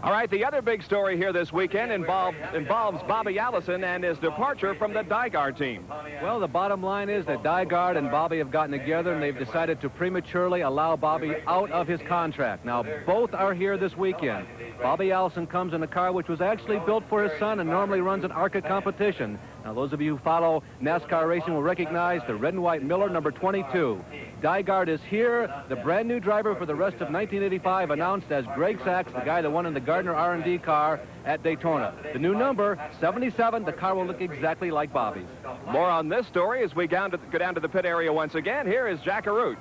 All right, the other big story here this weekend involves Bobby Allison and his departure from the Dygaard team. Well, the bottom line is that Dygaard and Bobby have gotten together, and they've decided to prematurely allow Bobby out of his contract. Now, both are here this weekend. Bobby Allison comes in a car which was actually built for his son and normally runs an ARCA competition. Now, those of you who follow NASCAR racing will recognize the red and white Miller, number 22. Dygaard is here. The brand new driver for the rest of 1985 announced as Greg Sachs, the guy that won in the Gardner R&D car at Daytona. The new number, 77. The car will look exactly like Bobby's. More on this story as we go down to the pit area once again. Here is Jack Arute.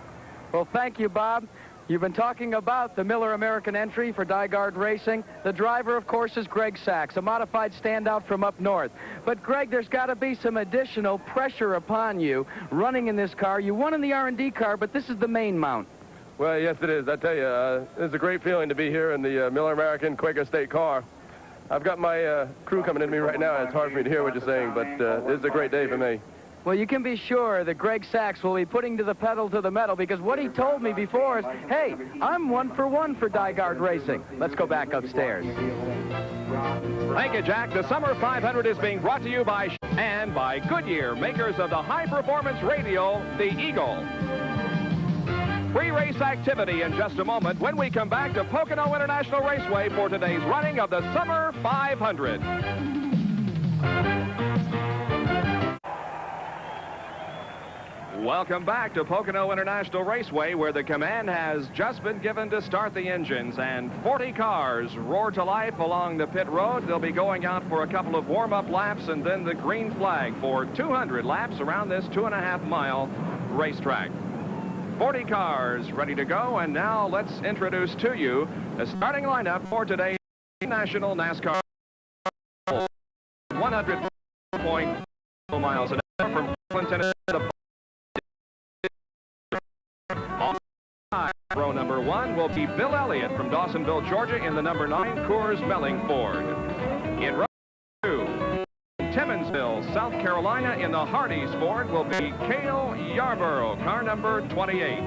Well, thank you, Bob. You've been talking about the Miller American entry for Dygaard Racing. The driver, of course, is Greg Sachs, a modified standout from up north. But, Greg, there's got to be some additional pressure upon you running in this car. You won in the R&D car, but this is the main mount. Well, yes, it is. I tell you, it's a great feeling to be here in the Miller American Quaker State car. I've got my crew coming into me right now. It's hard for me to hear what you're saying, but this is a great day for me. Well, you can be sure that Greg Sachs will be putting to the pedal to the metal, because what he told me before is, hey, I'm 1 for 1 for Dygaard Racing. Let's go back upstairs. Thank you, Jack. The Summer 500 is being brought to you by and by Goodyear, makers of the high-performance radio, the Eagle. Pre-race activity in just a moment when we come back to Pocono International Raceway for today's running of the Summer 500. Welcome back to Pocono International Raceway, where the command has just been given to start the engines, and 40 cars roar to life along the pit road. They'll be going out for a couple of warm-up laps and then the green flag for 200 laps around this 2.5-mile racetrack. 40 cars ready to go, and now let's introduce to you the starting lineup for today's National NASCAR 100.0 miles an hour from Clinton to row number 1 will be Bill Elliott from Dawsonville, Georgia, in the number 9 Coors Melling Ford. In row 2, Timminsville, South Carolina, in the Hardee's Ford will be Cale Yarborough, car number 28.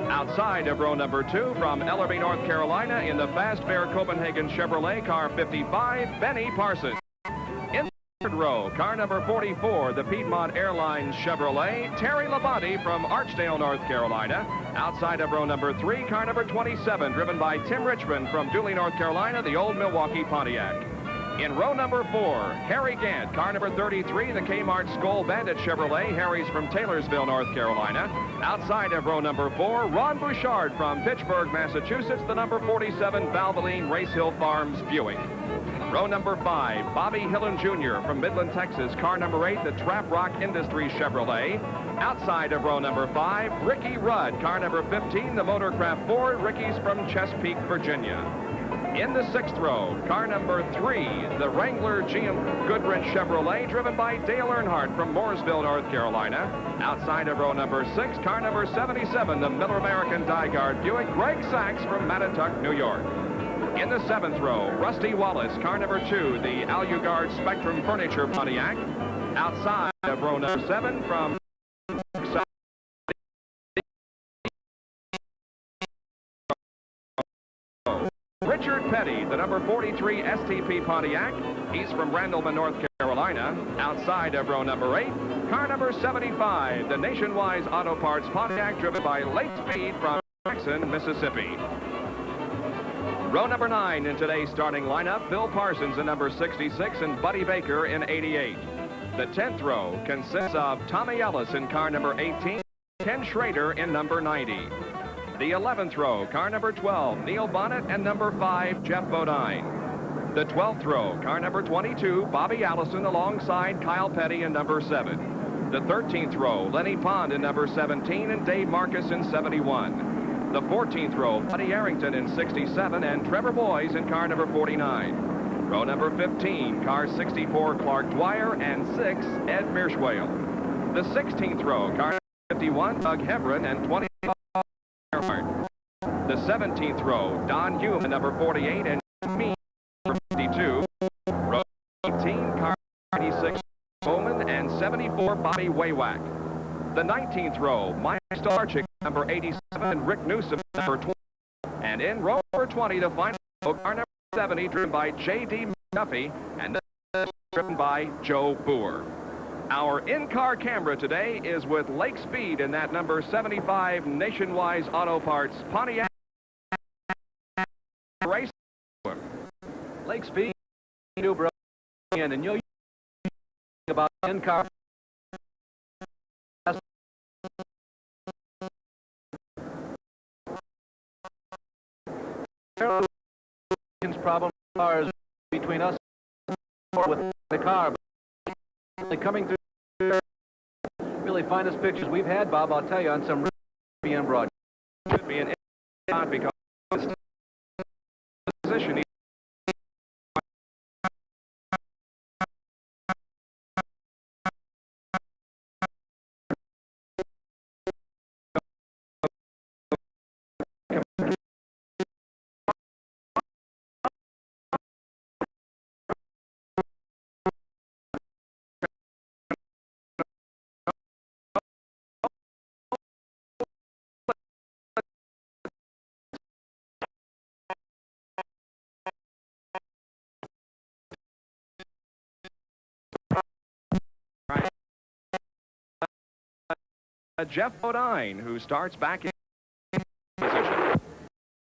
Outside of row number 2, from Ellerby, North Carolina, in the Fast Fair Copenhagen Chevrolet, car 55, Benny Parsons. In the third row, car number 44, the Piedmont Airlines Chevrolet, Terry Labonte from Archdale, North Carolina. Outside of row number 3, car number 27, driven by Tim Richmond from Dooley, North Carolina, the old Milwaukee Pontiac. In row number 4, Harry Gant, car number 33, the Kmart Skoal Bandit Chevrolet. Harry's from Taylorsville, North Carolina. Outside of row number 4, Ron Bouchard from Pittsburgh, Massachusetts, the number 47 Valvoline Race Hill Farms Buick. Row number 5, Bobby Hillen Jr. from Midland, Texas, car number 8, the Trap Rock Industries Chevrolet. Outside of row number 5, Ricky Rudd, car number 15, the Motorcraft Ford. Ricky's from Chesapeake, Virginia. In the 6th row, car number 3, the Wrangler GM Goodrich Chevrolet, driven by Dale Earnhardt from Mooresville, North Carolina. Outside of row number 6, car number 77, the Miller American Dygaard Buick, Greg Sachs from Mattatuck, New York. In the 7th row, Rusty Wallace, car number 2, the Alugard Spectrum Furniture Pontiac. Outside of row number 7, from Richard Petty, the number 43 STP Pontiac. He's from Randleman, North Carolina. Outside of row number 8, car number 75, the Nationwide Auto Parts Pontiac, driven by Lake Speed from Jackson, Mississippi. Row number 9 in today's starting lineup, Bill Parsons in number 66 and Buddy Baker in 88. The 10th row consists of Tommy Ellis in car number 18, Ken Schrader in number 90. The 11th row, car number 12, Neil Bonnet, and number 5, Jeff Bodine. The 12th row, car number 22, Bobby Allison alongside Kyle Petty in number 7. The 13th row, Lenny Pond in number 17 and Dave Marcus in 71. The 14th row, Buddy Arrington in 67 and Trevor Boys in car number 49. Row number 15, car 64, Clark Dwyer, and 6, Ed Mearshwale. The 16th row, car 51, Doug Hebron, and 25, the 17th row, Don Hume, number 48, and me, number 52. Row 18, car 96, Bowman, and 74, Bobby Waywack. The 19th row, Mike Starchick, number 87, and Rick Newsom, number 20. And in row number 20, the final row, car number 70, driven by J.D. McDuffie, and driven by Joe Boer. Our in-car camera today is with Lake Speed in that number 75 Nationwide Auto Parts Pontiac Race. Lake Speed, and you'll about in-car. Problem cars between us with the car, but coming through really finest pictures we've had, Bob. I'll tell you on some being broad. Should be an because position. Jeff Bodine, who starts back in position.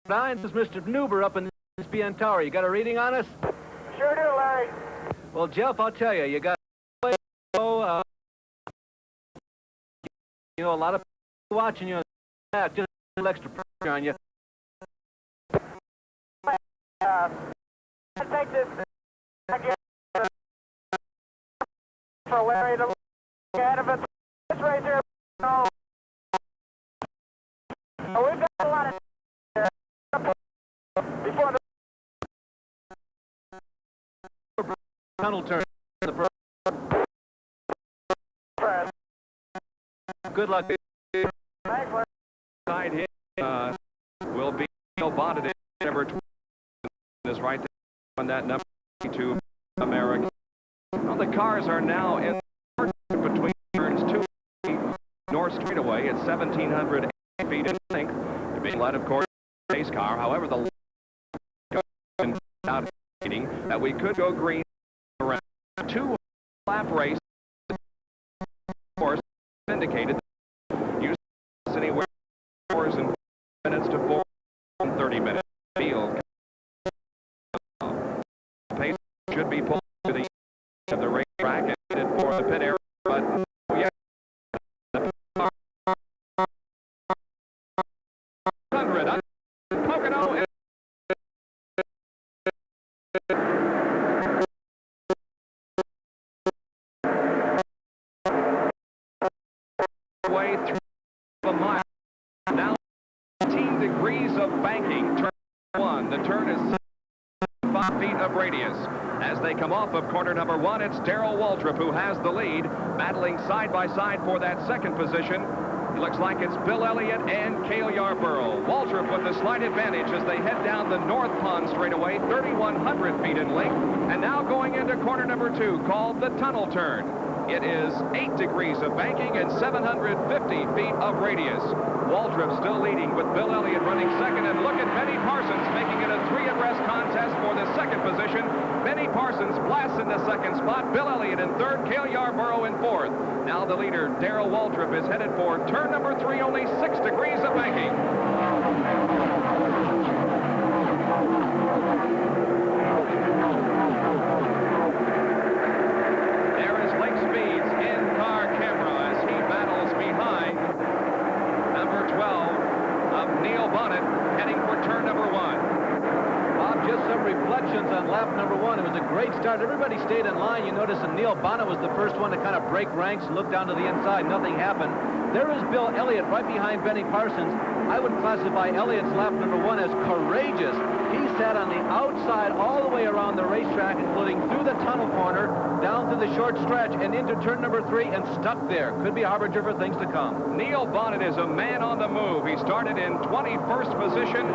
Bodine is Mr. Nuber up in the SBN Tower. You got a reading on us? Sure do, Larry. Well, Jeff, I'll tell you, you got a lot of people watching you. Just a little extra pressure on you. I take this again for Larry to look ahead of us. This right there. Oh, we've got a lot of before the Tunnel turn. Good luck. Side hit will be bonded in number 20. Is right there on that number 2 American. Well, the cars are now in between turns 2. North straightaway at 1,700 feet in length to be led, of course, race car. However, the out indicating that we could go green around 2-lap race. Of course, indicated use anywhere 4 minutes to 4 and 30 minutes. Field pace should be pulled to the end of the racetrack and headed for the pit area, but yeah. Pocono is way through a mile. Now 18 degrees of banking. Turn 1. The turn is 5 feet of radius. As they come off of corner number 1, it's Darrell Waltrip who has the lead, battling side by side for that second position. It looks like it's Bill Elliott and Cale Yarborough. Waltrip with the slight advantage as they head down the North Pond straightaway, 3,100 feet in length, and now going into corner number 2, called the tunnel turn. It is 8 degrees of banking and 750 feet of radius. Waltrip still leading with Bill Elliott running second, and look at Benny Parsons making it a 3-abreast contest for the second position. Benny Parsons blasts in the second spot, Bill Elliott in third, Cale Yarborough in fourth. Now the leader, Darrell Waltrip, is headed for turn number 3, only 6 degrees of banking. There is Lake Speed's in-car camera as he battles behind number 12 of Neil Bonnet, heading for turn number 1. Bob, just some reflections on lap number 1. It was a great start. Everybody stayed in line. You notice that Neil Bonnet was the first one to kind of break ranks and look down to the inside. Nothing happened. There is Bill Elliott right behind Benny Parsons. I would classify Elliott's lap number 1 as courageous. He sat on the outside all the way around the racetrack, including through the tunnel corner, down through the short stretch, and into turn number 3, and stuck there. Could be a harbinger for things to come. Neil Bonnet is a man on the move. He started in 21st position,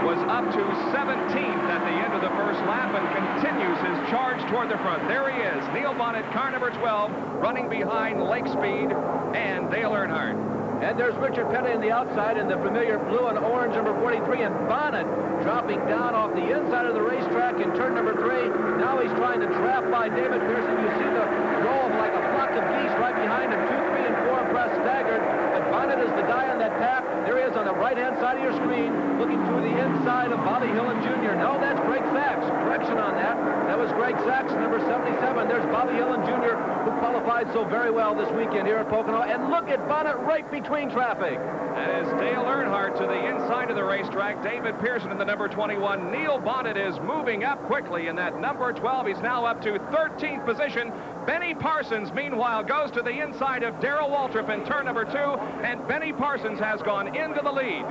was up to 17th at the end of the first lap, and continues his charge toward the front. There he is, Neil Bonnet, car number 12, running behind Lake Speed and Dale Earnhardt. And there's Richard Petty on the outside in the familiar blue and orange number 43, and Bonnet dropping down off the inside of the racetrack in turn number 3. Now he's trying to trap by David Pearson. You see the row of like a flock of geese right behind him. 2, 3, and 4 abreast staggered. But Bonnet is the guy on that path. There he is on the right-hand side of your screen, looking through the inside of Bobby Hillin Jr. No, that's Greg Sachs. Correction on that. That was Greg Sachs, number 77. There's Bobby Hillin Jr., who qualified so very well this weekend here at Pocono. And look at Bonnet right between traffic. That is Dale Earnhardt to the inside of the racetrack. David Pearson in the number 21. Neil Bonnet is moving up quickly in that number 12. He's now up to 13th position. Benny Parsons, meanwhile, goes to the inside of Darrell Waltrip in turn number 2, and Benny Parsons has gone into the lead.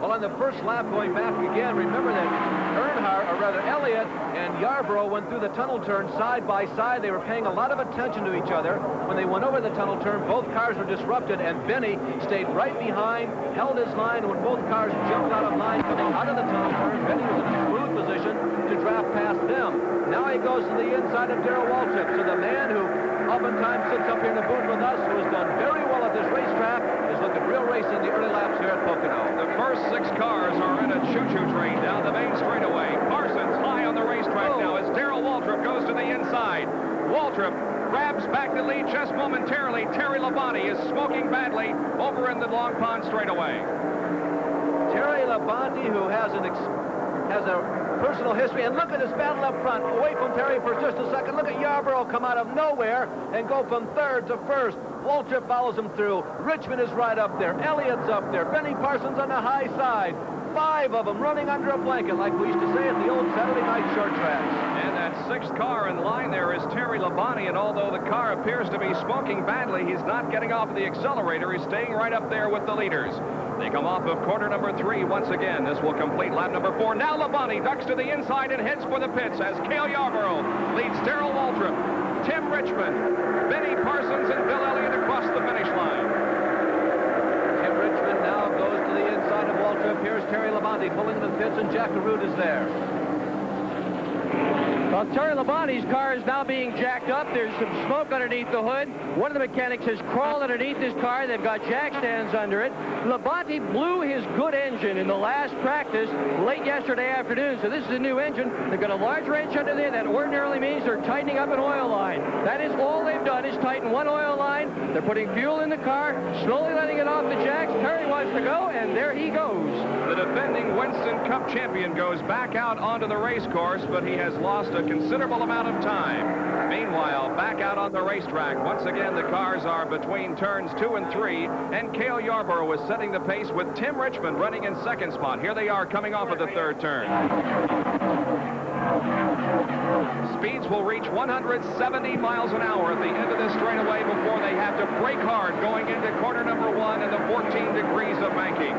Well, on the first lap going back again, remember that Earnhardt, or rather Elliott and Yarborough went through the tunnel turn side by side. They were paying a lot of attention to each other. When they went over the tunnel turn, both cars were disrupted, and Benny stayed right behind, held his line. When both cars jumped out of line coming out of the tunnel turn, Benny was in a smooth position to draft past them. Now he goes to the inside of Darrell Waltrip. So the man who oftentimes sits up here in the booth with us, who has done very well at this racetrack, is looking real racing in the early laps here at Pocono. The first 6 cars are in a choo-choo train down the main straightaway. Parsons high on the racetrack now as Darrell Waltrip goes to the inside. Waltrip grabs back the lead just momentarily. Terry Labonte is smoking badly over in the Long Pond straightaway. Terry Labonte, who has a personal history, and look at his battle up front. Away from Terry for just a second. Look at Yarborough come out of nowhere and go from 3rd to 1st. Waltrip follows him through. Richmond is right up there. Elliott's up there. Benny Parsons on the high side. 5 of them running under a blanket, like we used to say at the old Saturday night short tracks. And that 6th car in line there is Terry Labonte, and although the car appears to be smoking badly, he's not getting off the accelerator. He's staying right up there with the leaders. They come off of corner number 3 once again. This will complete lap number 4. Now Labonte ducks to the inside and heads for the pits as Cale Yarborough leads Darrell Waltrip, Tim Richmond, Benny Parsons, and Bill Elliott across the finish line. Tim Richmond now goes to the inside of Waltrip. Here's Terry Labonte pulling in the pits, and Jack Caruth is there. Well, Terry Labonte's car is now being jacked up. There's some smoke underneath the hood. One of the mechanics has crawled underneath his car. They've got jack stands under it. Labonte blew his good engine in the last practice late yesterday afternoon. So this is a new engine. They've got a large wrench under there. That ordinarily means they're tightening up an oil line. That is all they've done, is tighten one oil line. They're putting fuel in the car, slowly letting it off the jacks. Terry wants to go, and there he goes. The defending Winston Cup champion goes back out onto the race course, but he has lost a considerable amount of time. Meanwhile, back out on the racetrack, once again the cars are between turns 2 and 3, and Cale Yarborough is setting the pace with Tim Richmond running in 2nd spot. Here they are coming off of the 3rd turn. Speeds will reach 170 miles an hour at the end of this straightaway before they have to brake hard going into corner number 1 and the 14 degrees of banking.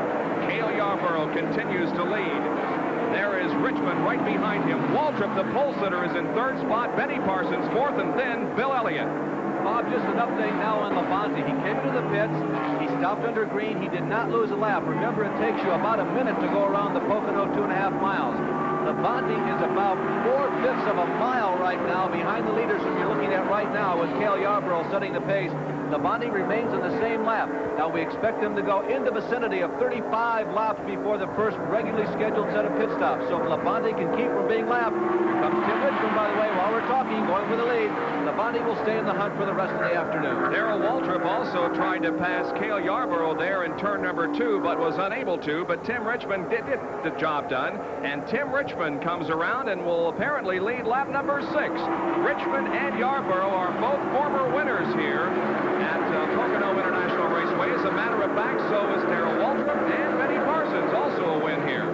Cale Yarborough continues to lead. There is Richmond right behind him. Waltrip, the pole sitter, is in 3rd spot. Benny Parsons 4th, and then Bill Elliott. Bob, just an update now on Labonte. He came into the pits. He stopped under green. He did not lose a lap. Remember, it takes you about a minute to go around the Pocono 2.5 miles. Labonte is about 4/5 of a mile right now behind the leaders who you're looking at right now, with Cale Yarborough setting the pace. Labonte remains in the same lap. Now we expect him to go in the vicinity of 35 laps before the first regularly scheduled set of pit stops. So if Labonte can keep from being lapped, here comes Tim Richmond, by the way, while we're talking, going for the lead. Labonte will stay in the hunt for the rest of the afternoon. Darrell Waltrip also tried to pass Cale Yarborough there in turn number 2, but was unable to. But Tim Richmond did get the job done, and Tim Richmond comes around and will apparently lead lap number 6. Richmond and Yarborough are both former winners here at Pocono International Raceway. As a matter of fact, so is Darrell Waltrip, and Benny Parsons, also a win here.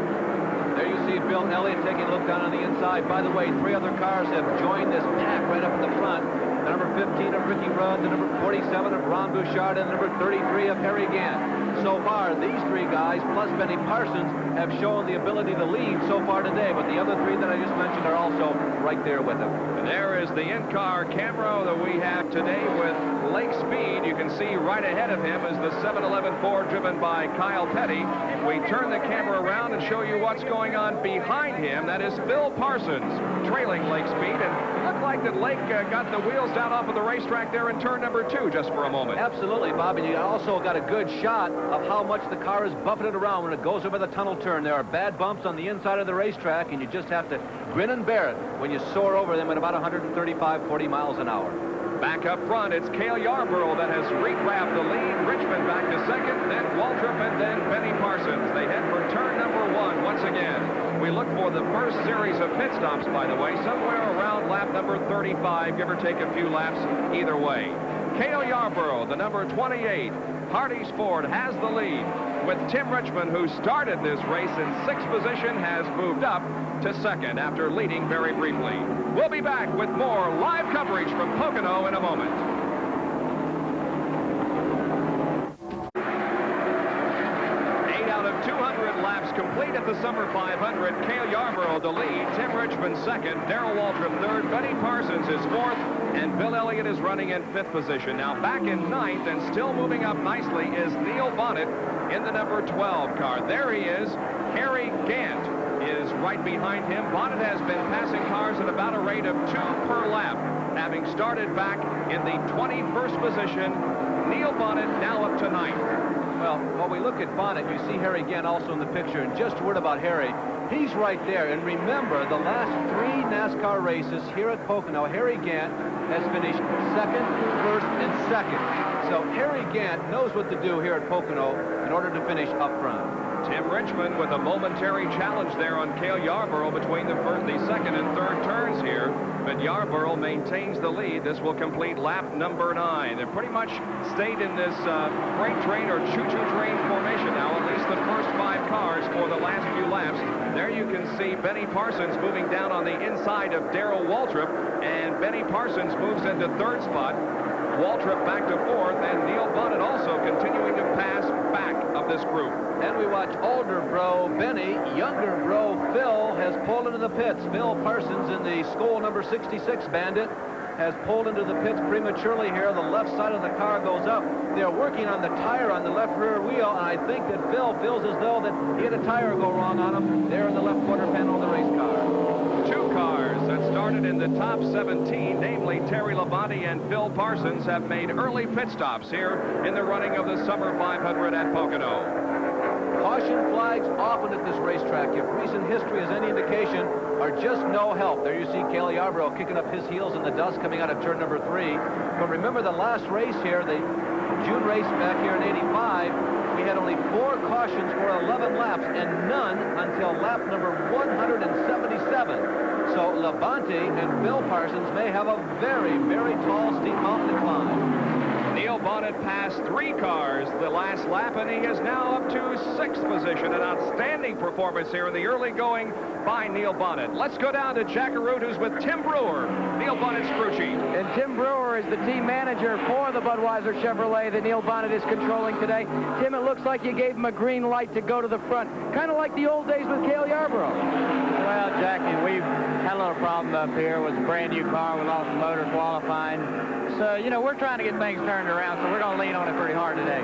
There you see Bill Elliott taking a look down on the inside. By the way, 3 other cars have joined this pack right up in the front. The number 15 of Ricky Rudd, the number 47 of Ron Bouchard, and the number 33 of Harry Gant. So far, these 3 guys, plus Benny Parsons, have shown the ability to lead so far today, but the other 3 that I just mentioned are also right there with him. And there is the in-car camera that we have today with Lake Speed. You can see right ahead of him is the 711 Ford driven by Kyle Petty. We turn the camera around and show you what's going on behind him. That is Phil Parsons trailing Lake Speed. And it looked like that Lake got the wheels down off of the racetrack there in turn number 2 just for a moment. Absolutely, Bob. And you also got a good shot of how much the car is buffeted around when it goes over the tunnel turn. There are bad bumps on the inside of the racetrack, and you just have to grin and bear it when you soar over them at about 135, 40 miles an hour. Back up front, it's Cale Yarborough that has regrabbed the lead. Richmond back to second, then Waltrip, and then Benny Parsons. They head for turn number 1 once again. We look for the first series of pit stops, by the way, somewhere around lap number 35, give or take a few laps either way. Cale Yarborough, the number 28, Hardee's Ford, has the lead, with Tim Richmond, who started this race in 6th position, has moved up to 2nd after leading very briefly. We'll be back with more live coverage from Pocono in a moment. 8 out of 200 laps complete at the Summer 500. Cale Yarborough the lead, Tim Richmond 2nd, Darrell Waltrip 3rd, Benny Parsons is 4th, and Bill Elliott is running in 5th position. Now back in 9th and still moving up nicely is Neil Bonnet in the number 12 car. There he is. Harry Gant is right behind him. Bonnet has been passing cars at about a rate of 2 per lap, having started back in the 21st position. Neil Bonnet now up to 9th. Well, when we look at Bonnet, you see Harry Gant also in the picture. And just a word about Harry. He's right there. And remember, the last 3 NASCAR races here at Pocono, Harry Gant has finished 2nd, 1st, and 2nd. So Harry Gant knows what to do here at Pocono in order to finish up front. Tim Richmond with a momentary challenge there on Cale Yarborough between the 2nd and 3rd turns here. But Yarborough maintains the lead. This will complete lap number 9. They've pretty much stayed in this freight train or choo-choo train formation now, at least the first 5 cars for the last few laps. There you can see Benny Parsons moving down on the inside of Darrell Waltrip, and Benny Parsons moves into 3rd spot. Waltrip back to 4th, and Neil Bonnet also continuing to pass back of this group. And we watch older bro Benny, younger bro Phil has pulled into the pits. Phil Parsons in the Skoal number 66 Bandit has pulled into the pits prematurely here. The left side of the car goes up. They're working on the tire on the left rear wheel, and I think that Phil feels as though that he had a tire go wrong on him there in the left quarter panel of the race car. 2 cars that started in the top 17, namely Terry Labonte and Phil Parsons, have made early pit stops here in the running of the Summer 500 at Pocono. Caution flags often at this racetrack, if recent history is any indication, are just no help. There you see Cale Yarborough kicking up his heels in the dust coming out of turn number 3. But remember the last race here, the June race back here in '85, we had only 4 cautions for 11 laps and none until lap number 177. So Labonte and Phil Parsons may have a very, very tall, steep mountain to climb. Neil Bonnet passed 3 cars the last lap, and he is now up to 6th position. An outstanding performance here in the early going by Neil Bonnet. Let's go down to Jack Arute, who's with Tim Brewer, Neil Bonnet's crew chief. And Tim Brewer is the team manager for the Budweiser Chevrolet that Neil Bonnet is controlling today. Tim, it looks like you gave him a green light to go to the front, kind of like the old days with Cale Yarborough. Well, Jackie, we've had a little problem up here with a brand new car. We lost the motor qualifying. So, you know, we're trying to get things turned around, so we're going to lean on it pretty hard today.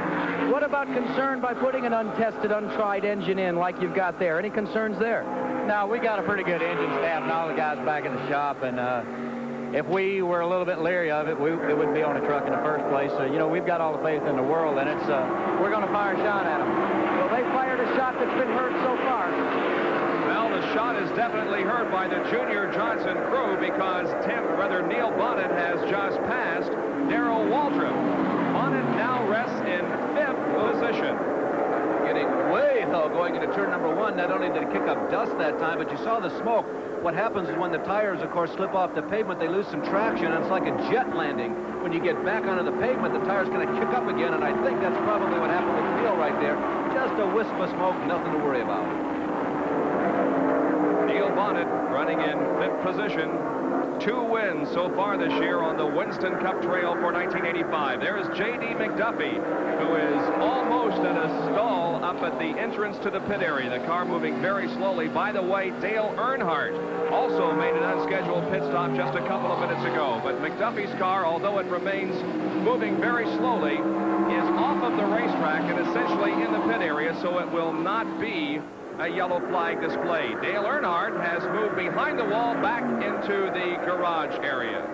What about concern by putting an untested, untried engine in like you've got there? Any concerns there? No, we got a pretty good engine staff and all the guys back in the shop, and if we were a little bit leery of it, it wouldn't be on a truck in the first place. So, you know, we've got all the faith in the world, and it's we're going to fire a shot at them. Well, they fired a shot that's been heard so far. Well, the shot is definitely heard by the Junior Johnson crew because Neil Bonnet has just passed Darrell Waltrip. Bonnet now rests in 5th position. Getting way low going into turn number 1. Not only did it kick up dust that time, but you saw the smoke. What happens is when the tires, of course, slip off the pavement, they lose some traction, and it's like a jet landing. When you get back onto the pavement, the tire's going to kick up again, and I think that's probably what happened with Neil right there. Just a wisp of smoke, nothing to worry about. Neil Bonnet running in 5th position. 2 wins so far this year on the Winston Cup Trail for 1985. There's J.D. McDuffie, who is almost at a stall up at the entrance to the pit area. The car moving very slowly. By the way, Dale Earnhardt also made an unscheduled scheduled pit stop just a couple of minutes ago. But McDuffie's car, although it remains moving very slowly, is off of the racetrack and essentially in the pit area, so it will not be a yellow flag display. Dale Earnhardt has moved behind the wall back into the garage area.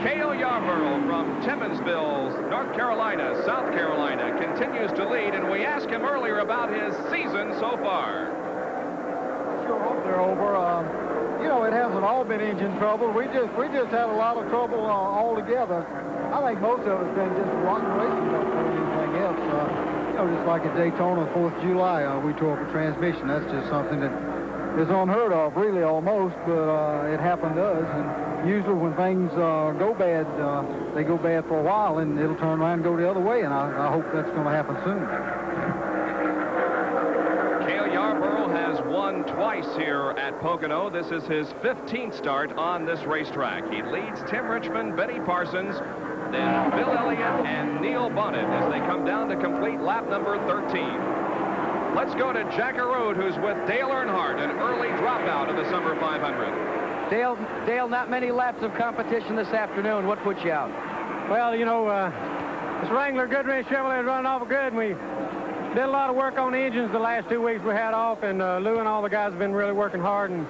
Cale Yarborough from Timmonsville, North Carolina, South Carolina, continues to lead, and we asked him earlier about his season so far. Sure hope they're over. You know, it hasn't all been engine trouble. We just had a lot of trouble altogether. I think most of it's been just rotten racing more than anything else. You know, just like at Daytona, 4th of July, we tore up a transmission. That's just something that is unheard of, really, almost, but it happened to us. And usually when things go bad, they go bad for a while, and it'll turn around and go the other way, and I hope that's going to happen soon. Cale Yarborough has won twice here at Pocono. This is his 15th start on this racetrack. He leads Tim Richmond, Benny Parsons, then Bill Elliott and Neil Bonnet as they come down to complete lap number 13. Let's go to Jack Arute, who's with Dale Earnhardt, an early dropout of the Summer 500. Dale, not many laps of competition this afternoon. What put you out? Well, you know, this Wrangler Goodrich Chevrolet is running awful good, and we did a lot of work on the engines the last 2 weeks we had off, and Lou and all the guys have been really working hard, and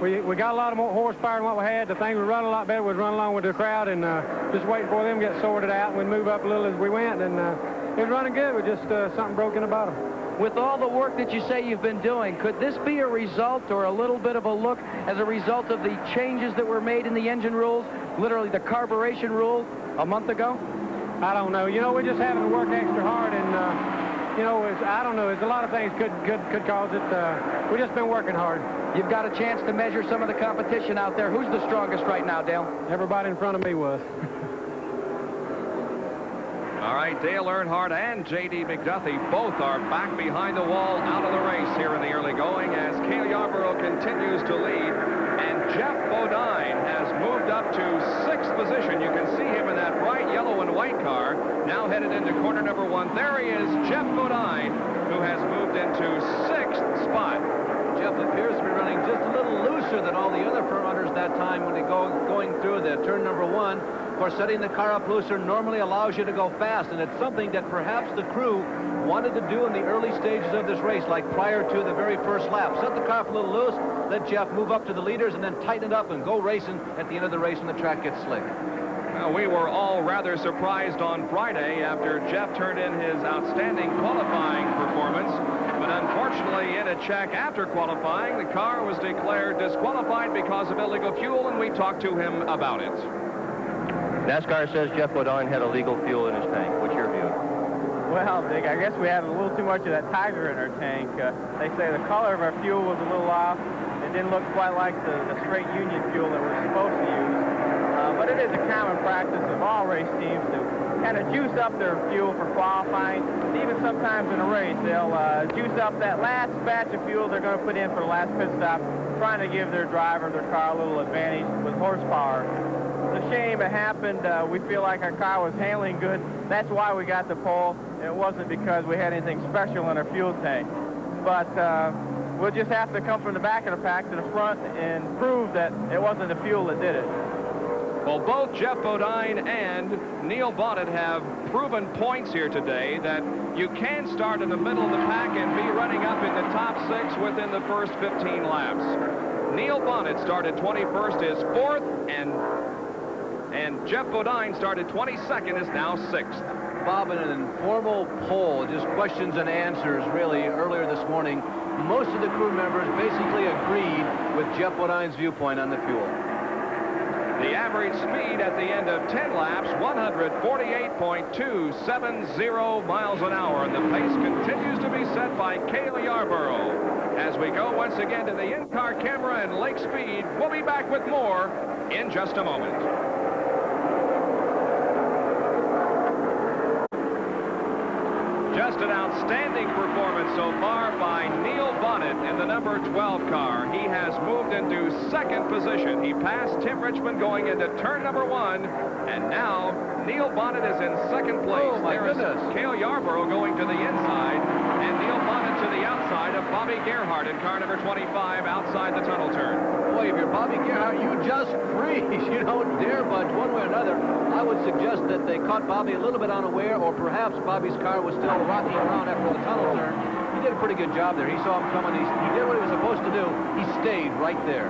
we got a lot of more horsepower than what we had. The thing was running a lot better. Was running along with the crowd, and just waiting for them to get sorted out, and we'd move up a little as we went, and it was running good. With just something broke in the bottom. With all the work that you say you've been doing, could this be a result or a little bit of a look as a result of the changes that were made in the engine rules, literally the carburation rule a month ago? I don't know. You know, we're just having to work extra hard, and you know, I don't know. There's a lot of things could cause it. We've just been working hard. You've got a chance to measure some of the competition out there. Who's the strongest right now, Dale? Everybody in front of me was. All right, Dale Earnhardt and J.D. McDuffie both are back behind the wall out of the race here in the early going as Cale Yarborough continues to lead. And Jeff Bodine has moved up to 6th position. You can see him in that bright yellow and white car, now headed into corner number 1. There he is, Jeff Bodine, who has moved into 6th spot. Jeff appears to be running just a little looser than all the other front runners that time when they going through the turn number 1. Of course, setting the car up looser normally allows you to go fast, and it's something that perhaps the crew wanted to do in the early stages of this race, like prior to the very first lap. Set the car up a little loose, let Jeff move up to the leaders, and then tighten it up and go racing at the end of the race when the track gets slick. Well, we were all rather surprised on Friday after Jeff turned in his outstanding qualifying performance. But unfortunately, in a check after qualifying, the car was declared disqualified because of illegal fuel, and we talked to him about it. NASCAR says Jeff Bodine had illegal fuel in his tank. What's your view? Well, Dick, I guess we had a little too much of that Tiger in our tank. They say the color of our fuel was a little off. It didn't look quite like the straight Union fuel that we're supposed to use. But it is a common practice of all race teams to kind of juice up their fuel for qualifying. Even sometimes in a race, they'll juice up that last batch of fuel they're going to put in for the last pit stop, trying to give their driver, their car, a little advantage with horsepower. It's a shame it happened. We feel like our car was handling good. That's why we got the pole. It wasn't because we had anything special in our fuel tank. But we'll just have to come from the back of the pack to the front and prove that it wasn't the fuel that did it. Well, both Jeff Bodine and Neil Bonnet have proven points here today that you can start in the middle of the pack and be running up in the top 6 within the first 15 laps. Neil Bonnet started 21st, is 4th, and Jeff Bodine started 22nd, is now 6th. Bob, in an informal poll, just questions and answers, really, earlier this morning, most of the crew members basically agreed with Jeff Bodine's viewpoint on the fuel. The average speed at the end of 10 laps, 148.270 miles an hour, and the pace continues to be set by Cale Yarborough. As we go once again to the in-car camera and Lake Speed, we'll be back with more in just a moment. Just an outstanding performance so far by Neil Bonnet in the number 12 car. He has moved into 2nd position. He passed Tim Richmond going into turn number 1, and now Neil Bonnet is in 2nd place. Oh, my goodness. Cale Yarborough going to the inside, and Neil Bonnet to the outside of Bobby Gerhardt in car number 25 outside the tunnel turn. Boy, if you're Bobby Gerhardt, you just freeze. You don't dare budge one way or another. I would suggest that they caught Bobby a little bit unaware, or perhaps Bobby's car was still rocking around after the tunnel turn. He did a pretty good job there. He saw him coming. He did what he was supposed to do. He stayed right there.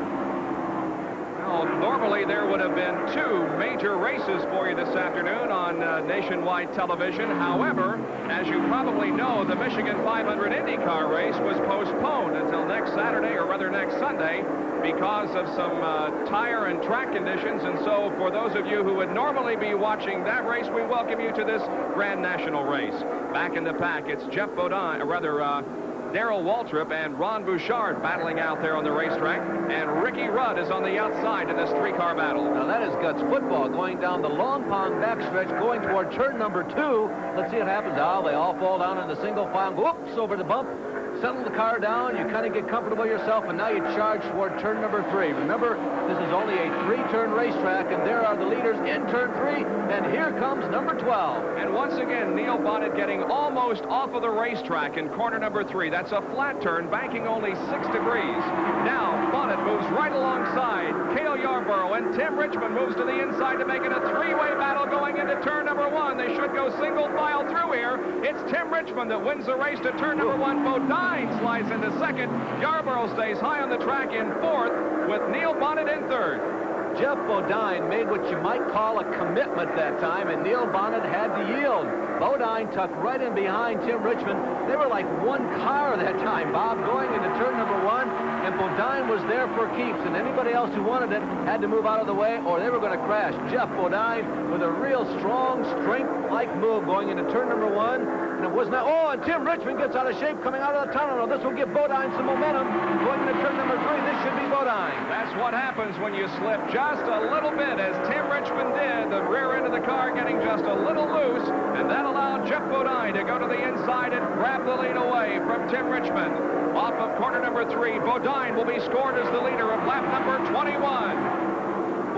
Well, normally there would have been 2 major races for you this afternoon on nationwide television. However, as you probably know, the Michigan 500 IndyCar race was postponed until next Saturday, or rather next Sunday, because of some tire and track conditions. And so for those of you who would normally be watching that race, we welcome you to this Grand National race. Back in the pack, it's Jeff Bodine, or rather Darrell Waltrip and Ron Bouchard battling out there on the racetrack, and Ricky Rudd is on the outside in this 3-car battle. Now that is guts football, going down the long pond backstretch, going toward turn number 2. Let's see what happens. Oh, they all fall down in the single file. Whoops, over the bump. Settle the car down, you kind of get comfortable yourself, and now you charge toward turn number 3. Remember, this is only a 3-turn racetrack, and there are the leaders in turn 3, and here comes number 12. And once again, Neil Bonnet getting almost off of the racetrack in corner number 3. That's a flat turn, banking only 6 degrees. Now, Bonnet moves right alongside Cale Yarborough, and Tim Richmond moves to the inside to make it a 3-way battle going into turn number 1. They should go single file through here. It's Tim Richmond that wins the race to turn number 1. Bodine slides into 2nd. Yarborough stays high on the track in 4th, with Neil Bonnet in 3rd. Jeff Bodine made what you might call a commitment that time, and Neil Bonnet had to yield. Bodine tucked right in behind Tim Richmond. They were like one car that time, Bob, going into turn number 1, and Bodine was there for keeps, and anybody else who wanted it had to move out of the way, or they were going to crash. Jeff Bodine with a real strong, strength-like move going into turn number 1. And it was not. Oh, and Tim Richmond gets out of shape coming out of the tunnel. Now, this will give Bodine some momentum. Going into turn number 3, this should be Bodine. That's what happens when you slip just a little bit, as Tim Richmond did. The rear end of the car getting just a little loose, and that allowed Jeff Bodine to go to the inside and grab the lead away from Tim Richmond. Off of corner number 3, Bodine will be scored as the leader of lap number 21.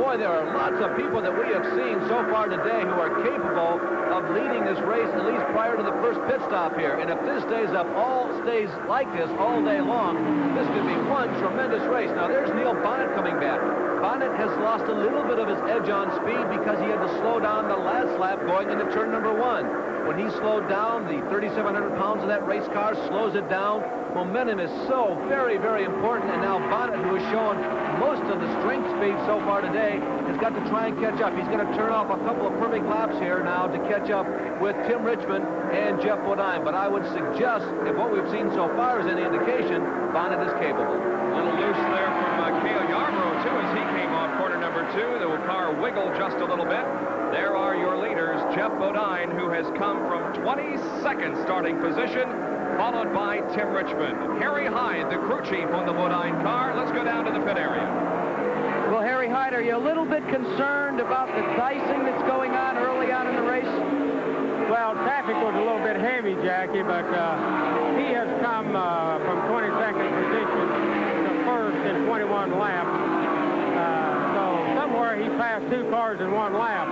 Boy, there are lots of people that we have seen so far today who are capable of leading this race, at least prior to the first pit stop here. And if this stays like this all day long, this could be one tremendous race. Now, there's Neil Bonnet coming back. Bonnet has lost a little bit of his edge on speed because he had to slow down the last lap going into turn number 1. When he slowed down, the 3,700 pounds of that race car slows it down. Momentum is so very, very important, and now Bonnet, who has shown most of the strength speed so far today, has got to try and catch up. He's going to turn off a couple of perfect laps here now to catch up with Tim Richmond and Jeff Bodine. But I would suggest, if what we've seen so far is any indication, Bonnet is capable. A little loose there from Cale Yarborough, too, as he came off corner number 2. The car wiggled just a little bit. There are your leaders, Jeff Bodine, who has come from 22nd starting position, followed by Tim Richmond. Harry Hyde, the crew chief on the Bodine car. Let's go down to the pit area. Well, Harry Hyde, are you a little bit concerned about the dicing that's going on early on in the race? Well, traffic was a little bit heavy, Jackie, but he has come from 22nd position to 1st in 21 laps. So somewhere he passed 2 cars in 1 lap.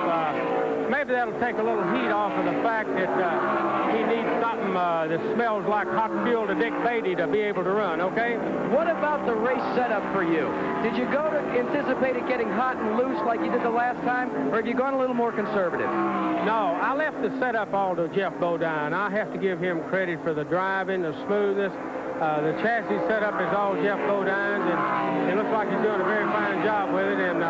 Maybe that'll take a little heat off of the fact that he needs something that smells like hot fuel to Dick Beatty to be able to run, okay? What about the race setup for you? Did you go to anticipate it getting hot and loose like you did the last time, or have you gone a little more conservative? No, I left the setup all to Jeff Bodine. I have to give him credit for the driving, the smoothness. The chassis setup is all Jeff Bodine's, and it looks like he's doing a very fine job with it. And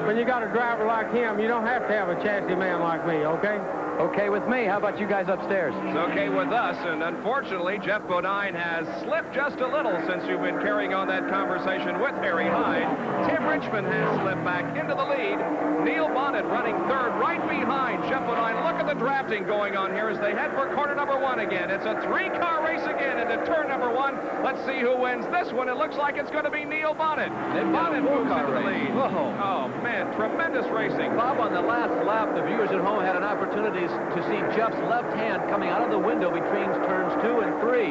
when you got a driver like him, you don't have to have a chassis man like me, okay? Okay with me. How about you guys upstairs? It's okay with us, and unfortunately, Jeff Bodine has slipped just a little since you've been carrying on that conversation with Harry Hyde. Tim Richmond has slipped back into the lead. Neil Bonnet running 3rd right behind Jeff Bodine. Look at the drafting going on here as they head for corner number 1 again. It's a 3-car race again into turn number 1. Let's see who wins this one. It looks like it's going to be Neil Bonnet. Bonnet moves into the lead. Oh, man, tremendous racing. Bob, on the last lap, the viewers at home had an opportunity to see Jeff's left hand coming out of the window between turns 2 and 3.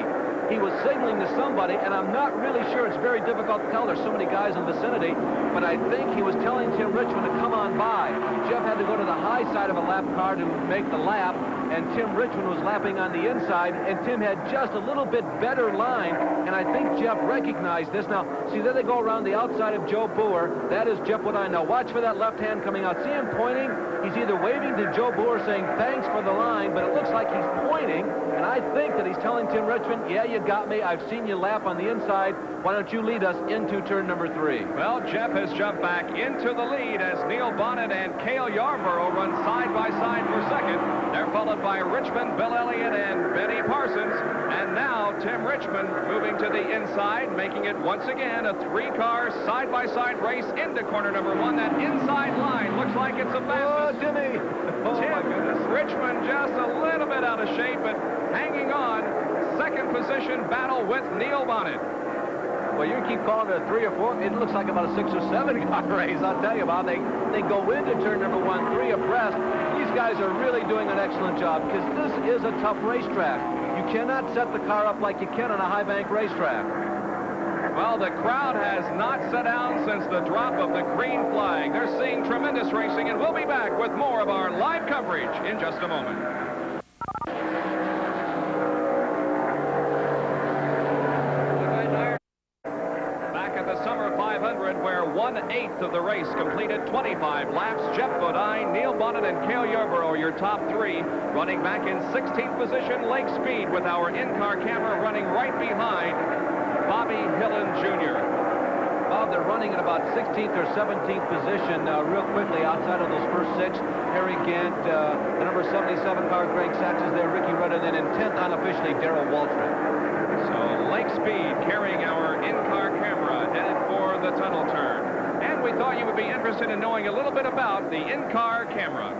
he was signaling to somebody, and I'm not really sure. It's very difficult to tell. There's so many guys in the vicinity, but I think he was telling Tim Richmond to come on by. Jeff had to go to the high side of a lap car to make the lap, and Tim Richmond was lapping on the inside, and Tim had just a little bit better line, and I think Jeff recognized this. Now, see, there they go around the outside of Joe Boer. That is Jeff Woodine. Now, watch for that left hand coming out. See him pointing? He's either waving to Joe Boer saying, thanks for the line, but it looks like he's pointing, and I think that he's telling Tim Richmond, yeah, you got me. I've seen you lap on the inside. Why don't you lead us into turn number 3? Well, Jeff has jumped back into the lead as Neil Bonnet and Cale Yarborough run side by side for second. They're followed by Richmond, Bill Elliott, and Benny Parsons. And now Tim Richmond moving to the inside, making it once again a 3-car side-by-side race into corner number 1. That inside line looks like it's a fastest. Oh, Timmy! Oh, Tim Richmond just a little bit out of shape, but hanging on. Second position battle with Neil Bonnet. Well, you keep calling it a 3 or 4. It looks like about a 6 or 7 car race. I'll tell you about. They go into turn number 1, 3 abreast. These guys are really doing an excellent job because this is a tough racetrack. You cannot set the car up like you can on a high bank racetrack. Well, the crowd has not sat down since the drop of the green flag. They're seeing tremendous racing, and we'll be back with more of our live coverage in just a moment. Summer 500, where 1/8 of the race completed 25 laps. Jeff Woodine, Neil Bonnet, and Cale Yarborough, your top 3. Running back in 16th position, Lake Speed, with our in-car camera running right behind Bobby Hillen Jr. Bob, they're running in about 16th or 17th position real quickly outside of those first 6. Harry Gant, the number 77 car, Greg Sachs is there, Ricky Rudd, and then in 10th unofficially, Darrell Waltrip. So Lake Speed carrying our in-car camera headed for the tunnel turn. And we thought you would be interested in knowing a little bit about the in-car camera.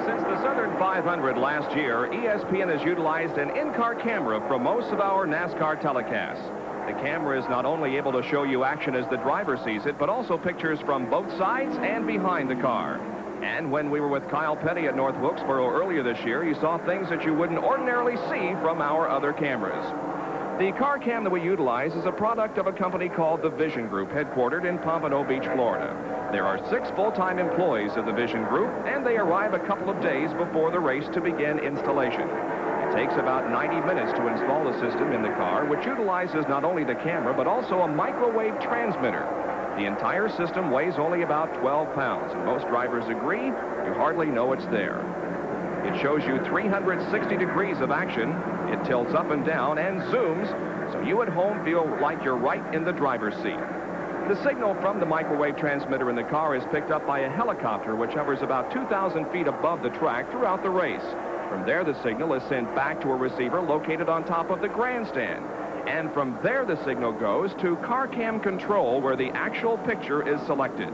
Since the Southern 500 last year, ESPN has utilized an in-car camera for most of our NASCAR telecasts. The camera is not only able to show you action as the driver sees it, but also pictures from both sides and behind the car. And when we were with Kyle Petty at North Wilkesboro earlier this year, you saw things that you wouldn't ordinarily see from our other cameras. The car cam that we utilize is a product of a company called the Vision Group, headquartered in Pompano Beach, Florida. There are 6 full-time employees of the Vision Group, and they arrive a couple of days before the race to begin installation. It takes about 90 minutes to install the system in the car, which utilizes not only the camera, but also a microwave transmitter. The entire system weighs only about 12 pounds, and most drivers agree you hardly know it's there. It shows you 360 degrees of action. It tilts up and down and zooms, so you at home feel like you're right in the driver's seat. The signal from the microwave transmitter in the car is picked up by a helicopter which hovers about 2,000 feet above the track throughout the race. From there, the signal is sent back to a receiver located on top of the grandstand. And from there, the signal goes to CarCam Control, where the actual picture is selected.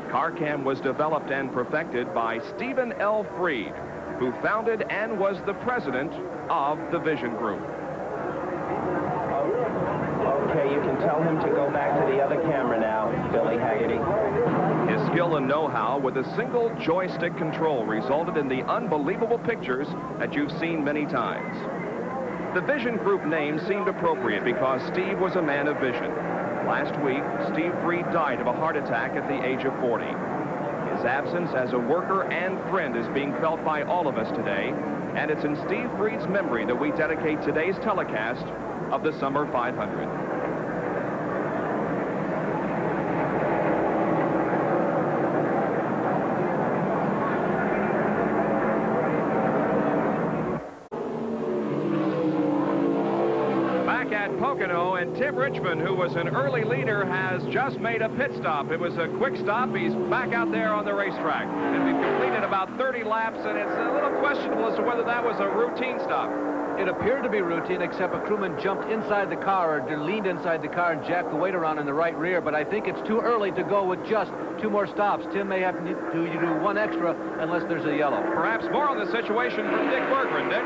CarCam was developed and perfected by Stephen L. Freed, who founded and was the president of the Vision Group. Okay, you can tell him to go back to the other camera now, Billy Haggerty. His skill and know-how with a single joystick control resulted in the unbelievable pictures that you've seen many times. The Vision Group name seemed appropriate because Steve was a man of vision. Last week, Steve Freed died of a heart attack at the age of 40. His absence as a worker and friend is being felt by all of us today, and it's in Steve Freed's memory that we dedicate today's telecast of the Summer 500. At Pocono, and Tim Richmond, who was an early leader, has just made a pit stop. It was a quick stop. He's back out there on the racetrack, and we've completed about 30 laps, and it's a little questionable as to whether that was a routine stop. It appeared to be routine, except a crewman jumped inside the car or leaned inside the car and jacked the weight around in the right rear, but I think it's too early to go with just 2 more stops. Tim may have to do 1 extra unless there's a yellow. Perhaps more on the situation from Dick Bergeron. Dick?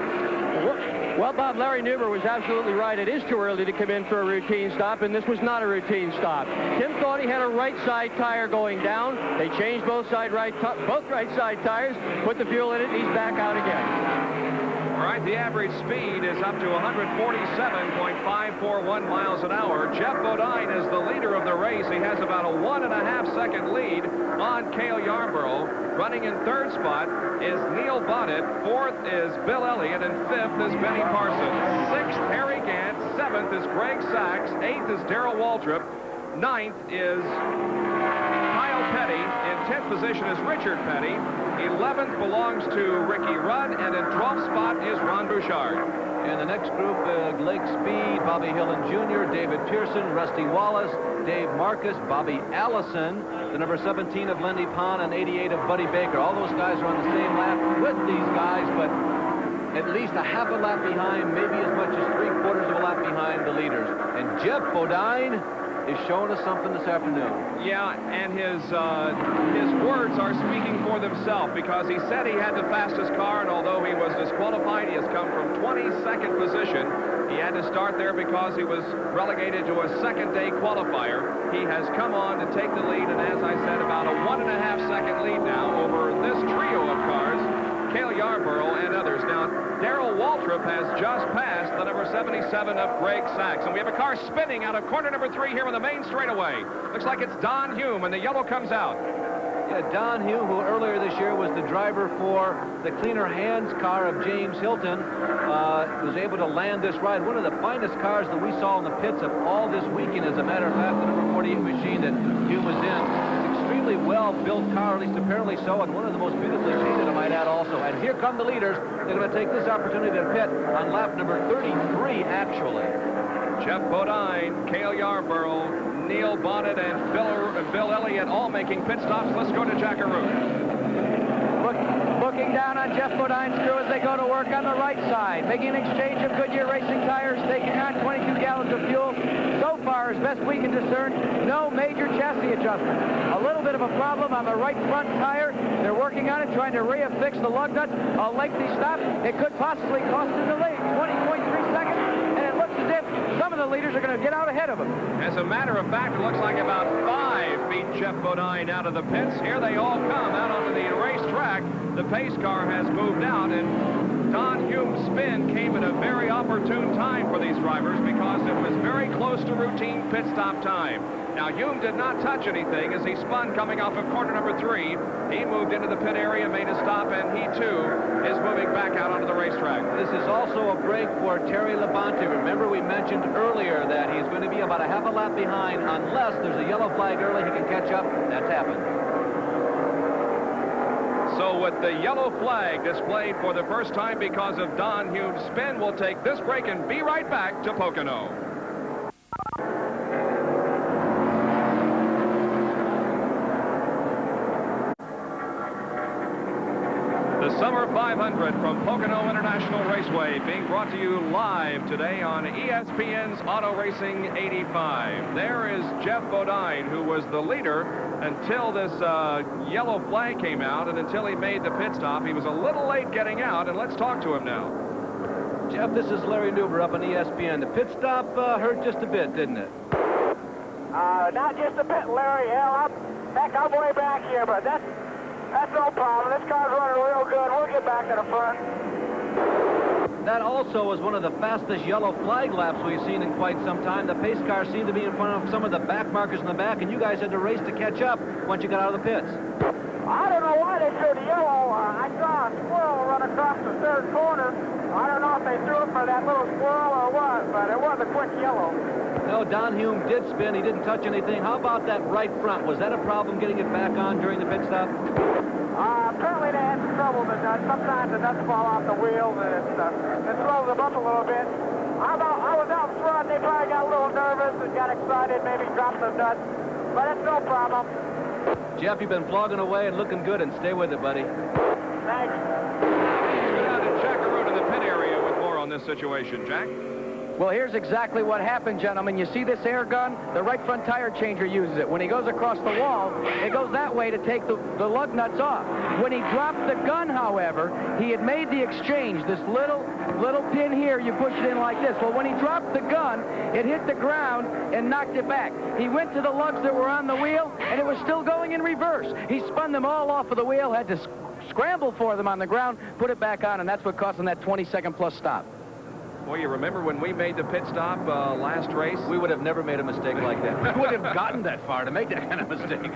Well, Bob, Larry Newber was absolutely right. It is too early to come in for a routine stop, and this was not a routine stop. Tim thought he had a right side tire going down. They changed both right side tires, put the fuel in it, and he's back out again. All right, the average speed is up to 147.541 miles an hour. Jeff Bodine is the leader of the race. He has about a 1.5-second lead on Cale Yarborough. Running in third spot is Neil Bonnet. Fourth is Bill Elliott, and fifth is Benny Parsons. Sixth, Harry Gant. Seventh is Greg Sachs. Eighth is Darrell Waltrip. Ninth is Kyle Petty. In 10th position is Richard Petty. 11th belongs to Ricky Rudd, and in 12th spot is Ron Bouchard. And the next group, Lake Speed, Bobby Hillen Jr., David Pearson, Rusty Wallace, Dave Marcus, Bobby Allison, the number 17 of Lenny Pond, and 88 of Buddy Baker. All those guys are on the same lap with these guys, but at least a half a lap behind, maybe as much as 3/4 of a lap behind the leaders. And Jeff Bodine is showing us something this afternoon. Yeah, and his words are speaking for themselves, because he said he had the fastest car, and although he was disqualified, he has come from 22nd position. He had to start there because he was relegated to a second-day qualifier. He has come on to take the lead, and as I said, about a 1.5-second lead now over this trio of cars, Cale Yarborough and others. Now, Darrell Waltrip has just passed the number 77 of Greg Sachs. And we have a car spinning out of corner number 3 here on the main straightaway. Looks like it's Don Hume, and the yellow comes out. Yeah, Don Hume, who earlier this year was the driver for the Cleaner Hands car of James Hilton, was able to land this ride. One of the finest cars that we saw in the pits of all this weekend. As a matter of fact, the number 48 machine that Hume was in. Extremely well-built car, at least apparently so, and one of the most beautifully painted, I might add, also. And here come the leaders. They're going to take this opportunity to pit on lap number 33, actually. Jeff Bodine, Cale Yarborough, Neil Bonnet, and Bill Elliott all making pit stops. Let's go to Jackaroo. Looking down on Jeff Bodine's crew as they go to work on the right side, making an exchange of Goodyear Racing tires, taking on 22 gallons of fuel. So far, as best we can discern, no major chassis adjustment. A little bit of a problem on the right front tire. They're working on it, trying to reaffix the lug nuts. A lengthy stop. It could possibly cost them the lead. 20.3 seconds, and it looks as if some of the leaders are going to get out ahead of them. As a matter of fact, it looks like about 5 beat Jeff Bodine out of the pits. Here they all come out onto the racetrack. The pace car has moved out, and Don Hume's spin came at a very opportune time for these drivers because it was very close to routine pit stop time. Now, Hume did not touch anything as he spun coming off of corner number 3. He moved into the pit area, made a stop, and he, too, is moving back out onto the racetrack. This is also a break for Terry Labonte. Remember, we mentioned earlier that he's going to be about a half a lap behind unless there's a yellow flag early. He can catch up. That's happened. So with the yellow flag displayed for the first time because of Don Hume's spin, we'll take this break and be right back to Pocono. The Summer 500 from Pocono International Raceway being brought to you live today on ESPN's Auto Racing 85. There is Jeff Bodine, who was the leader until this yellow flag came out and until he made the pit stop. He was a little late getting out, and let's talk to him now. Jeff, this is Larry Newber up on ESPN. The pit stop hurt just a bit, didn't it? Not just a bit, Larry. Hell, I'm way back here, but that's no problem. This car's running real good. We'll get back to the front. That also was one of the fastest yellow flag laps we've seen in quite some time. The pace car seemed to be in front of some of the back markers in the back, and you guys had to race to catch up once you got out of the pits. I don't know why they threw the yellow. I saw a squirrel run across the third corner. I don't know if they threw it for that little squirrel or what, but it was a quick yellow. No, Don Hume did spin. He didn't touch anything. How about that right front? Was that a problem getting it back on during the pit stop? Apparently they had some trouble with the nuts. Sometimes the nuts fall off the wheels and it throws them up a little bit. I was out front. They probably got a little nervous and got excited, maybe dropped some nuts. But it's no problem. Jeff, you've been flogging away and looking good, and stay with it, buddy. Thanks. Let's go down to Jackaroo to the pit area with more on this situation. Jack? Well, here's exactly what happened, gentlemen. You see this air gun? The right front tire changer uses it. When he goes across the wall, it goes that way to take the lug nuts off. When he dropped the gun, however, he had made the exchange. This little pin here, you push it in like this. Well, when he dropped the gun, it hit the ground and knocked it back. He went to the lugs that were on the wheel, and it was still going in reverse. He spun them all off of the wheel, had to scramble for them on the ground, put it back on, and that's what cost them that 20-second plus stop. Well, you remember when we made the pit stop last race? We would have never made a mistake like that. We wouldn't have gotten that far to make that kind of mistake.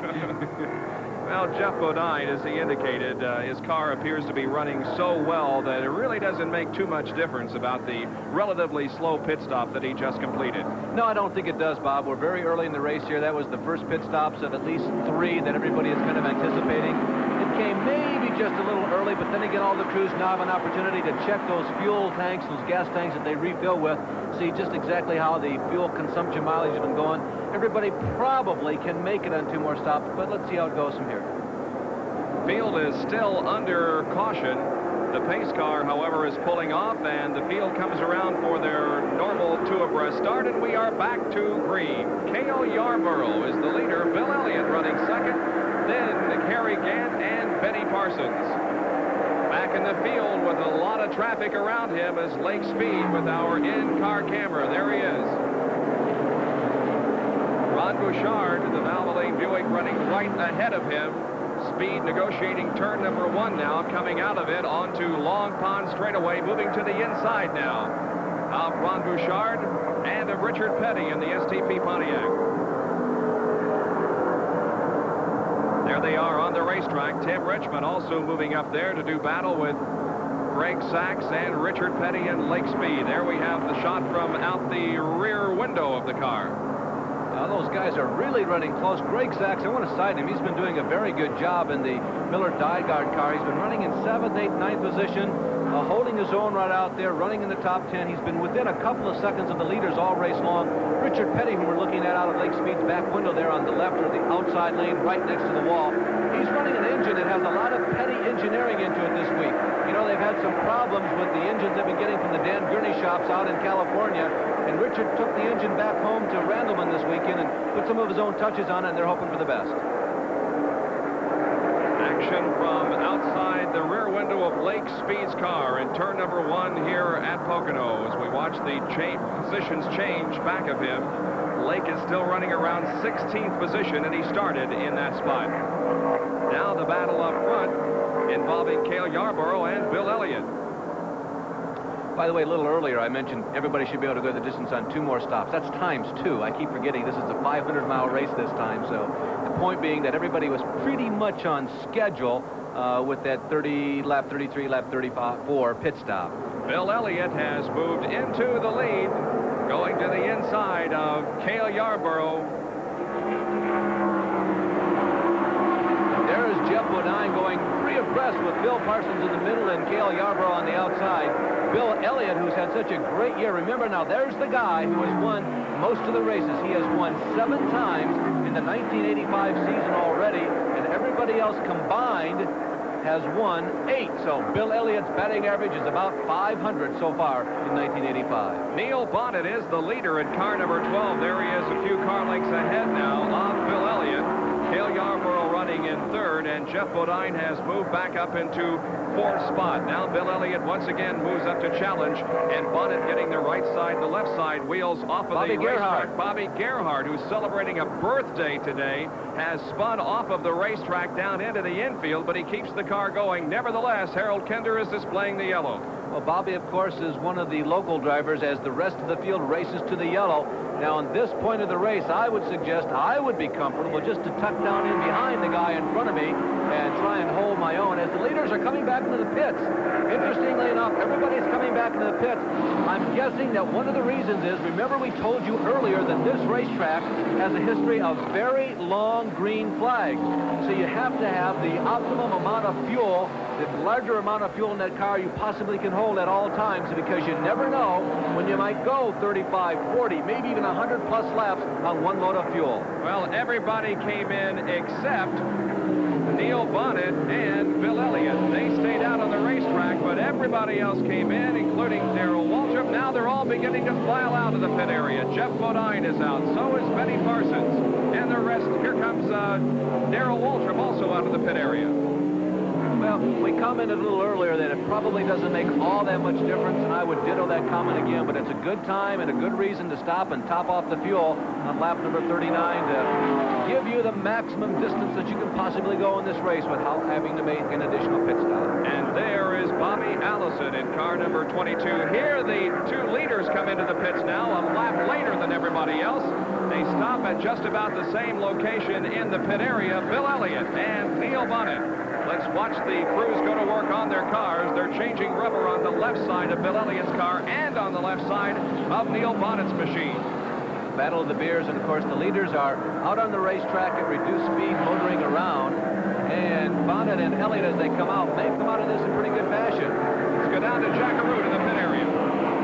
Well, Jeff Bodine, as he indicated, his car appears to be running so well that it really doesn't make too much difference about the relatively slow pit stop that he just completed. No, I don't think it does, Bob. We're very early in the race here. That was the first pit stops of at least 3 that everybody is kind of anticipating. It came maybe just a little early, but then again, all the crews now have an opportunity to check those fuel tanks, those gas tanks that they refill with, see just exactly how the fuel consumption mileage has been going. Everybody probably can make it on 2 more stops, but let's see how it goes from here. Field is still under caution. The pace car, however, is pulling off, and the field comes around for their normal 2 abreast start, and we are back to green. Cale Yarborough is the leader. Bill Elliott running second, then Harry Gant and Benny Parsons. Back in the field with a lot of traffic around him is Lake Speed with our in-car camera. There he is. Ron Bouchard, the Valvoline Buick, running right ahead of him. Speed negotiating turn number 1 now, coming out of it onto Long Pond straightaway, moving to the inside now of Ron Bouchard and of Richard Petty in the STP Pontiac. There they are on the racetrack. Tim Richmond also moving up there to do battle with Greg Sachs and Richard Petty and Lake Speed. There we have the shot from out the rear window of the car. Those guys are really running close. Greg Sachs, I want to cite him. He's been doing a very good job in the Miller Dyegard car. He's been running in 7th, 8th, 9th position, holding his own right out there, running in the top 10. He's been within a couple of seconds of the leaders all race long. Richard Petty, who we're looking at out of Lake Speed's back window there on the left, or the outside lane right next to the wall, he's running an engine that has a lot of Petty engineering into it this week. You know, they've had some problems with the engines they've been getting from the Dan Gurney shops out in California, and Richard took the engine back home to Randleman this weekend and put some of his own touches on it, and they're hoping for the best. Action from outside the rear window of Lake Speed's car in turn number 1 here at Pocono. As we watch the positions change back of him, Lake is still running around 16th position, and he started in that spot. Now the battle up front involving Cale Yarborough and Bill Elliott. By the way, a little earlier, I mentioned everybody should be able to go the distance on 2 more stops. That's times 2. I keep forgetting this is a 500-mile race this time. So the point being that everybody was pretty much on schedule with that 30 lap, 33 lap, 34 pit stop. Bill Elliott has moved into the lead, going to the inside of Cale Yarborough. There is Jeff Bodine going 3 abreast with Bill Parsons in the middle and Cale Yarborough on the outside. Bill Elliott, who's had such a great year. Remember now, there's the guy who has won most of the races. He has won 7 times in the 1985 season already, and everybody else combined has won 8. So Bill Elliott's batting average is about 500 so far in 1985. Neil Bonnet is the leader at car number 12. There he is, a few car lengths ahead now of Bill Elliott. Cale Yarborough running in 3rd, and Jeff Bodine has moved back up into 4th spot. Now Bill Elliott once again moves up to challenge, and Bonnet getting the right side, the left side wheels off of the racetrack. Bobby Gerhardt, who's celebrating a birthday today, has spun off of the racetrack down into the infield, but he keeps the car going. Nevertheless, Harold Kinder is displaying the yellow. Well, Bobby, of course, is one of the local drivers as the rest of the field races to the yellow. Now, on this point of the race, I would suggest I would be comfortable just to tuck down in behind the guy in front of me and try and hold my own as the leaders are coming back into the pits. Interestingly enough, everybody's coming back into the pits. I'm guessing that one of the reasons is, remember we told you earlier that this racetrack has a history of very long green flags. So you have to have the optimum amount of fuel, the larger amount of fuel in that car you possibly can hold at all times, because you never know when you might go 35, 40, maybe even 100-plus laps on one load of fuel. Well, everybody came in except Neil Bonnet and Bill Elliott. They stayed out on the racetrack, but everybody else came in, including Darrell Waltrip. Now they're all beginning to file out of the pit area. Jeff Bodine is out. So is Benny Parsons. And the rest, here comes Darrell Waltrip also out of the pit area. Well, we commented a little earlier that it probably doesn't make all that much difference, and I would ditto that comment again, but it's a good time and a good reason to stop and top off the fuel on lap number 39 to give you the maximum distance that you can possibly go in this race without having to make an additional pit stop. And there is Bobby Allison in car number 22. Here the two leaders come into the pits now, a lap later than everybody else. They stop at just about the same location in the pit area, Bill Elliott and Neil Bonnet. Let's watch the crews go to work on their cars. They're changing rubber on the left side of Bill Elliott's car and on the left side of Neil Bonnet's machine. Battle of the Beers, and of course the leaders are out on the racetrack at reduced speed, motoring around. And Bonnet and Elliott, as they come out, may come out of this in pretty good fashion. Let's go down to Jackaroo to the pit area.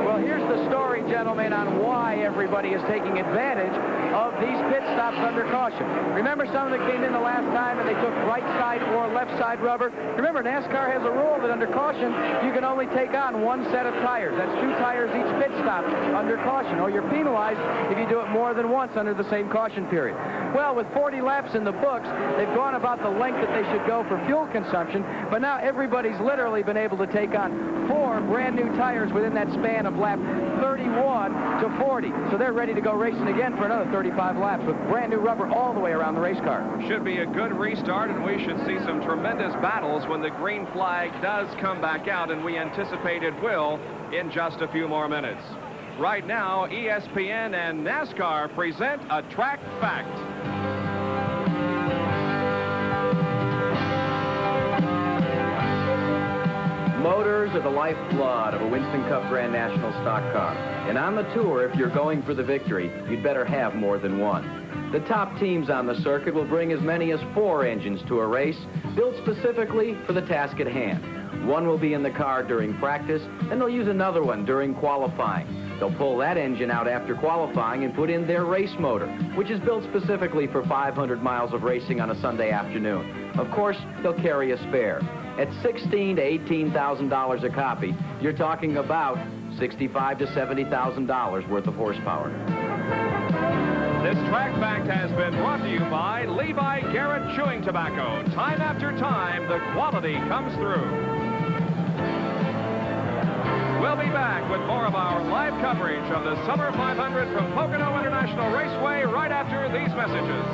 Well, here's the story, gentlemen, on why everybody is taking advantage of these pit stops under caution. Remember, some of them came in the last time and they took right side or left side rubber. Remember, NASCAR has a rule that under caution, you can only take on one set of tires. That's 2 tires each pit stop under caution, or you're penalized if you do it more than once under the same caution period. Well, with 40 laps in the books, they've gone about the length that they should go for fuel consumption, but now everybody's literally been able to take on 4 brand new tires within that span of lap 31 to 40. So they're ready to go racing again for another 35 laps with brand new rubber all the way around the race car. Should be a good restart, and we should see some tremendous battles when the green flag does come back out, and we anticipate it will in just a few more minutes. Right now, ESPN and NASCAR present a track fact. Motors are the lifeblood of a Winston Cup Grand National stock car. And on the tour, if you're going for the victory, you'd better have more than one. The top teams on the circuit will bring as many as 4 engines to a race, built specifically for the task at hand. One will be in the car during practice, and they'll use another one during qualifying. They'll pull that engine out after qualifying and put in their race motor, which is built specifically for 500 miles of racing on a Sunday afternoon. Of course, they'll carry a spare. At $16,000 to $18,000 a copy, you're talking about $65,000 to $70,000 worth of horsepower. This track fact has been brought to you by Levi Garrett Chewing Tobacco. Time after time, the quality comes through. We'll be back with more of our live coverage of the Summer 500 from Pocono International Raceway right after these messages.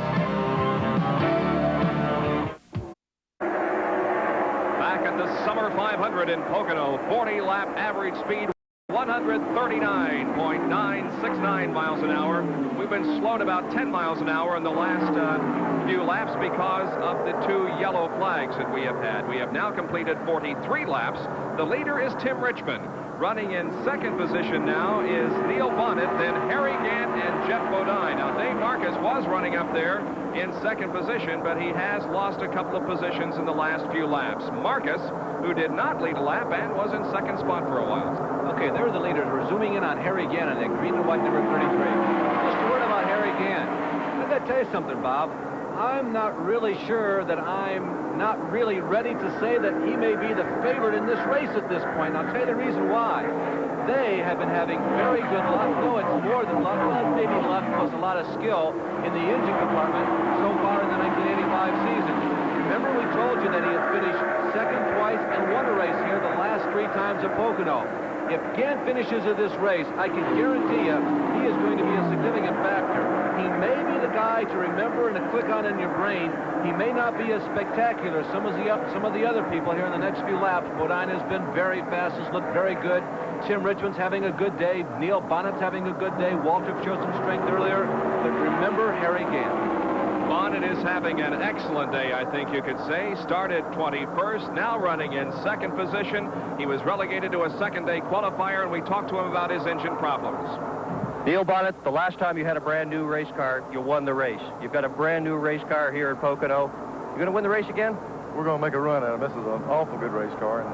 Back at the Summer 500 in Pocono, 40-lap average speed, 139.969 miles an hour. We've been slowed about 10 miles an hour in the last few laps because of the 2 yellow flags that we have had. We have now completed 43 laps. The leader is Tim Richmond. Running in second position now is Neil Bonnet, then Harry Gant and Jeff Bodine. Now, Dave Marcus was running up there in second position, but he has lost a couple of positions in the last few laps. Marcus, who did not lead a lap and was in second spot for a while. Okay, there are the leaders. We're zooming in on Harry Gant in green and white number 33. Just a word about Harry Gant. I got to tell you something, Bob. I'm not really sure that I'm not really ready to say that he may be the favorite in this race at this point. I'll tell you the reason why. They have been having very good luck. No, it's more than luck. Well, maybe luck plus a lot of skill in the engine compartment so far in the 1985 season. Remember, we told you that he had finished second twice and won a race here the last 3 times at Pocono. If Gant finishes in this race, I can guarantee you he is going to be a significant factor. He may be the guy to remember and to click on in your brain. He may not be as spectacular as some of the other people here in the next few laps. Bodine has been very fast, has looked very good. Tim Richmond's having a good day. Neil Bonnet's having a good day. Waltrip showed some strength earlier. But remember Harry Gant. Bonnet is having an excellent day, I think you could say. Started 21st, now running in second position. He was relegated to a second-day qualifier, and we talked to him about his engine problems. Neil Bonnet, the last time you had a brand new race car, you won the race. You've got a brand new race car here in Pocono. You going to win the race again? We're going to make a run at it. This is an awful good race car. And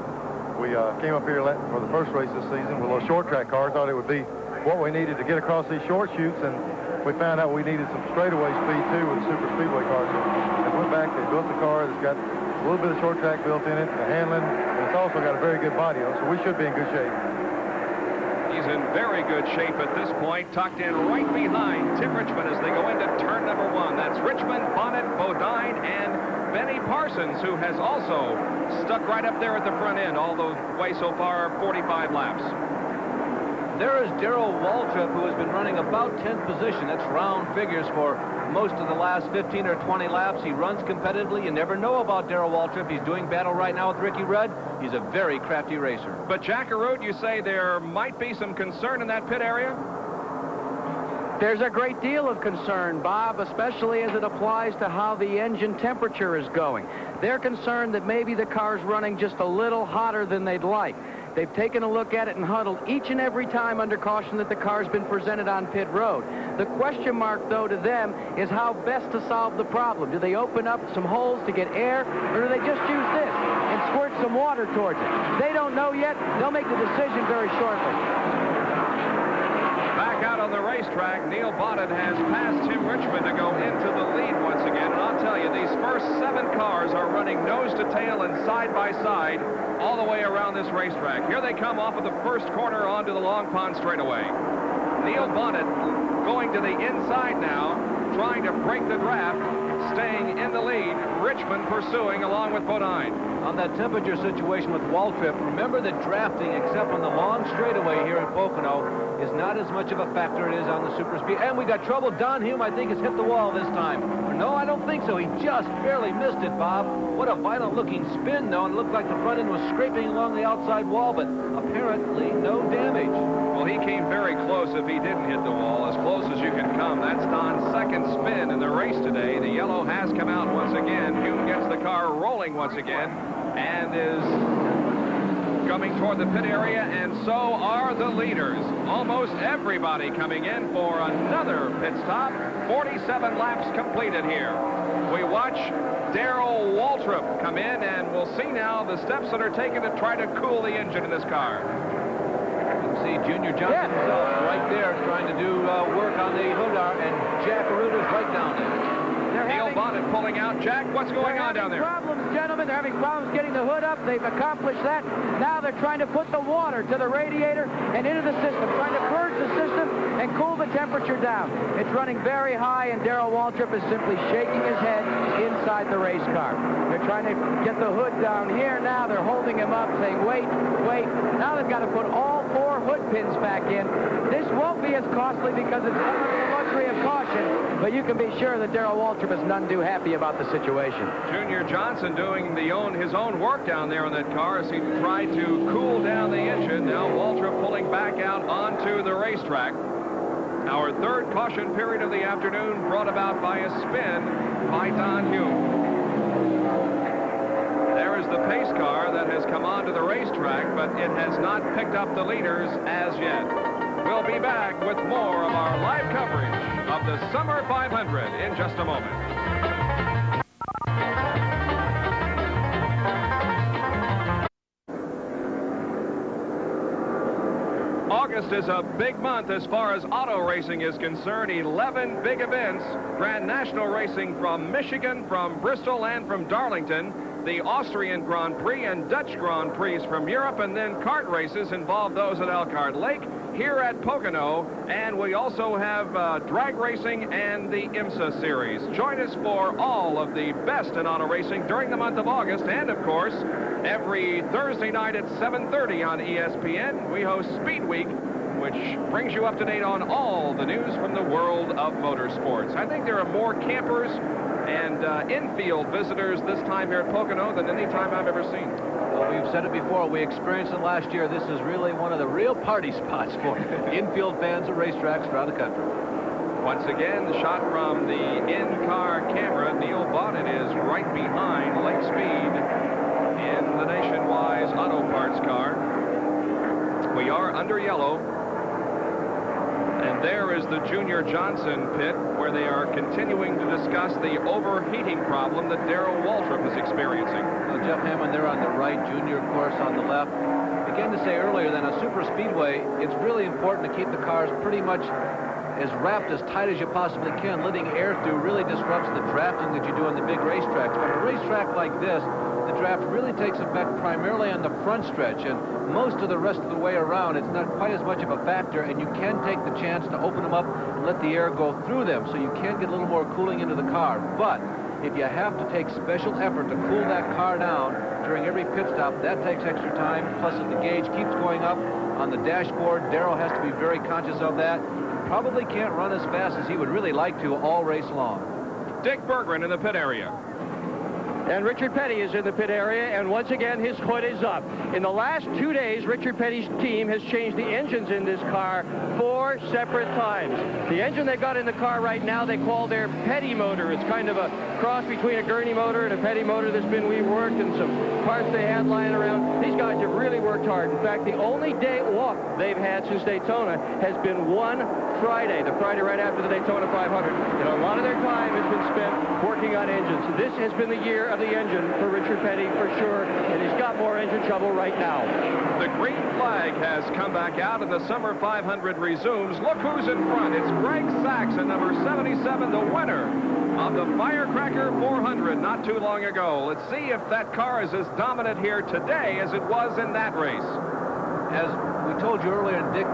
we came up here for the first race this season with a little short track car. Thought it would be what we needed to get across these short chutes, and we found out we needed some straightaway speed too with the super speedway cars. So they went back, they built the car that's got a little bit of short track built in it, the handling, and it's also got a very good body on it, so we should be in good shape. He's in very good shape at this point, tucked in right behind Tim Richmond as they go into turn number 1. That's Richmond, Bonnet, Bodine, and Benny Johnny Parsons, who has also stuck right up there at the front end all the way so far, 45 laps. There is Darrell Waltrip, who has been running about 10th position. That's round figures for most of the last 15 or 20 laps. He runs competitively. You never know about Darrell Waltrip. He's doing battle right now with Ricky Rudd. He's a very crafty racer. But Jack Arute, you say there might be some concern in that pit area? There's a great deal of concern, Bob, especially as it applies to how the engine temperature is going. They're concerned that maybe the car's running just a little hotter than they'd like. They've taken a look at it and huddled each and every time under caution that the car's been presented on pit road. The question mark, though, to them is how best to solve the problem. Do they open up some holes to get air, or do they just use this and squirt some water towards it? They don't know yet. They'll make the decision very shortly. Back out on the racetrack, Neil Bonnet has passed Tim Richmond to go into the lead once again. And I'll tell you, these first 7 cars are running nose to tail and side by side all the way around this racetrack. Here they come off of the first corner onto the Long Pond straightaway. Neil Bonnet going to the inside now, trying to break the draft, staying in the lead. Richmond pursuing along with Bodine. On that temperature situation with Waltrip, remember that drafting, except on the long straightaway here in Pocono, is not as much of a factor it is on the super speed. And we got trouble. Don Hume, I think, has hit the wall this time. No, I don't think so. He just barely missed it, Bob. What a violent-looking spin, though, and it looked like the front end was scraping along the outside wall, but apparently no damage. Well, he came very close if he didn't hit the wall, as close as you can come. That's Don's second spin in the race today. The yellow has come out once again. Hume gets the car rolling once again and is coming toward the pit area, and so are the leaders. Almost everybody coming in for another pit stop. 47 laps completed here. We watch Darrell Waltrip come in, and we'll see now the steps that are taken to try to cool the engine in this car. You can see Junior Johnson himself right there trying to do work on the hood, and Jack Arute is right down there. Neil Bonnet pulling out. Jack, what's going on down there? Problems, gentlemen. They're having problems getting the hood up. They've accomplished that. Now they're trying to put the water to the radiator and into the system, trying to purge the system and cool the temperature down. It's running very high, and Darrell Waltrip is simply shaking his head inside the race car. They're trying to get the hood down here. Now they're holding him up, saying, wait, wait. Now they've got to put all 4 hood pins back in. This won't be as costly because it's under the luxury of caution, but you can be sure that Darrell Waltrip is none too happy about the situation. Junior Johnson doing his own work down there on that car as he tried to cool down the engine. Now Waltrip pulling back out onto the racetrack. Our third caution period of the afternoon brought about by a spin by Don Hume. There is the pace car that has come onto the racetrack, but it has not picked up the leaders as yet. We'll be back with more of our live coverage of the Summer 500 in just a moment. August is a big month as far as auto racing is concerned. 11 big events. Grand National Racing from Michigan, from Bristol, and from Darlington. The Austrian Grand Prix and Dutch Grand Prix from Europe, and then kart races involve those at Elkhart Lake, here at Pocono, and we also have drag racing and the IMSA series. Join us for all of the best in auto racing during the month of August, and of course, every Thursday night at 7:30 on ESPN, we host Speed Week, which brings you up to date on all the news from the world of motorsports. I think there are more campers and infield visitors this time here at Pocono than any time I've ever seen. Well, we've said it before. We experienced it last year. This is really one of the real party spots for infield fans of racetracks around the country. Once again, the shot from the in-car camera. Neil Bonnet is right behind Lake Speed in the Nationwide Auto Parts car. We are under yellow. And there is the Junior Johnson pit, where they are continuing to discuss the overheating problem that Darrell Waltrip is experiencing. Well, Jeff Hammond there on the right, Junior, of course, on the left. Again, to say earlier that on a super speedway, it's really important to keep the cars pretty much as wrapped as tight as you possibly can. Letting air through really disrupts the drafting that you do on the big racetracks. But a racetrack like this, the draft really takes effect primarily on the front stretch, and most of the rest of the way around, it's not quite as much of a factor, and you can take the chance to open them up and let the air go through them, so you can get a little more cooling into the car. But if you have to take special effort to cool that car down during every pit stop, that takes extra time. Plus, if the gauge keeps going up on the dashboard, Darrell has to be very conscious of that. Probably can't run as fast as he would really like to all race long. Dick Berggren in the pit area. And Richard Petty is in the pit area, and once again, his hood is up. In the last 2 days, Richard Petty's team has changed the engines in this car 4 separate times. The engine they got in the car right now, they call their Petty motor. It's kind of a cross between a Gurney motor and a Petty motor that's been reworked, and some parts they had lying around. These guys have really worked hard. In fact, the only day off they've had since Daytona has been one Friday, the Friday right after the Daytona 500. And a lot of their time has been spent working on engines. This has been the year of the engine for Richard Petty for sure, and he's got more engine trouble right now. The green flag has come back out, and the Summer 500 resumes. Look who's in front. It's Greg Sachs at number 77, the winner of the Firecracker 400 not too long ago. Let's see if that car is as dominant here today as it was in that race. As we told you earlier, Dick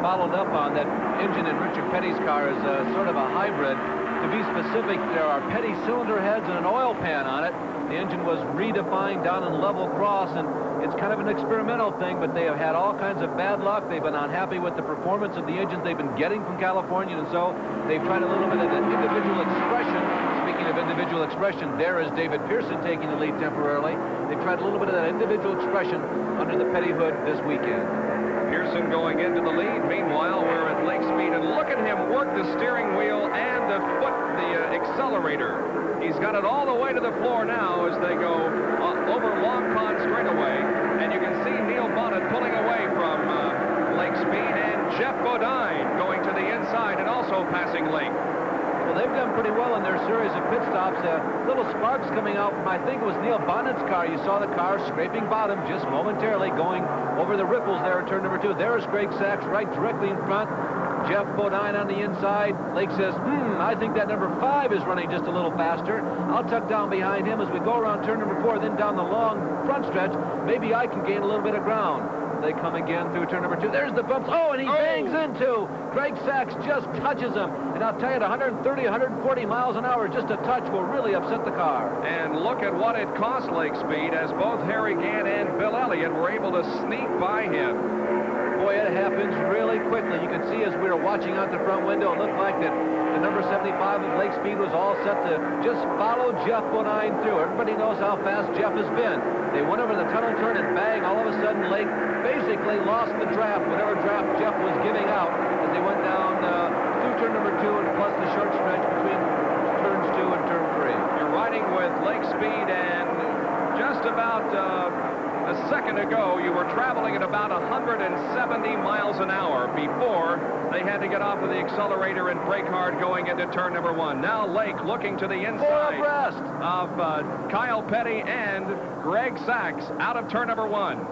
followed up on that engine in Richard Petty's car is sort of a hybrid. To be specific, there are Petty cylinder heads and an oil pan on it. The engine was redefined down in level cross, and it's kind of an experimental thing, but they have had all kinds of bad luck. They've been unhappy with the performance of the engines they've been getting from California, and so they've tried a little bit of an individual expression. Speaking of individual expression, there is David Pearson taking the lead temporarily. They've tried a little bit of that individual expression under the Petty hood this weekend. Pearson going into the lead. Meanwhile, we're at Lake Speed, and look at him work the steering wheel and the accelerator. He's got it all the way to the floor now as they go over Long Pond straightaway, and you can see Neil Bonnet pulling away from Lake Speed, and Jeff Bodine going to the inside and also passing Lake. Well, they've done pretty well in their series of pit stops. Little sparks coming out from, I think it was Neil Bonnet's car. You saw the car scraping bottom just momentarily, going over the ripples there at turn number 2. There is Greg Sachs right directly in front. Jeff Bodine on the inside. Lake says, I think that number 5 is running just a little faster. I'll tuck down behind him as we go around turn number 4, then down the long front stretch. Maybe I can gain a little bit of ground. They come again through turn number 2. There's the bumps. Oh, and he bangs into. Greg Sachs just touches him. And I'll tell you, at 130, 140 miles an hour, just a touch will really upset the car. And look at what it cost Lake Speed, as both Harry Gant and Bill Elliott were able to sneak by him. Boy, it happens really quickly. You can see as we were watching out the front window, it looked like that the number 75 of Lake Speed was all set to just follow Jeff Bodine through. Everybody knows how fast Jeff has been. They went over the tunnel turn, and bang, all of a sudden Lake basically lost the draft, whatever draft Jeff was giving out, as they went down through turn number 2 and plus the short stretch between turns 2 and turn 3. You're riding with Lake Speed, and just about a second ago, you were traveling at about 170 miles an hour before they had to get off of the accelerator and brake hard going into turn number 1. Now Lake looking to the inside of Kyle Petty and Greg Sachs out of turn number 1.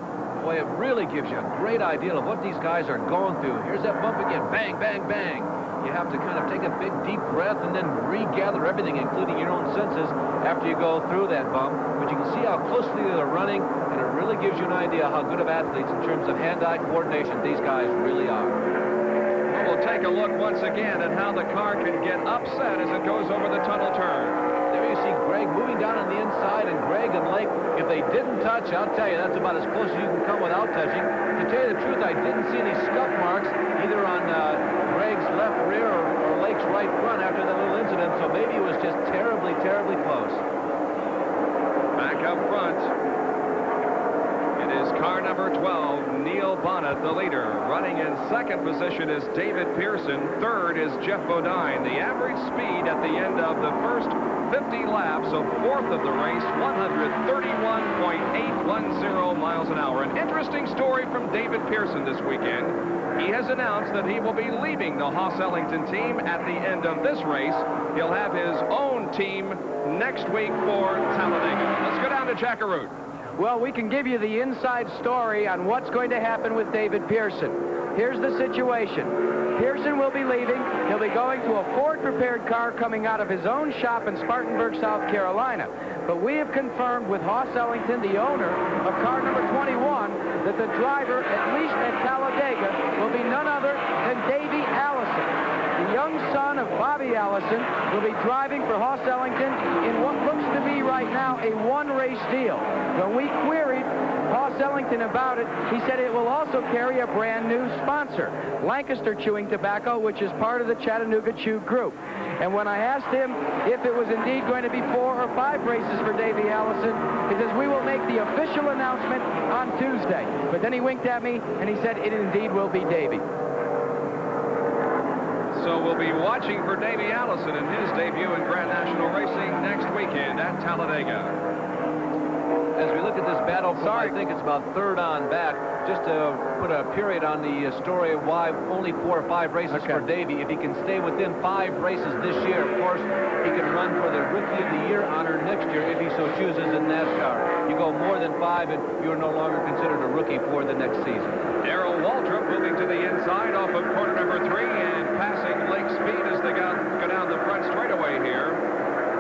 Boy, it really gives you a great idea of what these guys are going through. Here's that bump again. Bang, bang, bang. You have to kind of take a big, deep breath and then regather everything, including your own senses, after you go through that bump. But you can see how closely they're running, and it really gives you an idea how good of athletes in terms of hand-eye coordination these guys really are. Well, we'll take a look once again at how the car can get upset as it goes over the tunnel turn. There you see Greg moving down on the inside, and Greg and Lake, if they didn't touch, I'll tell you, that's about as close as you can come without touching. To tell you the truth, I didn't see any scuff marks either on Greg's left rear or Lake's right front after that little incident, so maybe it was just terribly, terribly close. Back up front, it is car number 12, Neil Bonnet, the leader. Running in second position is David Pearson. Third is Jeff Bodine. The average speed at the end of the first 50 laps of fourth of the race, 131.810 miles an hour. An interesting story from David Pearson this weekend. He has announced that he will be leaving the Haas-Ellington team at the end of this race. He'll have his own team next week for Talladega. Let's go down to Jackaroot. Well, we can give you the inside story on what's going to happen with David Pearson. Here's the situation. Pearson will be leaving. He'll be going to a Ford-prepared car coming out of his own shop in Spartanburg, South Carolina. But we have confirmed with Haas-Ellington, the owner of car number 21, that the driver, at least at Talladega, will be none other than Davey Allison. The young son of Bobby Allison, will be driving for Hoss Ellington in what looks to be right now a one-race deal. When we queried Hoss Ellington about it, he said it will also carry a brand new sponsor, Lancaster Chewing Tobacco, which is part of the Chattanooga Chew Group. And when I asked him if it was indeed going to be 4 or 5 races for Davey Allison, he says, we will make the official announcement on Tuesday. But then he winked at me and he said it indeed will be Davey. So we'll be watching for Davey Allison in his debut in Grand National Racing next weekend at Talladega. As we look at this battle from, I think it's about third on back, just to put a period on the story of why only 4 or 5 races for Davey. If he can stay within 5 races this year, of course, he can run for the Rookie of the Year honor next year if he so chooses in NASCAR. You go more than 5 and you're no longer considered a rookie for the next season. Darrell Waltrip moving to the inside off of corner number 3 and passing Lake Speed as they go down the front straightaway here.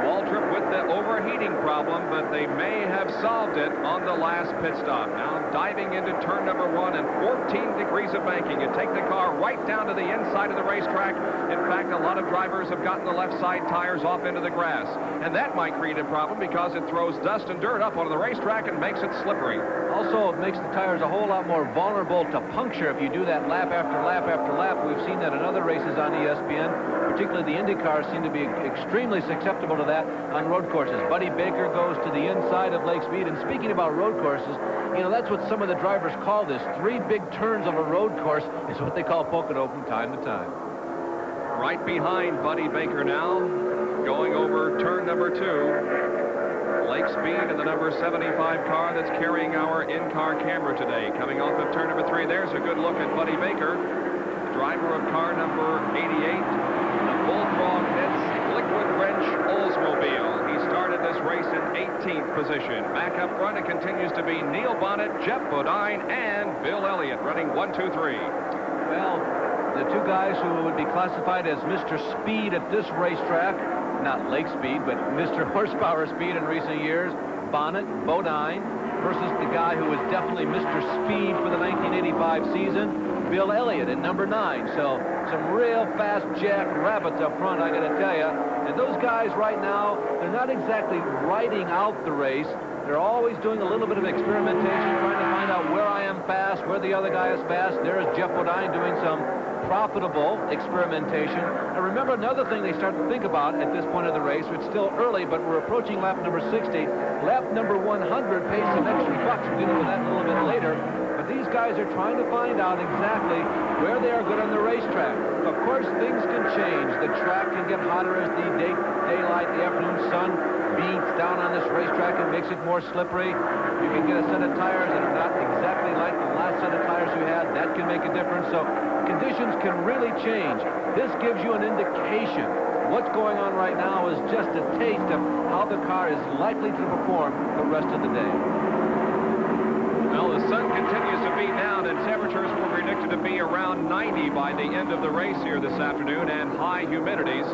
Waltrip with the overheating problem, but they may have solved it on the last pit stop. Now diving into turn number 1 and 14 degrees of banking. You take the car right down to the inside of the racetrack. In fact, a lot of drivers have gotten the left side tires off into the grass. And that might create a problem because it throws dust and dirt up onto the racetrack and makes it slippery. Also, it makes the tires a whole lot more vulnerable to puncture if you do that lap after lap after lap. We've seen that in other races on ESPN. Particularly the Indy cars seem to be extremely susceptible to that on road courses. Buddy Baker goes to the inside of Lake Speed. And speaking about road courses, you know, that's what some of the drivers call this. 3 big turns of a road course is what they call Pocono from time to time. Right behind Buddy Baker now, going over turn number 2. Lake Speed and the number 75 car that's carrying our in-car camera today. Coming off of turn number 3, there's a good look at Buddy Baker, driver of car number 88. Bullfrog Hits Liquid Wrench Oldsmobile. He started this race in 18th position. Back up front, it continues to be Neil Bonnet, Jeff Bodine, and Bill Elliott running 1, 2, 3. Well, the 2 guys who would be classified as Mr. Speed at this racetrack, not Lake Speed, but Mr. Horsepower Speed in recent years, Bonnet, Bodine, versus the guy who was definitely Mr. Speed for the 1985 season, Bill Elliott at number 9. So some real fast jack rabbits up front, I gotta tell you. And those guys right now, they're not exactly riding out the race. They're always doing a little bit of experimentation, trying to find out where I am fast, where the other guy is fast. There's Jeff Bodine doing some profitable experimentation. And remember another thing they start to think about at this point of the race. It's still early, but we're approaching lap number 60. Lap number 100 pays some extra bucks. We'll deal with that a little bit later. But these guys are trying to find out exactly where they are good on the racetrack. Of course, things can change. The track can get hotter as the daylight, the afternoon sun beats down on this racetrack and makes it more slippery. You can get a set of tires that are not exactly like the last set of tires you had. That can make a difference. So conditions can really change. This gives you an indication. What's going on right now is just a taste of how the car is likely to perform the rest of the day. Well, the sun continues to beat down, and temperatures were predicted to be around 90 by the end of the race here this afternoon, and high humidities.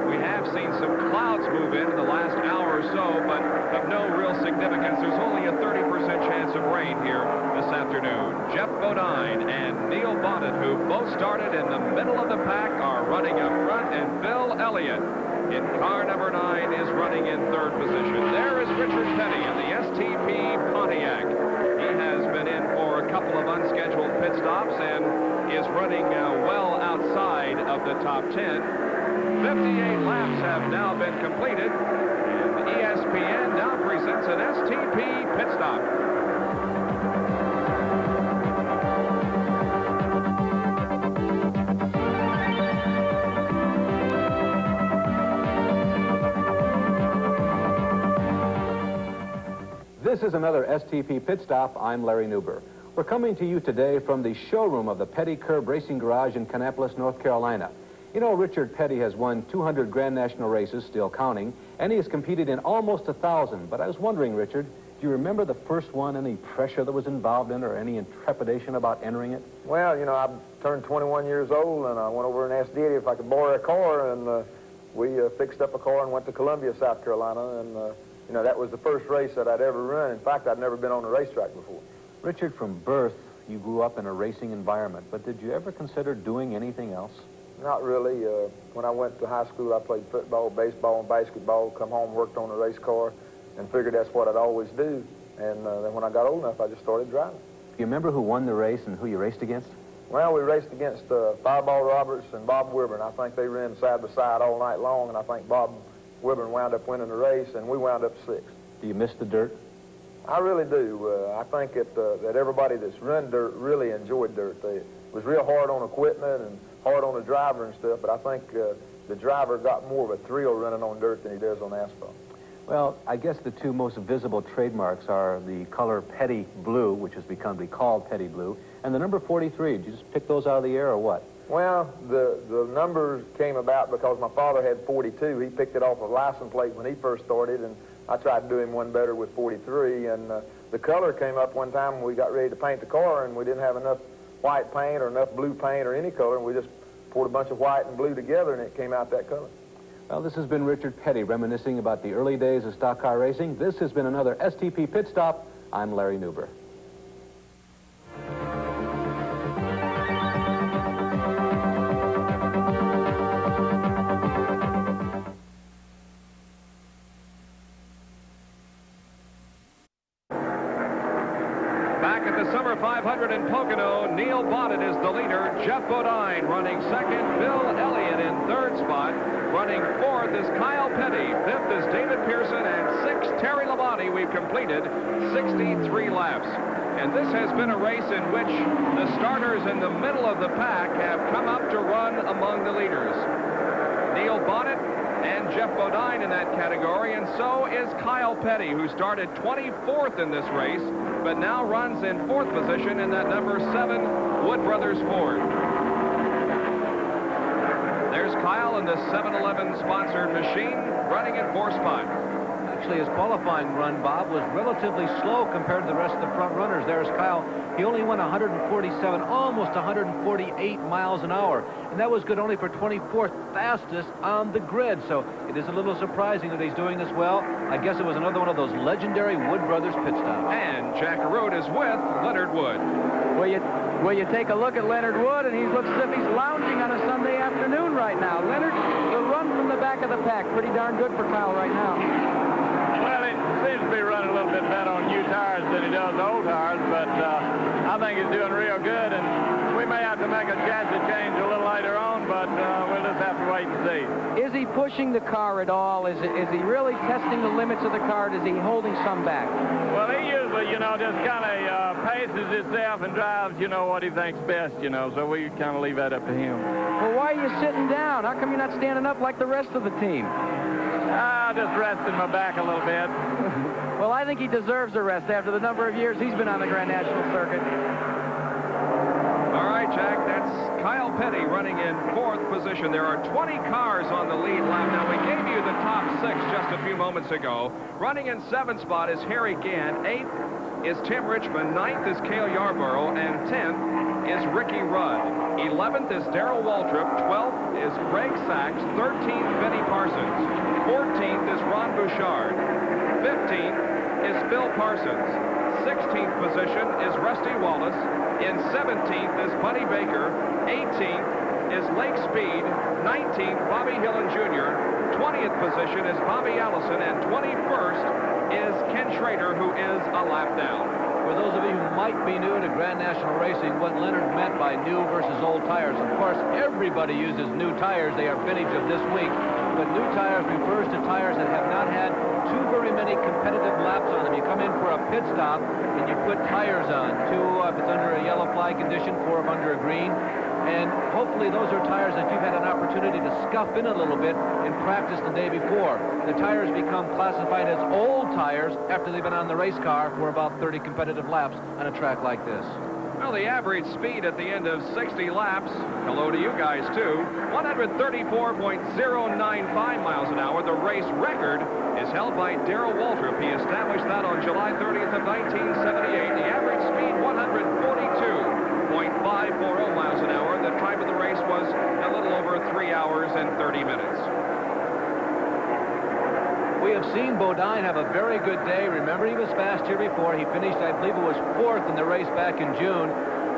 We have seen some clouds move in the last hour or so, but of no real significance. There's only a 30% chance of rain here this afternoon. Jeff Bodine and Neil Bonnet, who both started in the middle of the pack, are running up front, and Bill Elliott in car number 9 is running in 3rd position. There is Richard Petty in the STP Pontiac. He has been in for a couple of unscheduled pit stops and is running well outside of the top 10. 58 laps have now been completed, and ESPN now presents an STP pit stop. This is another STP Pit Stop. I'm Larry Newber. We're coming to you today from the showroom of the Petty Curb Racing Garage in Kannapolis, North Carolina. You know, Richard Petty has won 200 Grand National races, still counting, and he has competed in almost 1,000. But I was wondering, Richard, do you remember the first one, any pressure that was involved in it, or any trepidation about entering it? Well, you know, I turned 21 years old, and I went over and asked Diddy if I could borrow a car, and we fixed up a car and went to Columbia, South Carolina, and you know, that was the first race that I'd ever run. In fact, I'd never been on a racetrack before. Richard, from birth, you grew up in a racing environment, but did you ever consider doing anything else? Not really. When I went to high school, I played football, baseball, and basketball. Come home, worked on a race car, and figured that's what I'd always do. And then when I got old enough, I just started driving. Do you remember who won the race and who you raced against? Well, we raced against Fireball Roberts and Bob Wilburn. I think they ran side by side all night long, and I think Bob Wilburn wound up winning the race, and we wound up 6th. Do you miss the dirt? I really do. I think that everybody that's run dirt really enjoyed dirt. It was real hard on equipment and hard on the driver and stuff, but I think the driver got more of a thrill running on dirt than he does on asphalt. Well, I guess the two most visible trademarks are the color petty blue, which has become to be called petty blue, and the number 43. Did you just pick those out of the air or what? Well, the numbers came about because my father had 42. He picked it off a license plate when he first started, and I tried to do him one better with 43. And the color came up one time when we got ready to paint the car, and we didn't have enough white paint or enough blue paint or any color, and we just poured a bunch of white and blue together, and it came out that color. Well, this has been Richard Petty reminiscing about the early days of stock car racing. This has been another STP Pit Stop. I'm Larry Newber. Back at the Summer 500 in Pocono, Neil Bonnet is the leader. Jeff Bodine running second. Bill Elliott in third spot. Running fourth is Kyle Petty. Fifth is David Pearson. And sixth, Terry Labonte. We've completed 63 laps. And this has been a race in which the starters in the middle of the pack have come up to run among the leaders. Neil Bonnet and Jeff Bodine in that category, and so is Kyle Petty, who started 24th in this race, but now runs in 4th position in that number 7 Wood Brothers Ford. There's Kyle in the 7-Eleven sponsored machine, running in 4th spot. Actually, his qualifying run, Bob, was relatively slow compared to the rest of the front runners. There's Kyle. He only went 147, almost 148 miles an hour, and that was good only for 24th fastest on the grid. So it is a little surprising that he's doing this well. I guess it was another one of those legendary Wood Brothers pit stops. And Jack Arute is with Leonard Wood. Will you take a look at Leonard Wood, and he looks as if he's lounging on a Sunday afternoon right now. Leonard, the run from the back of the pack, pretty darn good for Kyle right now. Well, it seems to be running a little bit better on new tires than he does old tires, but I think he's doing real good, and we may have to make a chassis change a little later on, but we'll just have to wait and see. Is he pushing the car at all? Is he really testing the limits of the car? Is he holding some back? Well, he usually, just kind of paces himself and drives, what he thinks best, so we kind of leave that up to him. Well, why are you sitting down? How come you're not standing up like the rest of the team? Just resting my back a little bit. Well, I think he deserves a rest after the number of years he's been on the Grand National Circuit. All right, Jack, that's Kyle Petty running in 4th position. There are 20 cars on the lead lap. Now, we gave you the top 6 just a few moments ago. Running in 7th spot is Harry Gant. 8th is Tim Richmond. 9th is Cale Yarborough. And 10th is Ricky Rudd. 11th is Darrell Waltrip. 12th is Greg Sachs. 13th, Benny Parsons. 14th is Ron Bouchard. 15th is Phil Parsons. 16th position is Rusty Wallace. In 17th is Buddy Baker. 18th is Lake Speed. 19th, Bobby Hillen Jr. 20th position is Bobby Allison. And 21st is Ken Schrader, who is a lap down. For those of you who might be new to Grand National Racing, what Leonard meant by new versus old tires, of course, everybody uses new tires. They are vintage of this week. But new tires refers to tires that have not had too very many competitive laps on them. You come in for a pit stop and you put tires on. 2 if it's under a yellow flag condition, 4 if under a green. And hopefully those are tires that you've had an opportunity to scuff in a little bit in practice the day before. The tires become classified as old tires after they've been on the race car for about 30 competitive laps on a track like this. Well, the average speed at the end of 60 laps, hello to you guys too, 134.095 miles an hour. The race record is held by Darrell Waltrip. He established that on July 30th of 1978. The average speed, 142.540 miles an hour. The time of the race was a little over 3 hours and 30 minutes. We have seen Bodine have a very good day. Remember, he was fast here before. He finished, I believe it was 4th in the race back in June.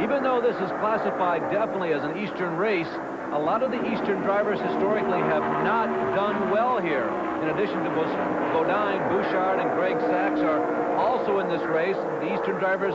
Even though this is classified definitely as an Eastern race, a lot of the Eastern drivers historically have not done well here. In addition to Bodine, Bouchard, and Greg Sachs are also in this race. The Eastern drivers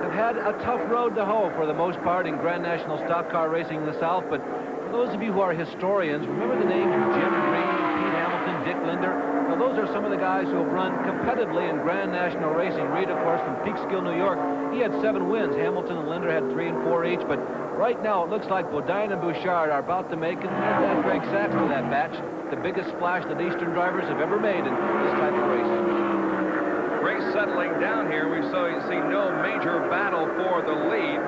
have had a tough road to hoe for the most part in Grand National stock car racing in the South, but for those of you who are historians, remember the names of Jim Green, Pete Hamilton, Dick Linder. Now, those are some of the guys who have run competitively in Grand National racing. Reed, of course, from Peekskill, New York, he had 7 wins. Hamilton and Linder had 3 and 4 each, but right now it looks like Bodine and Bouchard are about to make, and Greg Sachs for that batch, the biggest splash that Eastern drivers have ever made in this type of race. Race settling down here. We see no major battle for the lead.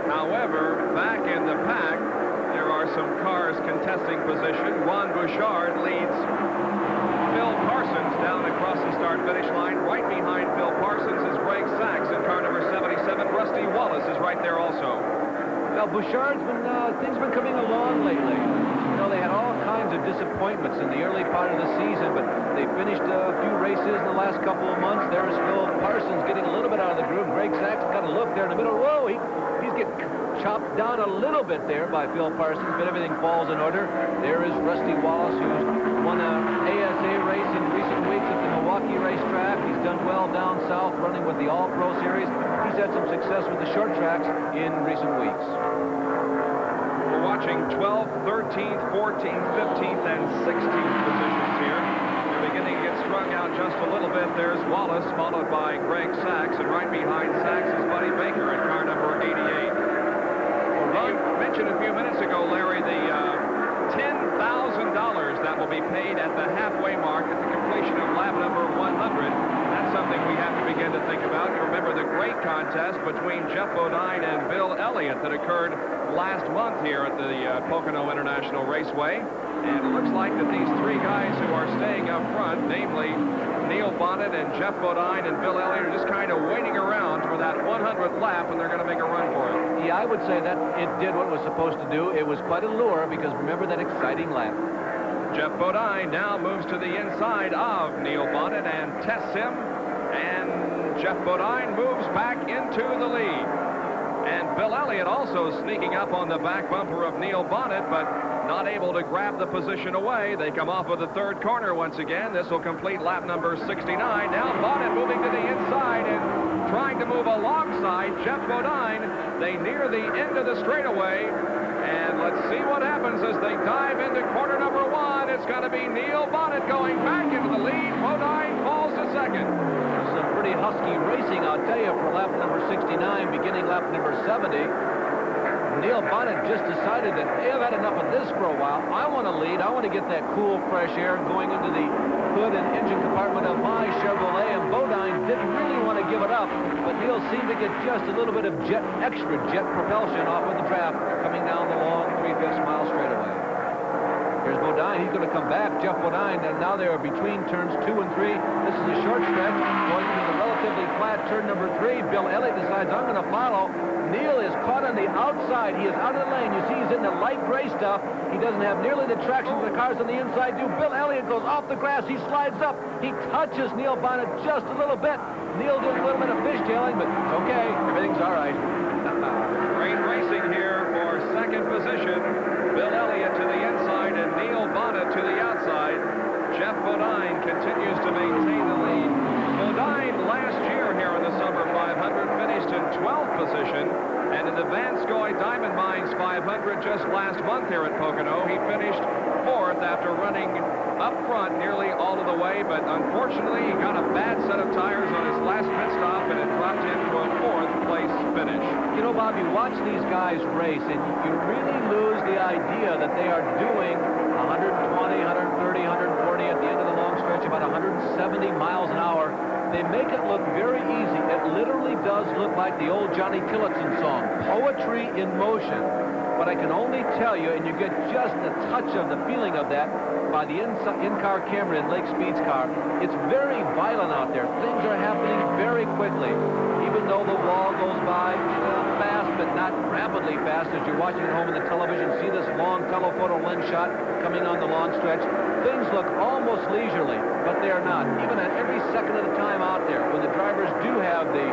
However, back in the pack, there are some cars contesting position. Juan Bouchard leads Phil Parsons down across the start-finish line. Right behind Phil Parsons is Greg Sachs in car number 77. Rusty Wallace is right there also. Well, Bouchard's been, things have been coming along lately. You know, they had all kinds of disappointments in the early part of the season, but they finished a few races in the last couple of months. There's Phil Parsons getting a little bit out of the groove. Greg Sachs got a look there in the middle. Whoa, he's getting chopped down a little bit there by Phil Parsons, but everything falls in order. There is Rusty Wallace, who's won an ASA race in recent weeks at the Milwaukee racetrack. He's done well down south running with the All-Pro Series. He's had some success with the short tracks in recent weeks. We're watching 12th, 13th, 14th, 15th, and 16th positions here. They're beginning to get strung out just a little bit. There's Wallace, followed by Greg Sachs, and right behind Sachs is Buddy Baker in car number 88. Well, you mentioned a few minutes ago, Larry, the $10,000 that will be paid at the halfway mark at the completion of lap number 100. That's something we have to begin to think about. You remember the great contest between Jeff Bodine and Bill Elliott that occurred last month here at the Pocono International Raceway. And it looks like that these 3 guys who are staying up front, namely Neil Bonnet and Jeff Bodine and Bill Elliott, are just kind of waiting around for that 100th lap, and they're going to make a run for it. Yeah, I would say that it did what it was supposed to do. It was quite a lure because remember that exciting lap. Jeff Bodine now moves to the inside of Neil Bonnet and tests him, and Jeff Bodine moves back into the lead. And Bill Elliott also sneaking up on the back bumper of Neil Bonnet, but not able to grab the position away. They come off of the 3rd corner once again. This will complete lap number 69. Now Bonnet moving to the inside and trying to move alongside Jeff Bodine. They near the end of the straightaway. And let's see what happens as they dive into corner number 1. It's going to be Neil Bonnet going back into the lead. Bodine falls to 2nd. Some pretty husky racing, I'll tell you, for lap number 69, beginning lap number 70. Neil Bonnet just decided that, hey, I've had enough of this for a while. I want to lead. I want to get that cool, fresh air going into the hood and engine compartment of my Chevrolet, and Bodine didn't really want to give it up, but Neil seemed to get just a little bit of extra jet propulsion off of the draft coming down the long 3/5 mile straightaway. Here's Bodine. He's going to come back. Jeff Bodine, and now they are between turns 2 and 3. This is a short stretch going into the relatively flat turn number 3. Bill Elliott decides, I'm going to follow. Neil is caught on the outside. He is out of the lane. You see he's in the light gray stuff. He doesn't have nearly the traction the cars on the inside do. Bill Elliott goes off the grass. He slides up. He touches Neil Bonnet just a little bit. Neil did a little bit of fishtailing, but it's okay. Everything's all right. Great racing here for 2nd position. Bill Elliott to the inside and Neil Bonnet to the outside. Jeff Bodine continues to maintain the lead. Bodine last year here in the Summer 500 finished in 12th position, and in the Vanscoy Diamond Mines 500 just last month here at Pocono, he finished 4th after running up front nearly all of the way, but unfortunately he got a bad set of tires on his last pit stop, and it dropped him to a 4th place finish. You know, Bob, you watch these guys race, and you really lose the idea that they are doing 120, 130, 140 at the end of the long stretch, about 170 miles an hour. They make it look very easy. It literally does look like the old Johnny Tillotson song, poetry in motion. But I can only tell you, and you get just a touch of the feeling of that by the in-car camera in Lake Speed's car, it's very violent out there. Things are happening very quickly. Even though the wall goes by fast, but not rapidly fast, as you're watching at home on the television, see this long telephoto lens shot coming on the long stretch. Things look almost leisurely, but they are not. Even at every second of the time out there, when the drivers do have the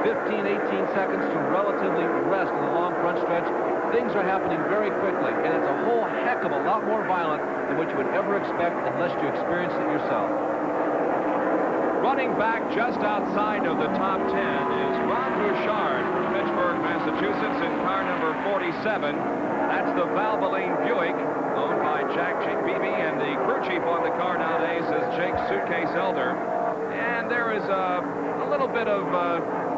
15, 18 seconds to relatively rest in the long front stretch. Things are happening very quickly, and it's a whole heck of a lot more violent than what you would ever expect unless you experience it yourself. Running back just outside of the top 10 is Ron Bouchard from Pittsburgh, Massachusetts, in car number 47. That's the Valvoline Buick, owned by Jack Beebe, and the crew chief on the car nowadays is Jake Suitcase Elder. And there is a little bit of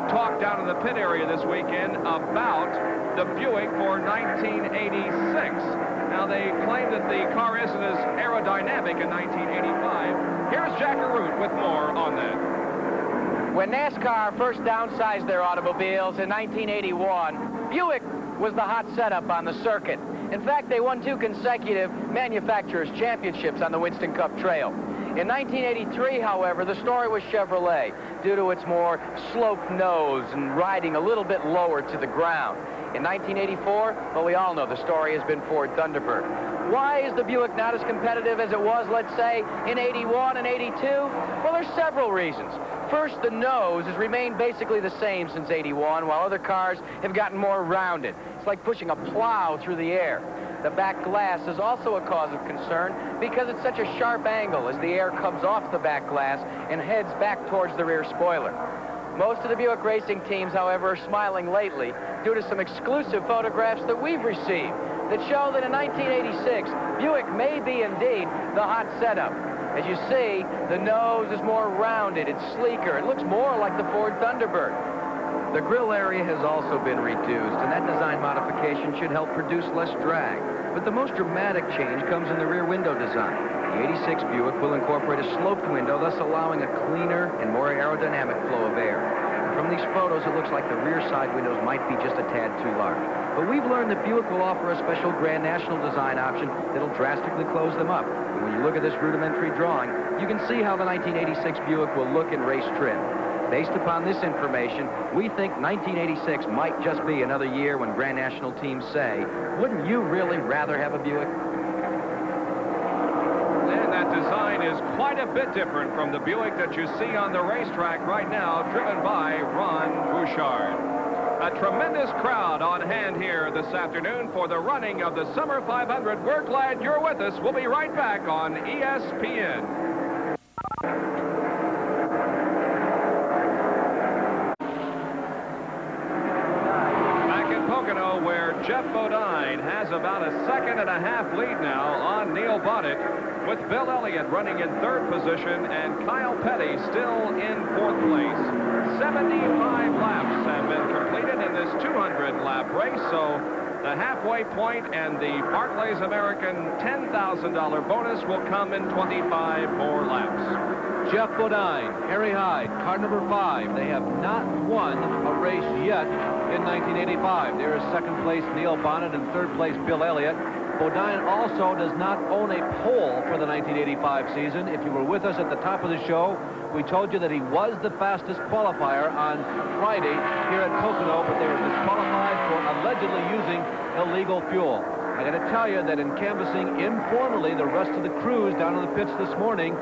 talk down in the pit area this weekend about the Buick for 1986. Now, they claim that the car isn't as aerodynamic in 1985. Here's Jack Arute with more on that. When NASCAR first downsized their automobiles in 1981, Buick was the hot setup on the circuit. In fact, they won 2 consecutive manufacturers' championships on the Winston Cup Trail. In 1983, however, the story was Chevrolet, due to its more sloped nose and riding a little bit lower to the ground. In 1984, well, we all know the story has been Ford Thunderbird. Why is the Buick not as competitive as it was, let's say, in 81 and 82? Well, there's several reasons. First, the nose has remained basically the same since 81, while other cars have gotten more rounded. It's like pushing a plow through the air. The back glass is also a cause of concern because it's such a sharp angle as the air comes off the back glass and heads back towards the rear spoiler. Most of the Buick racing teams, however, are smiling lately due to some exclusive photographs that we've received that show that in 1986, Buick may be indeed the hot setup. As you see, the nose is more rounded, it's sleeker, it looks more like the Ford Thunderbird. The grille area has also been reduced, and that design modification should help produce less drag. But the most dramatic change comes in the rear window design. The 86 Buick will incorporate a sloped window, thus allowing a cleaner and more aerodynamic flow of air. And from these photos, it looks like the rear side windows might be just a tad too large. But we've learned that Buick will offer a special Grand National design option that'll drastically close them up. And when you look at this rudimentary drawing, you can see how the 1986 Buick will look in race trim. Based upon this information, we think 1986 might just be another year when Grand National teams say, wouldn't you really rather have a Buick? And that design is quite a bit different from the Buick that you see on the racetrack right now, driven by Ron Bouchard. A tremendous crowd on hand here this afternoon for the running of the Summer 500. We're glad you're with us. We'll be right back on ESPN. Pocono, where Jeff Bodine has about a 1.5 second lead now on Neil Bonnet, with Bill Elliott running in 3rd position and Kyle Petty still in 4th place. 75 laps have been completed in this 200-lap race, so the halfway point and the Barclays American $10,000 bonus will come in 25 more laps. Jeff Bodine, Harry Hyde, car number 5. They have not won a race yet in 1985. There is 2nd place Neil Bonnet and 3rd place Bill Elliott. Bodine also does not own a pole for the 1985 season. If you were with us at the top of the show, we told you that he was the fastest qualifier on Friday here at Pocono, but they were disqualified for allegedly using illegal fuel. I got to tell you that in canvassing informally the rest of the crews down in the pits this morning,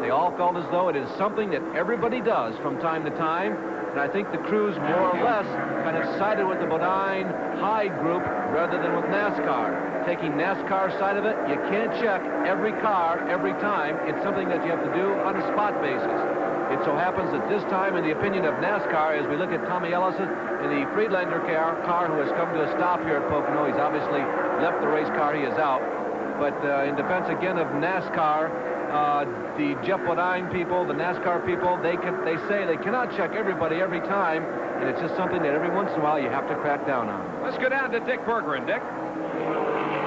they all felt as though it is something that everybody does from time to time. And I think the crews more or less kind of sided with the Bodine Hyde group rather than with NASCAR. Taking NASCAR side of it, you can't check every car every time. It's something that you have to do on a spot basis. It so happens that this time, in the opinion of NASCAR, as we look at Tommy Ellison in the Friedlander car who has come to a stop here at Pocono, he's obviously left the race car, he is out. But in defense again of NASCAR, the Jeff Bodine people, the NASCAR people, they say they cannot check everybody every time, and it's just something that every once in a while you have to crack down on. Let's go down to Dick Bergeron. Dick?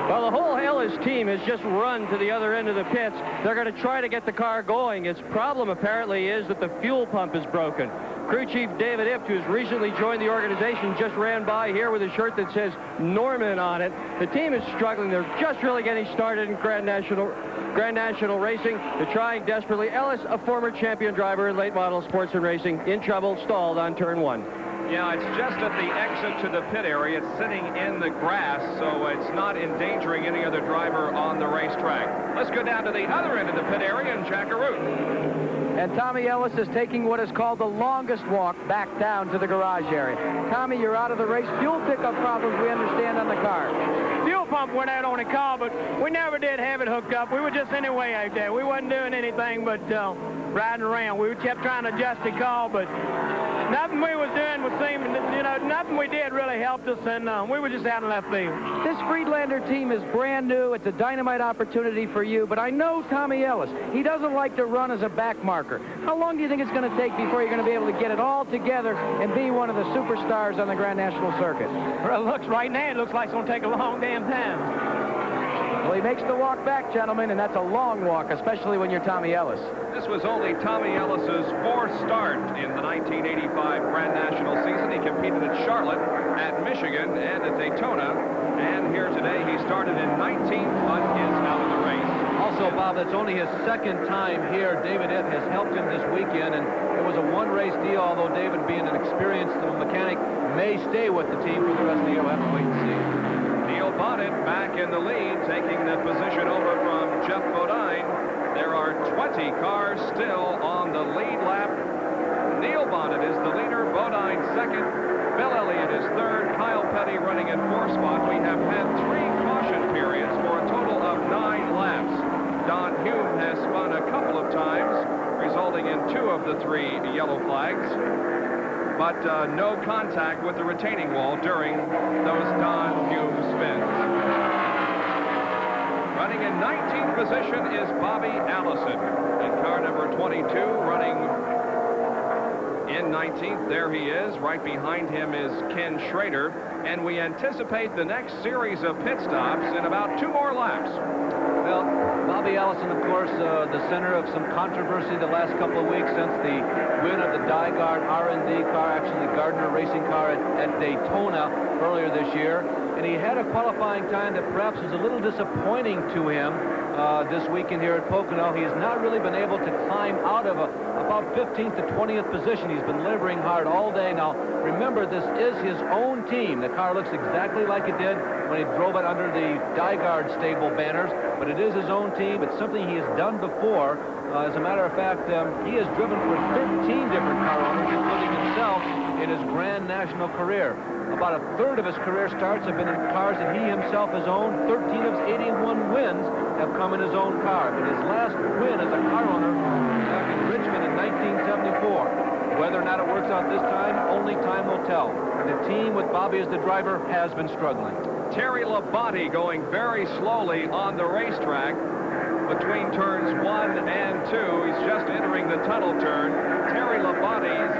Well, the whole Ellis team has just run to the other end of the pits. They're going to try to get the car going. Its problem apparently is that the fuel pump is broken. Crew Chief David Ipt, who's recently joined the organization, just ran by here with a shirt that says Norman on it. The team is struggling. They're just really getting started in Grand National Racing. They're trying desperately. Ellis, a former champion driver in late model sports and racing, in trouble, stalled on turn 1. Yeah, it's just at the exit to the pit area. It's sitting in the grass, so it's not endangering any other driver on the racetrack. Let's go down to the other end of the pit area and Jack Arute. And Tommy Ellis is taking what is called the longest walk back down to the garage area. Tommy, you're out of the race. Fuel pickup problems, we understand, on the car. Fuel pump went out on the car, but we never did have it hooked up. We were just anyway out there. We wasn't doing anything but riding around. We kept trying to adjust the car, but nothing we was doing was seeming, nothing we did really helped us, and we were just out in left field. This Friedlander team is brand new. It's a dynamite opportunity for you, but I know Tommy Ellis. He doesn't like to run as a back marker. How long do you think it's going to take before you're going to be able to get it all together and be one of the superstars on the Grand National Circuit? Well, right now, it looks like it's going to take a long damn time. Well, he makes the walk back, gentlemen, and that's a long walk, especially when you're Tommy Ellis. This was only Tommy Ellis's fourth start in the 1985 Grand National season. He competed at Charlotte, at Michigan, and at Daytona. And here today, he started in 19th, but is out of the race. Also, Bob, that's only his second time here. David Itt has helped him this weekend, and it was a one-race deal, although David, being an experienced mechanic, may stay with the team for the rest of the year. We'll have to wait and see. Neil Bonnet back in the lead, taking the position over from Jeff Bodine. There are 20 cars still on the lead lap. Neil Bonnet is the leader, Bodine second, Bill Elliott is third, Kyle Petty running in fourth spot. We have had 3 caution periods for a total of 9 laps. Don Hume has spun a couple of times, resulting in 2 of the 3 yellow flags. But no contact with the retaining wall during those Don Hume spins. Running in 19th position is Bobby Allison in car number 22, running in 19th. There he is. Right behind him is Ken Schrader, and we anticipate the next series of pit stops in about 2 more laps. Well, Bobby Allison, of course, the center of some controversy the last couple of weeks since the win of the Dyegard R&D car, actually the Gardner racing car at Daytona earlier this year. And he had a qualifying time that perhaps was a little disappointing to him this weekend here at Pocono. He has not really been able to climb out of about 15th to 20th position. He's been laboring hard all day. Now, remember, this is his own team. The car looks exactly like it did when he drove it under the Dyegard stable banners, but it is his own team. It's something he has done before. As a matter of fact, he has driven for 13 different car owners, including himself, in his Grand National career. About a third of his career starts have been in cars that he himself has owned. 13 of his 81 wins have come in his own car. But his last win as a car owner back in Richmond in 1974. Whether or not it works out this time, only time will tell. The team with Bobby as the driver has been struggling. Terry Labonte going very slowly on the racetrack between turns 1 and 2. He's just entering the tunnel turn. Terry Labonte's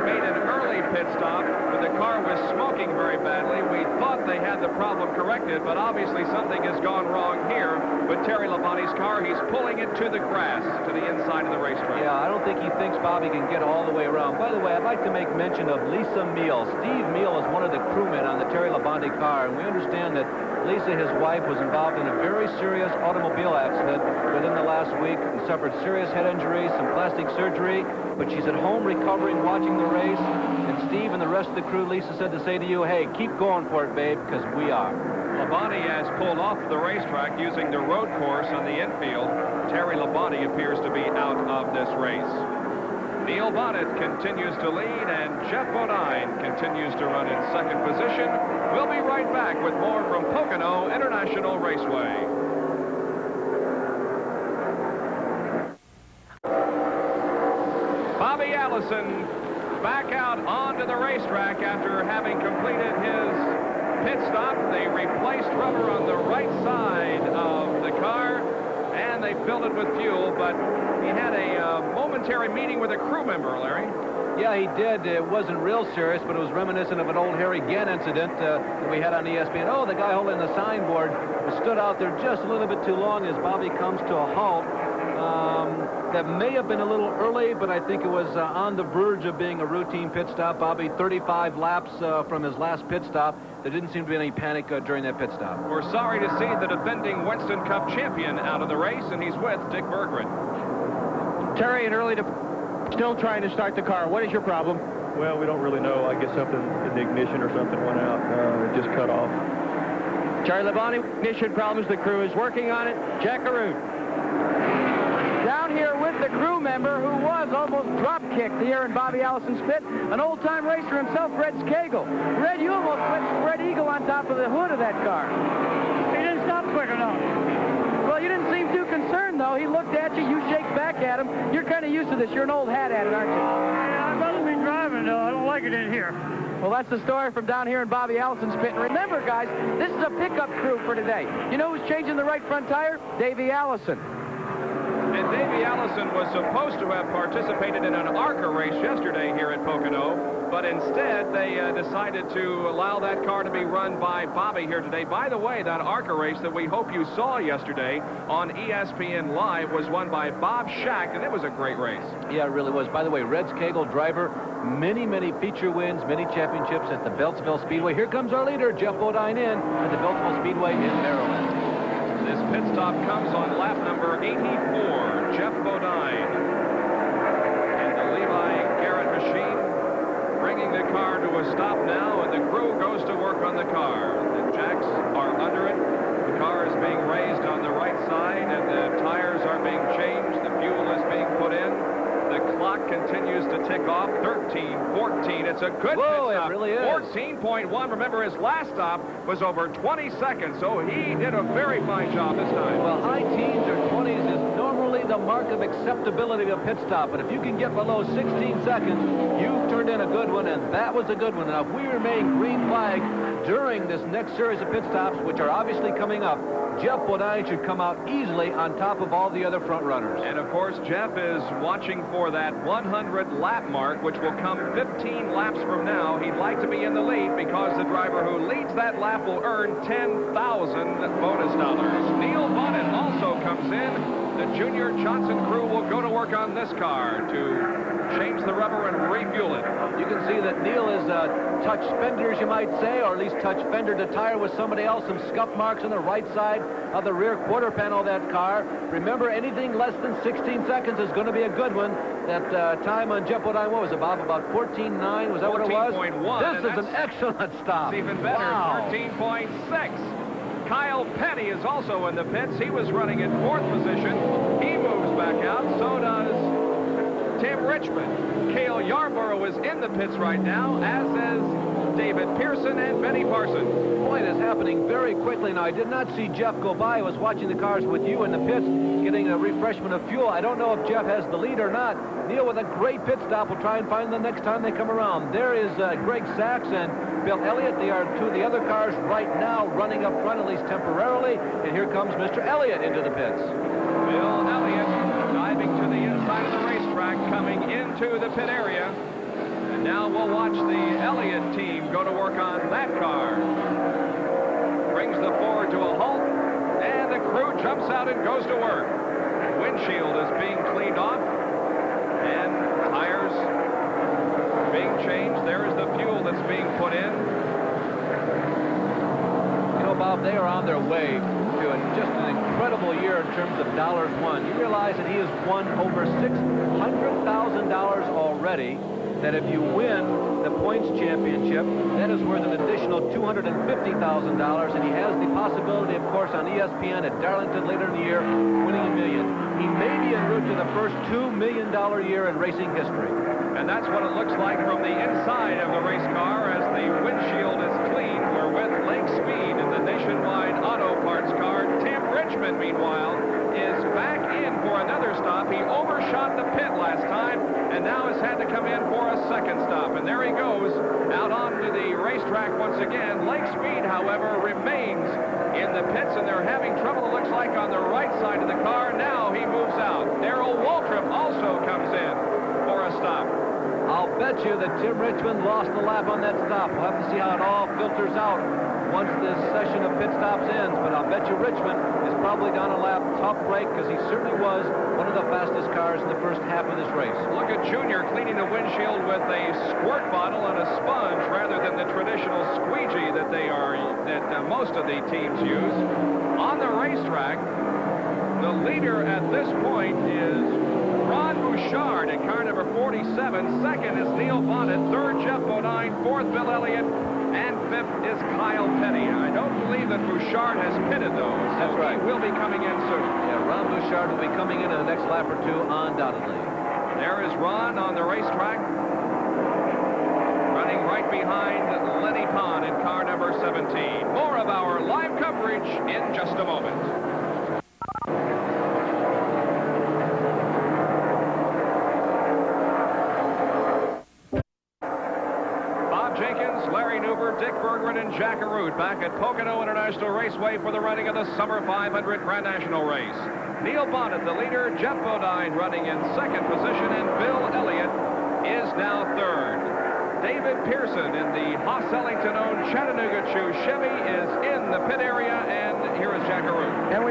made an early pit stop, but the car was smoking very badly. We thought they had the problem corrected, but obviously something has gone wrong here with Terry Labonte's car. He's pulling it to the grass, to the inside of the racetrack. Yeah, I don't think he thinks Bobby can get all the way around. By the way, I'd like to make mention of Lisa Meal. Steve Meal is one of the crewmen on the Terry Labonte car, and we understand that Lisa, his wife, was involved in a very serious automobile accident within the last week and suffered serious head injuries, some plastic surgery, but she's at home recovering, watching the race. And Steve and the rest of the crew, Lisa said to say to you, hey, keep going for it, babe, because we are. Labonte has pulled off the racetrack using the road course on the infield. Terry Labonte appears to be out of this race. Neil Bonnet continues to lead, and Jeff Bodine continues to run in second position. We'll be right back with more from Pocono International Raceway. Bobby Allison back out onto the racetrack after having completed his pit stop. They replaced rubber on the right side of the car, and they filled it with fuel, but he had a momentary meeting with a crew member, Larry. Yeah, he did. It wasn't real serious, but it was reminiscent of an old Harry Gann incident that we had on ESPN. Oh, the guy holding the signboard stood out there just a little bit too long as Bobby comes to a halt. That may have been a little early, but I think it was on the verge of being a routine pit stop. Bobby, 35 laps from his last pit stop. There didn't seem to be any panic during that pit stop. We're sorry to see the defending Winston Cup champion out of the race, and he's with Dick Berggren. Terry, and early still trying to start the car. What is your problem? Well, we don't really know. I guess something in the ignition or something went out. It just cut off. Terry Labonte, ignition problems. The crew is working on it. Jack Aroon. Down here with the crew member who was almost drop-kicked here in Bobby Allison's pit, an old-time racer himself, Red Skagel. Red, you almost put Spread Eagle on top of the hood of that car. He didn't stop quick enough. Well, you didn't seem too concerned, though. He looked at you, you shake back at him. You're kind of used to this. You're an old hat at it, aren't you? Yeah, I'd rather be driving, though. I don't like it in here. Well, that's the story from down here in Bobby Allison's pit. And remember, guys, this is a pickup crew for today. You know who's changing the right front tire? Davey Allison. And Davey Allison was supposed to have participated in an ARCA race yesterday here at Pocono, but instead they decided to allow that car to be run by Bobby here today. By the way, that ARCA race that we hope you saw yesterday on ESPN Live was won by Bob Schacht, and it was a great race. Yeah, it really was. By the way, Red Skagel, driver, many feature wins, many championships at the Beltsville Speedway. Here comes our leader, Jeff Bodine, in at the Beltsville Speedway in Maryland. This pit stop comes on lap number 84. Jeff Bodine and the Levi Garrett machine bringing the car to a stop now, and the crew goes to work on the car. The jacks are under it. The car is being raised on the right side, and the tires are being changed. The fuel is being put in. The clock continues to tick off. 13, 14. It's a good pit stop. It really is. 14.1. Remember, his last stop was over 20 seconds, so he did a very fine job this time. Well, high teens or 20s is normally the mark of acceptability of a pit stop, but if you can get below 16 seconds, you've turned in a good one, and that was a good one. Now, if we remain green flag during this next series of pit stops, which are obviously coming up, Jeff Bodine should come out easily on top of all the other front runners. And, of course, Jeff is watching for that 100-lap mark, which will come 15 laps from now. He'd like to be in the lead because the driver who leads that lap will earn $10,000 bonus dollars. Neil Bonnet also comes in. The Junior Johnson crew will go to work on this car to change the rubber and refuel it. You can see that Neil is touch fenders, you might say, or at least touch fender to tire with somebody else. Some scuff marks on the right side of the rear quarter panel of that car. Remember, anything less than 16 seconds is going to be a good one. That time on Jeff Bodine, what was it, Bob? About 14.9? Was that what it was? 14.1. This is an excellent stop. It's even better. Wow. 13.6. Kyle Petty is also in the pits. He was running in 4th position. He moves back out. So does Tim Richmond. Cale Yarborough is in the pits right now, as is David Pearson and Benny Parsons. Boy, it is happening very quickly now. I did not see Jeff go by. I was watching the cars with you in the pits, getting a refreshment of fuel. I don't know if Jeff has the lead or not. Neil with a great pit stop. We'll try and find them next time they come around. There is Greg Sachs and Bill Elliott. They are two of the other cars right now running up front, at least temporarily. And here comes Mr. Elliott into the pits. Bill Elliott diving to the inside of the racetrack, coming into the pit area. And now we'll watch the Elliott team go to work on that car. Brings the Ford to a halt, and the crew jumps out and goes to work. Windshield is being cleaned off, and tires being changed. There is the fuel that's being put in. You know, Bob, they are on their way to just an incredible year in terms of dollars won. You realize that he has won over $600,000 already, that if you win the points championship, that is worth an additional $250,000, and he has the possibility, of course, on ESPN at Darlington later in the year, winning $1 million. He may be en route to the first $2 million year in racing history. And that's what it looks like from the inside of the race car as the windshield is clean. We're with Lake Speed in the Nationwide Auto Parts car. Tim Richmond, meanwhile, is back in for another stop. He overshot the pit last time and now has had to come in for a second stop. And there he goes out onto the racetrack once again. Lake Speed, however, remains in the pits, and they're having trouble, it looks like, on the right side of the car. Now he moves out. Darrell Waltrip also comes in for a stop. I'll bet you that Tim Richmond lost the lap on that stop. We'll have to see how it all filters out once this session of pit stops ends, but I'll bet you Richmond is probably down a lap. Tough break, because he certainly was one of the fastest cars in the first half of this race. Look at Junior cleaning the windshield with a squirt bottle and a sponge rather than the traditional squeegee that most of the teams use. On the racetrack, the leader at this point is Ron Bouchard in car number 47. Second is Neil Bonnet. Third, Jeff Bodine. Fourth, Bill Elliott. And 5th is Kyle Petty. I don't believe that Bouchard has pitted, though. That's right. He will be coming in soon. Yeah, Ron Bouchard will be coming in the next lap or two, undoubtedly. There is Ron on the racetrack, running right behind Lenny Pond in car number 17. More of our live coverage in just a moment. Dick Berggren and Jack Arute back at Pocono International Raceway for the running of the Summer 500 Grand National Race. Neil Bonnet, the leader, Jeff Bodine running in 2nd position, and Bill Elliott is now 3rd. David Pearson in the Haas-Ellington-owned Chattanooga Chew Chevy is in the pit area, and here is Jack Arute. And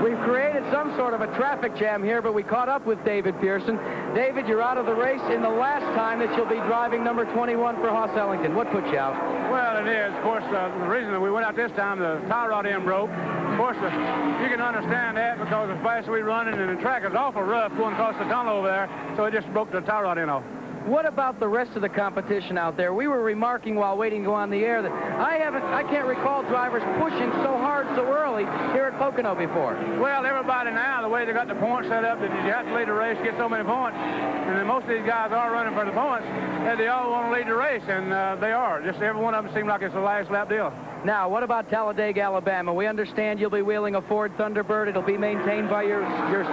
we've created some sort of a traffic jam here, but we caught up with David Pearson. David, you're out of the race in the last time that you'll be driving number 21 for Haas-Ellington. What put you out? Well, it is. Of course, the reason that we went out this time, the tie rod end broke. Of course, you can understand that because the fast we running and the track is awful rough going across the tunnel over there, so it just broke the tie rod end off. What about the rest of the competition out there? We were remarking while waiting to go on the air that I can't recall drivers pushing so hard so early here at Pocono before. Well, everybody now, the way they got the points set up, that you have to lead the race, get so many points, and then most of these guys are running for the points, and they all want to lead the race, and they are. Just every one of them seems like it's a last lap deal. Now, what about Talladega, Alabama? We understand you'll be wheeling a Ford Thunderbird. It'll be maintained by your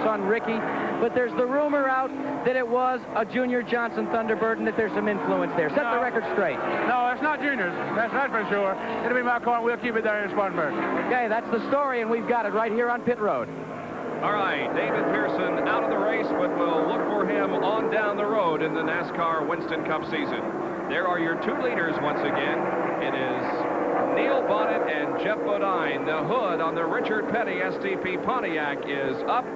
son, Ricky. But there's the rumor out that it was a Junior Johnson Thunderbird and that there's some influence there. Set the record straight. No, it's not Junior's. That's for sure. It'll be my car, and we'll keep it there in Spartanburg. Okay, that's the story, and we've got it right here on pit road. All right, David Pearson out of the race, but we'll look for him on down the road in the NASCAR Winston Cup season. There are your 2 leaders once again. It is Neil Bonnet and Jeff Bodine. The hood on the Richard Petty STP Pontiac is up,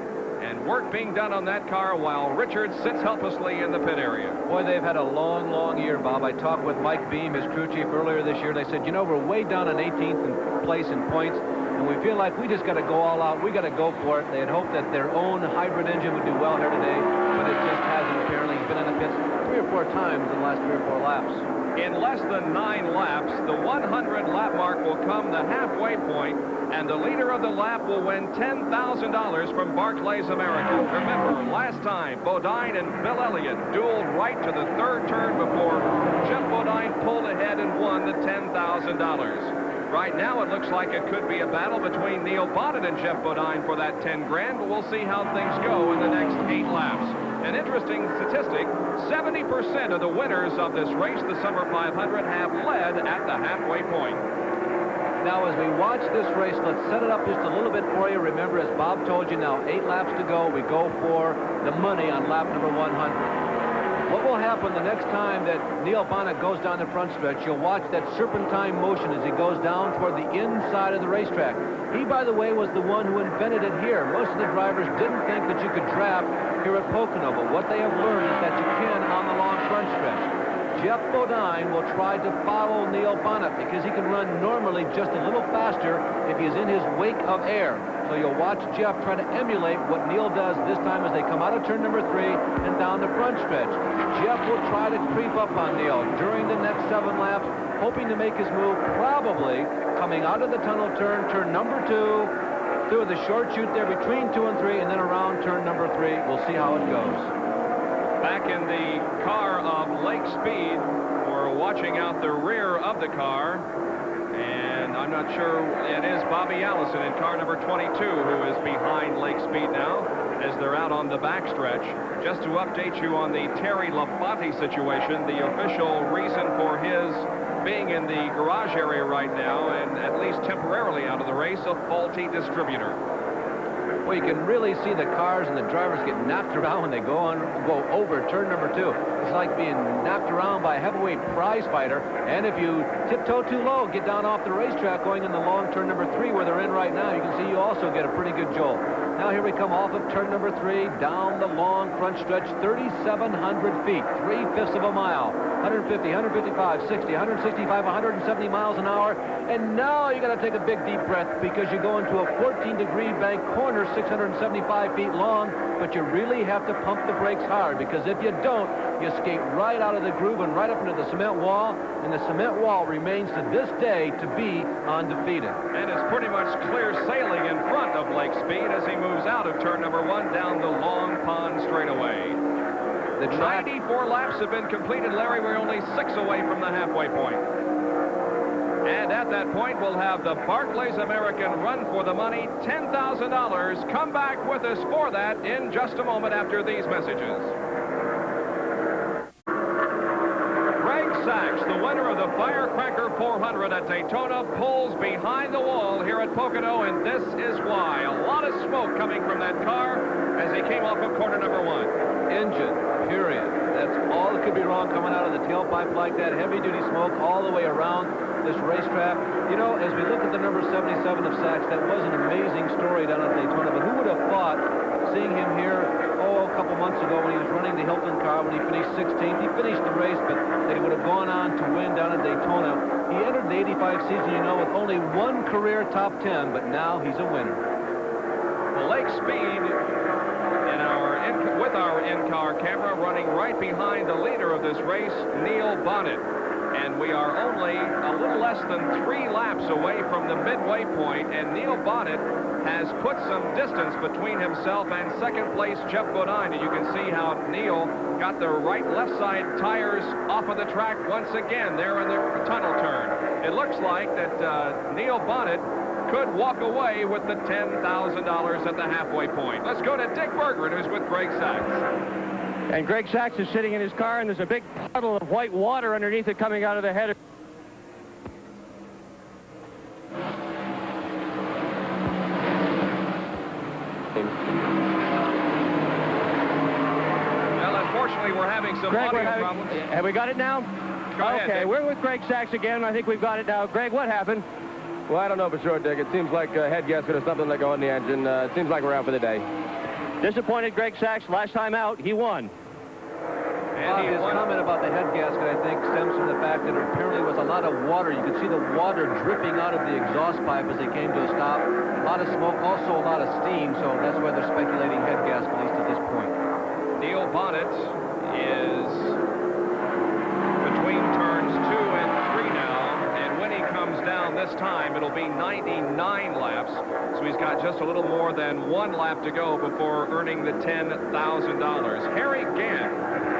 and work being done on that car while Richard sits helplessly in the pit area. Boy, they've had a long, long year, Bob. I talked with Mike Beam, his crew chief, earlier this year. They said, you know, we're way down on 18th place in points, and we feel like we just got to go all out. We got to go for it. They had hoped that their own hybrid engine would do well here today, but it just hasn't. Apparently, he's been in the pits 3 or 4 times in the last 3 or 4 laps. In less than 9 laps, the 100 lap mark will come the halfway point, and the leader of the lap will win $10,000 from Barclays America. Remember, last time, Bodine and Bill Elliott dueled right to the 3rd turn before Jeff Bodine pulled ahead and won the $10,000. Right now, it looks like it could be a battle between Neil Bonnet and Jeff Bodine for that 10 grand, but we'll see how things go in the next 8 laps. An interesting statistic, 70% of the winners of this race, the Summer 500, have led at the halfway point. Now, as we watch this race, let's set it up just a little bit for you. Remember, as Bob told you, now 8 laps to go. We go for the money on lap number 100. What will happen the next time that Neil Bonnet goes down the front stretch? You'll watch that serpentine motion as he goes down toward the inside of the racetrack. He, by the way, was the one who invented it here. Most of the drivers didn't think that you could draft here at Pocono, but what they have learned is that you can on the long front stretch. Jeff Bodine will try to follow Neil Bonnet because he can run normally just a little faster if he's in his wake of air. So you'll watch Jeff try to emulate what Neil does this time as they come out of turn number 3 and down the front stretch. Jeff will try to creep up on Neil during the next 7 laps, hoping to make his move, probably coming out of the tunnel turn number 2, through the short chute there between 2 and 3, and then around turn number 3. We'll see how it goes. Back in the car of Lake Speed, we're watching out the rear of the car, and I'm not sure, it is Bobby Allison in car number 22 who is behind Lake Speed now as they're out on the backstretch. Just to update you on the Terry Labonte situation, the official reason for his being in the garage area right now, and at least temporarily out of the race, a faulty distributor. Well, you can really see the cars and the drivers get knocked around when they go over turn number 2. It's like being knocked around by a heavyweight prize fighter. And if you tiptoe too low, get down off the racetrack going in the long turn number 3 where they're in right now, you can see you also get a pretty good jolt. Now here we come off of turn number 3, down the long front stretch, 3,700 feet, 3/5 of a mile. 150, 155, 60, 165, 170 miles an hour. And now you got to take a big deep breath because you go into a 14-degree bank corner, 675 feet long, but you really have to pump the brakes hard because if you don't, you skate right out of the groove and right up into the cement wall, and the cement wall remains to this day to be undefeated. And it's pretty much clear sailing in front of Lake Speed as he moves out of turn number 1 down the Long Pond straightaway. The 94 laps have been completed, Larry. We're only 6 away from the halfway point. And at that point, we'll have the Barclays American Run for the Money, $10,000. Come back with us for that in just a moment after these messages. Greg Sachs, the winner of the Firecracker 400 at Daytona, pulls behind the wall here at Pocono, and this is why. A lot of smoke coming from that car as he came off of corner number 1. Engine, period. That's all that could be wrong coming out of the tailpipe like that. Heavy-duty smoke all the way around this racetrack. You know, as we look at the number 77 of Sachs, that was an amazing story down at Daytona, but who would have thought, seeing him here, a couple months ago when he was running the Hilton car, when he finished 16th, he finished the race, but that he would have gone on to win down at Daytona. He entered the 85 season, you know, with only 1 career top 10, but now he's a winner. The Lake Speed with our in-car camera running right behind the leader of this race, Neil Bonnet. And we are only a little less than 3 laps away from the midway point, and Neil Bonnet has put some distance between himself and second place Jeff Bodine. And you can see how Neil got the left side tires off of the track once again there in the tunnel turn. It looks like that Neil Bonnet could walk away with the $10,000 at the halfway point. Let's go to Dick Berggren, who's with Greg Sachs. And Greg Sachs is sitting in his car, and there's a big puddle of white water underneath it coming out of the header. Well, unfortunately, we're having some audio problems. Have we got it now? Go ahead, okay, Dick. we're with Greg Sachs again. I think we've got it now. Greg, what happened? Well, I don't know for sure, Dick. It seems like a head gasket or something let go in the engine. It seems like we're out for the day. Disappointed Greg Sachs. Last time out, he won. And his comment about the head gasket, I think, stems from the fact that there apparently was a lot of water. You could see the water dripping out of the exhaust pipe as they came to a stop. A lot of smoke, also a lot of steam, so that's why they're speculating head gasket, at least at this point. Neil Bonnet is between turns 2 and 3 now, and when he comes down this time, it'll be 99 laps, so he's got just a little more than 1 lap to go before earning the $10,000. Harry Gant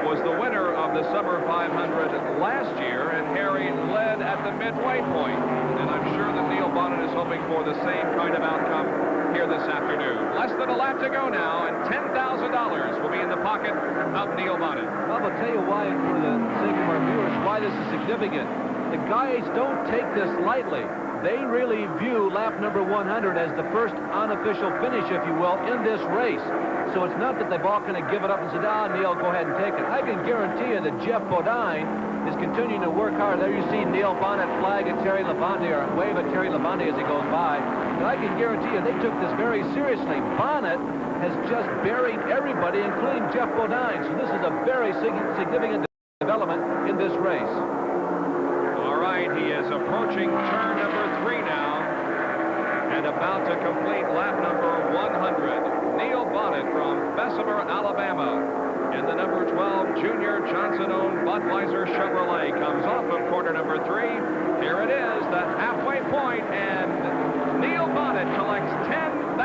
was the winner of the Summer 500 last year, and Harry led at the midway point. And I'm sure that Neil Bonnet is hoping for the same kind of outcome here this afternoon. Less than a lap to go now, and $10,000 will be in the pocket of Neil Bonnet. I'll tell you why, for the sake of our viewers, why this is significant. The guys don't take this lightly. They really view lap number 100 as the first unofficial finish, if you will, in this race. So it's not that they've all kind of give it up and said, Neil, go ahead and take it. I can guarantee you that Jeff Bodine is continuing to work hard. There you see Neil Bonnet flag at Terry Labonte, or wave at Terry Labonte as he goes by. And I can guarantee you they took this very seriously. Bonnet has just buried everybody, including Jeff Bodine. So this is a very significant development in this race. All right, he is approaching turn number 3 now and about to complete lap number 100. Neil Bonnet from Bessemer, Alabama, and the number 12 Junior Johnson-owned Budweiser Chevrolet comes off of corner number 3. Here it is, the halfway point, and Neil Bonnet collects $10,000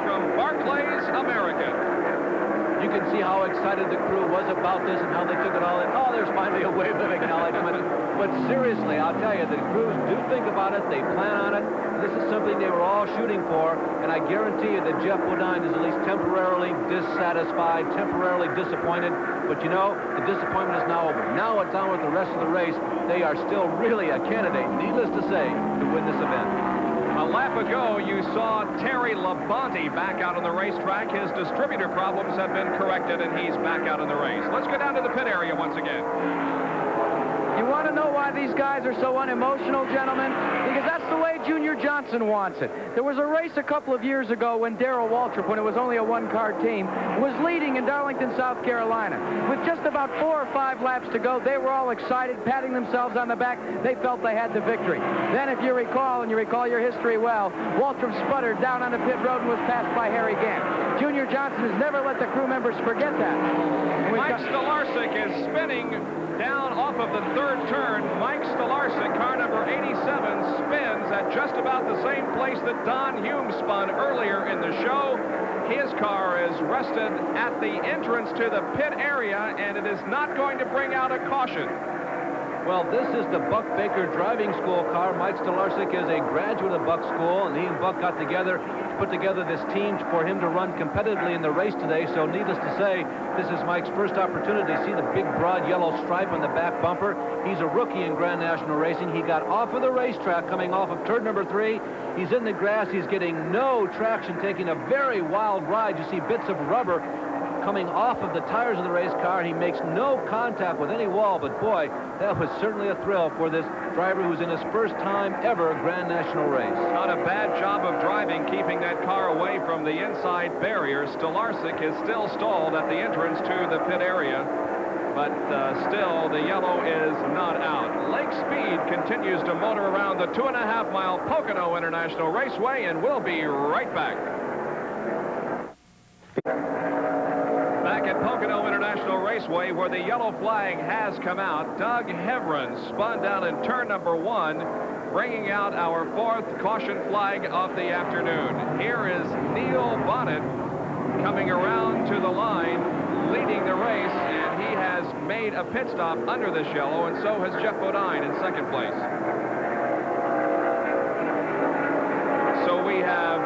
from Barclays American. You can see how excited the crew was about this and how they took it all in. Oh, there's finally a wave of acknowledgement. But seriously, I'll tell you, the crews do think about it. They plan on it. This is something they were all shooting for. And I guarantee you that Jeff Bodine is at least temporarily dissatisfied, temporarily disappointed. But, you know, the disappointment is now over. Now it's on with the rest of the race. They are still really a candidate, needless to say, to win this event. A lap ago, you saw Terry Labonte back out on the racetrack. His distributor problems have been corrected, and he's back out in the race. Let's go down to the pit area once again. You want to know why why these guys are so unemotional, gentlemen? Because that's the way Junior Johnson wants it. There was a race a couple of years ago when Darrell Waltrip, when it was only a one-car team, was leading in Darlington, South Carolina. With just about 4 or 5 laps to go, they were all excited, patting themselves on the back. They felt they had the victory. Then, if you recall, and you recall your history well, Waltrip sputtered down on the pit road and was passed by Harry Gant. Junior Johnson has never let the crew members forget that. Mike Stolarczyk is spinning down off of the third turn. Mike Stolarczyk, car number 87, spins at just about the same place that Don Hume spun earlier in the show. His car is rested at the entrance to the pit area, and it is not going to bring out a caution. Well, this is the Buck Baker driving school car. Mike Stolarczyk is a graduate of Buck School, and he and Buck got together to put together this team for him to run competitively in the race today. So needless to say, this is Mike's first opportunity to see the big, broad yellow stripe on the back bumper. He's a rookie in Grand National Racing. He got off of the racetrack coming off of turn number 3. He's in the grass. He's getting no traction, taking a very wild ride. You see bits of rubber coming off of the tires of the race car, and he makes no contact with any wall. But boy, that was certainly a thrill for this driver who's in his first time ever Grand National race. Not a bad job of driving, keeping that car away from the inside barrier. Stolarczyk is still stalled at the entrance to the pit area, but still the yellow is not out. Lake Speed continues to motor around the 2.5-mile Pocono International Raceway, and we'll be right back. Back at Pocono International Raceway, where the yellow flag has come out, Doug Hevron spun down in turn number 1, bringing out our 4th caution flag of the afternoon. Here is Neil Bonnet coming around to the line, leading the race, and he has made a pit stop under this yellow, and so has Jeff Bodine in 2nd place. So we have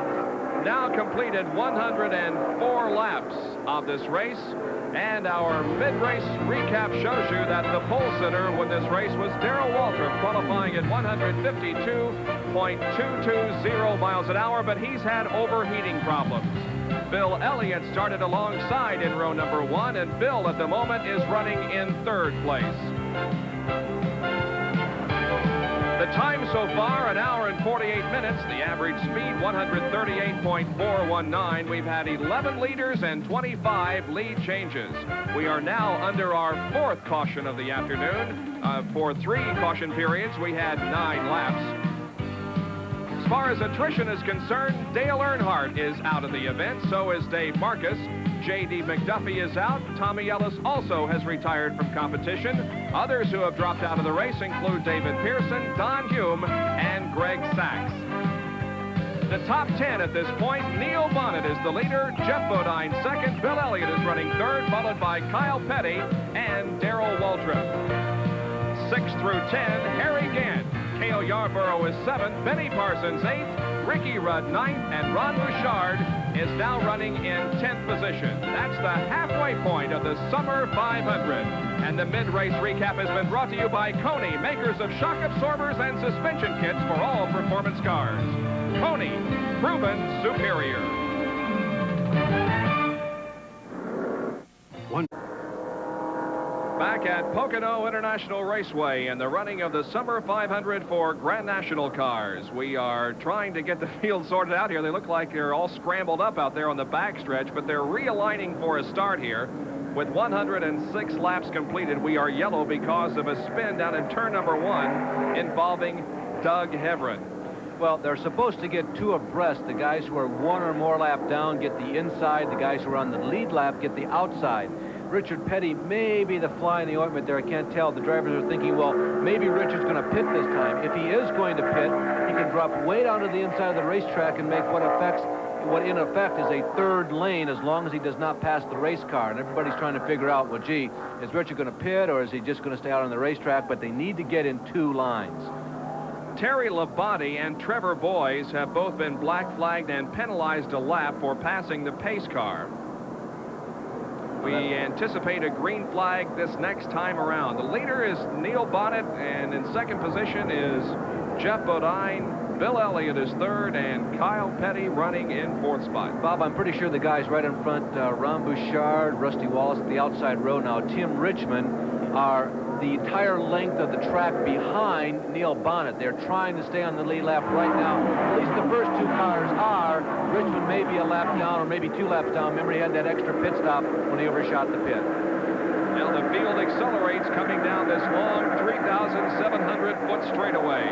now completed 104 laps of this race, and our mid-race recap shows you that the pole sitter when this race was Darrell Waltrip, qualifying at 152.220 miles an hour, but he's had overheating problems. Bill Elliott started alongside in row number 1, and Bill at the moment is running in 3rd place. The time so far, 1 hour and 48 minutes. The average speed, 138.419. We've had 11 leaders and 25 lead changes. We are now under our 4th caution of the afternoon. For 3 caution periods, we had 9 laps. As far as attrition is concerned, Dale Earnhardt is out of the event. So is Dave Marcus. J.D. McDuffie is out. Tommy Ellis also has retired from competition. Others who have dropped out of the race include David Pearson, Don Hume, and Greg Sachs. The top 10 at this point, Neil Bonnet is the leader, Jeff Bodine 2nd, Bill Elliott is running 3rd, followed by Kyle Petty and Darrell Waltrip. 6 through 10, Harry Gant. Cale Yarborough is 7th, Benny Parsons 8th, Ricky Rudd 9th, and Ron Bouchard is now running in 10th position. That's the halfway point of the Summer 500. And the mid-race recap has been brought to you by Coney, makers of shock absorbers and suspension kits for all performance cars. Coney, proven superior. Back at Pocono International Raceway in the running of the Summer 500 for Grand National cars. We are trying to get the field sorted out here. They look like they're all scrambled up out there on the backstretch, but they're realigning for a start here. With 106 laps completed, we are yellow because of a spin down in turn number 1 involving Doug Hevron. Well, they're supposed to get 2 abreast. The guys who are 1 or more lap down get the inside. The guys who are on the lead lap get the outside. Richard Petty may be the fly in the ointment there. I can't tell. The drivers are thinking, well, maybe Richard's going to pit this time. If he is going to pit, he can drop way down to the inside of the racetrack and make what in effect is a 3rd lane as long as he does not pass the race car. And everybody's trying to figure out, well, gee, is Richard going to pit or is he just going to stay out on the racetrack? But they need to get in 2 lines. Terry Labonte and Trevor Boyes have both been black flagged and penalized a lap for passing the pace car. We anticipate a green flag this next time around. The leader is Neil Bonnet, and in 2nd position is Jeff Bodine. Bill Elliott is 3rd, and Kyle Petty running in 4th spot. Bob, I'm pretty sure the guys right in front, Ron Bouchard, Rusty Wallace at the outside row now, Tim Richmond, are the entire length of the track behind Neil Bonnet. They're trying to stay on the lead lap right now. At least the first two cars are. Richmond may be a lap down or maybe 2 laps down. Remember, he had that extra pit stop when he overshot the pit. Now the field accelerates coming down this long 3,700-foot straightaway.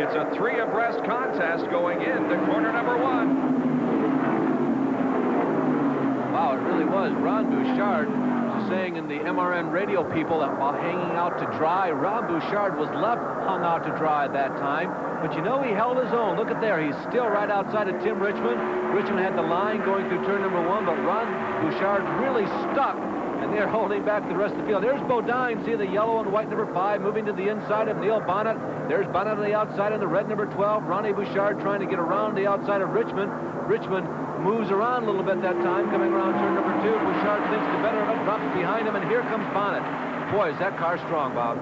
It's a 3 abreast contest going into corner number 1. Wow, it really was. Ron Bouchard was saying in the MRN radio people that while hanging out to dry, Ron Bouchard was left hung out to dry at that time. But you know, he held his own. Look at there. He's still right outside of Tim Richmond. Richmond had the line going through turn number 1, but Ron Bouchard really stuck. And they're holding back the rest of the field. There's Bodine. See the yellow and white number 5 moving to the inside of Neil Bonnet. There's Bonnet on the outside in the red number 12. Ronnie Bouchard trying to get around the outside of Richmond. Richmond moves around a little bit that time, coming around turn number 2. Bouchard thinks the better of it, drops behind him, and here comes Bonnet. Boy, is that car strong, Bob.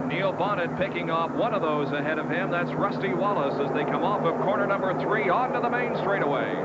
Neil Bonnet picking off one of those ahead of him. That's Rusty Wallace as they come off of corner number 3 onto the main straightaway.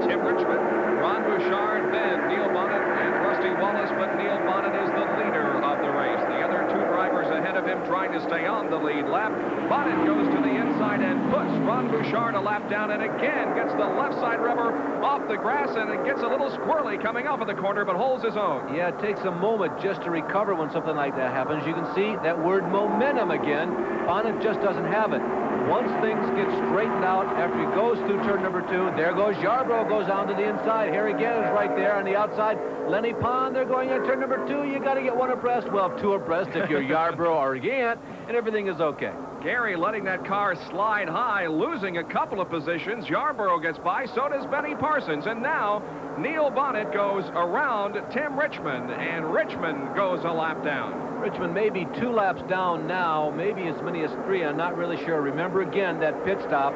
Tim Richmond, Ron Bouchard, then Neil Bonnet and Rusty Wallace, but Neil Bonnet is the leader of the race. The other 2 drivers ahead of him trying to stay on the lead lap. Bonnet goes to the inside and puts Ron Bouchard a lap down, and again gets the left side rubber off the grass, and it gets a little squirrely coming off of the corner, but holds his own. Yeah, it takes a moment just to recover when something like that happens. You can see that word momentum again. Bonnet just doesn't have it. Once things get straightened out after he goes through turn number 2, there goes Yarbrough, goes down to the inside. Harry Gant is right there on the outside. Lenny Pond, they're going in turn number 2. You got to get 1 abreast. Well, 2 abreast if you're Yarbrough or Gant, and everything is okay. Gary letting that car slide high, losing a couple of positions. Yarbrough gets by, so does Benny Parsons. And now Neil Bonnet goes around Tim Richmond, and Richmond goes a lap down. Richmond may be 2 laps down now, maybe as many as 3. I'm not really sure. Remember again that pit stop.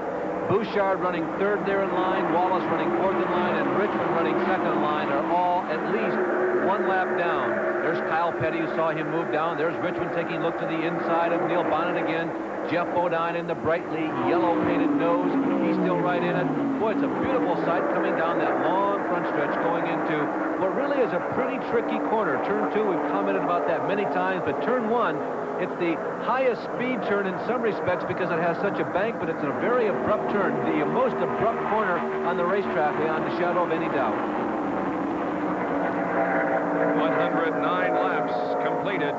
Bouchard running 3rd there in line, Wallace running 4th in line, and Richmond running 2nd in line are all at least 1 lap down. There's Kyle Petty, who saw him move down. There's Richmond taking a look to the inside of Neil Bonnet again. Jeff Bodine in the brightly yellow painted nose. He's still right in it. Boy, it's a beautiful sight coming down that long front stretch going into what really is a pretty tricky corner. Turn 2, we've commented about that many times, but turn 1, it's the highest speed turn in some respects because it has such a bank, but it's a very abrupt turn. The most abrupt corner on the racetrack, beyond the shadow of any doubt. 109 laps completed.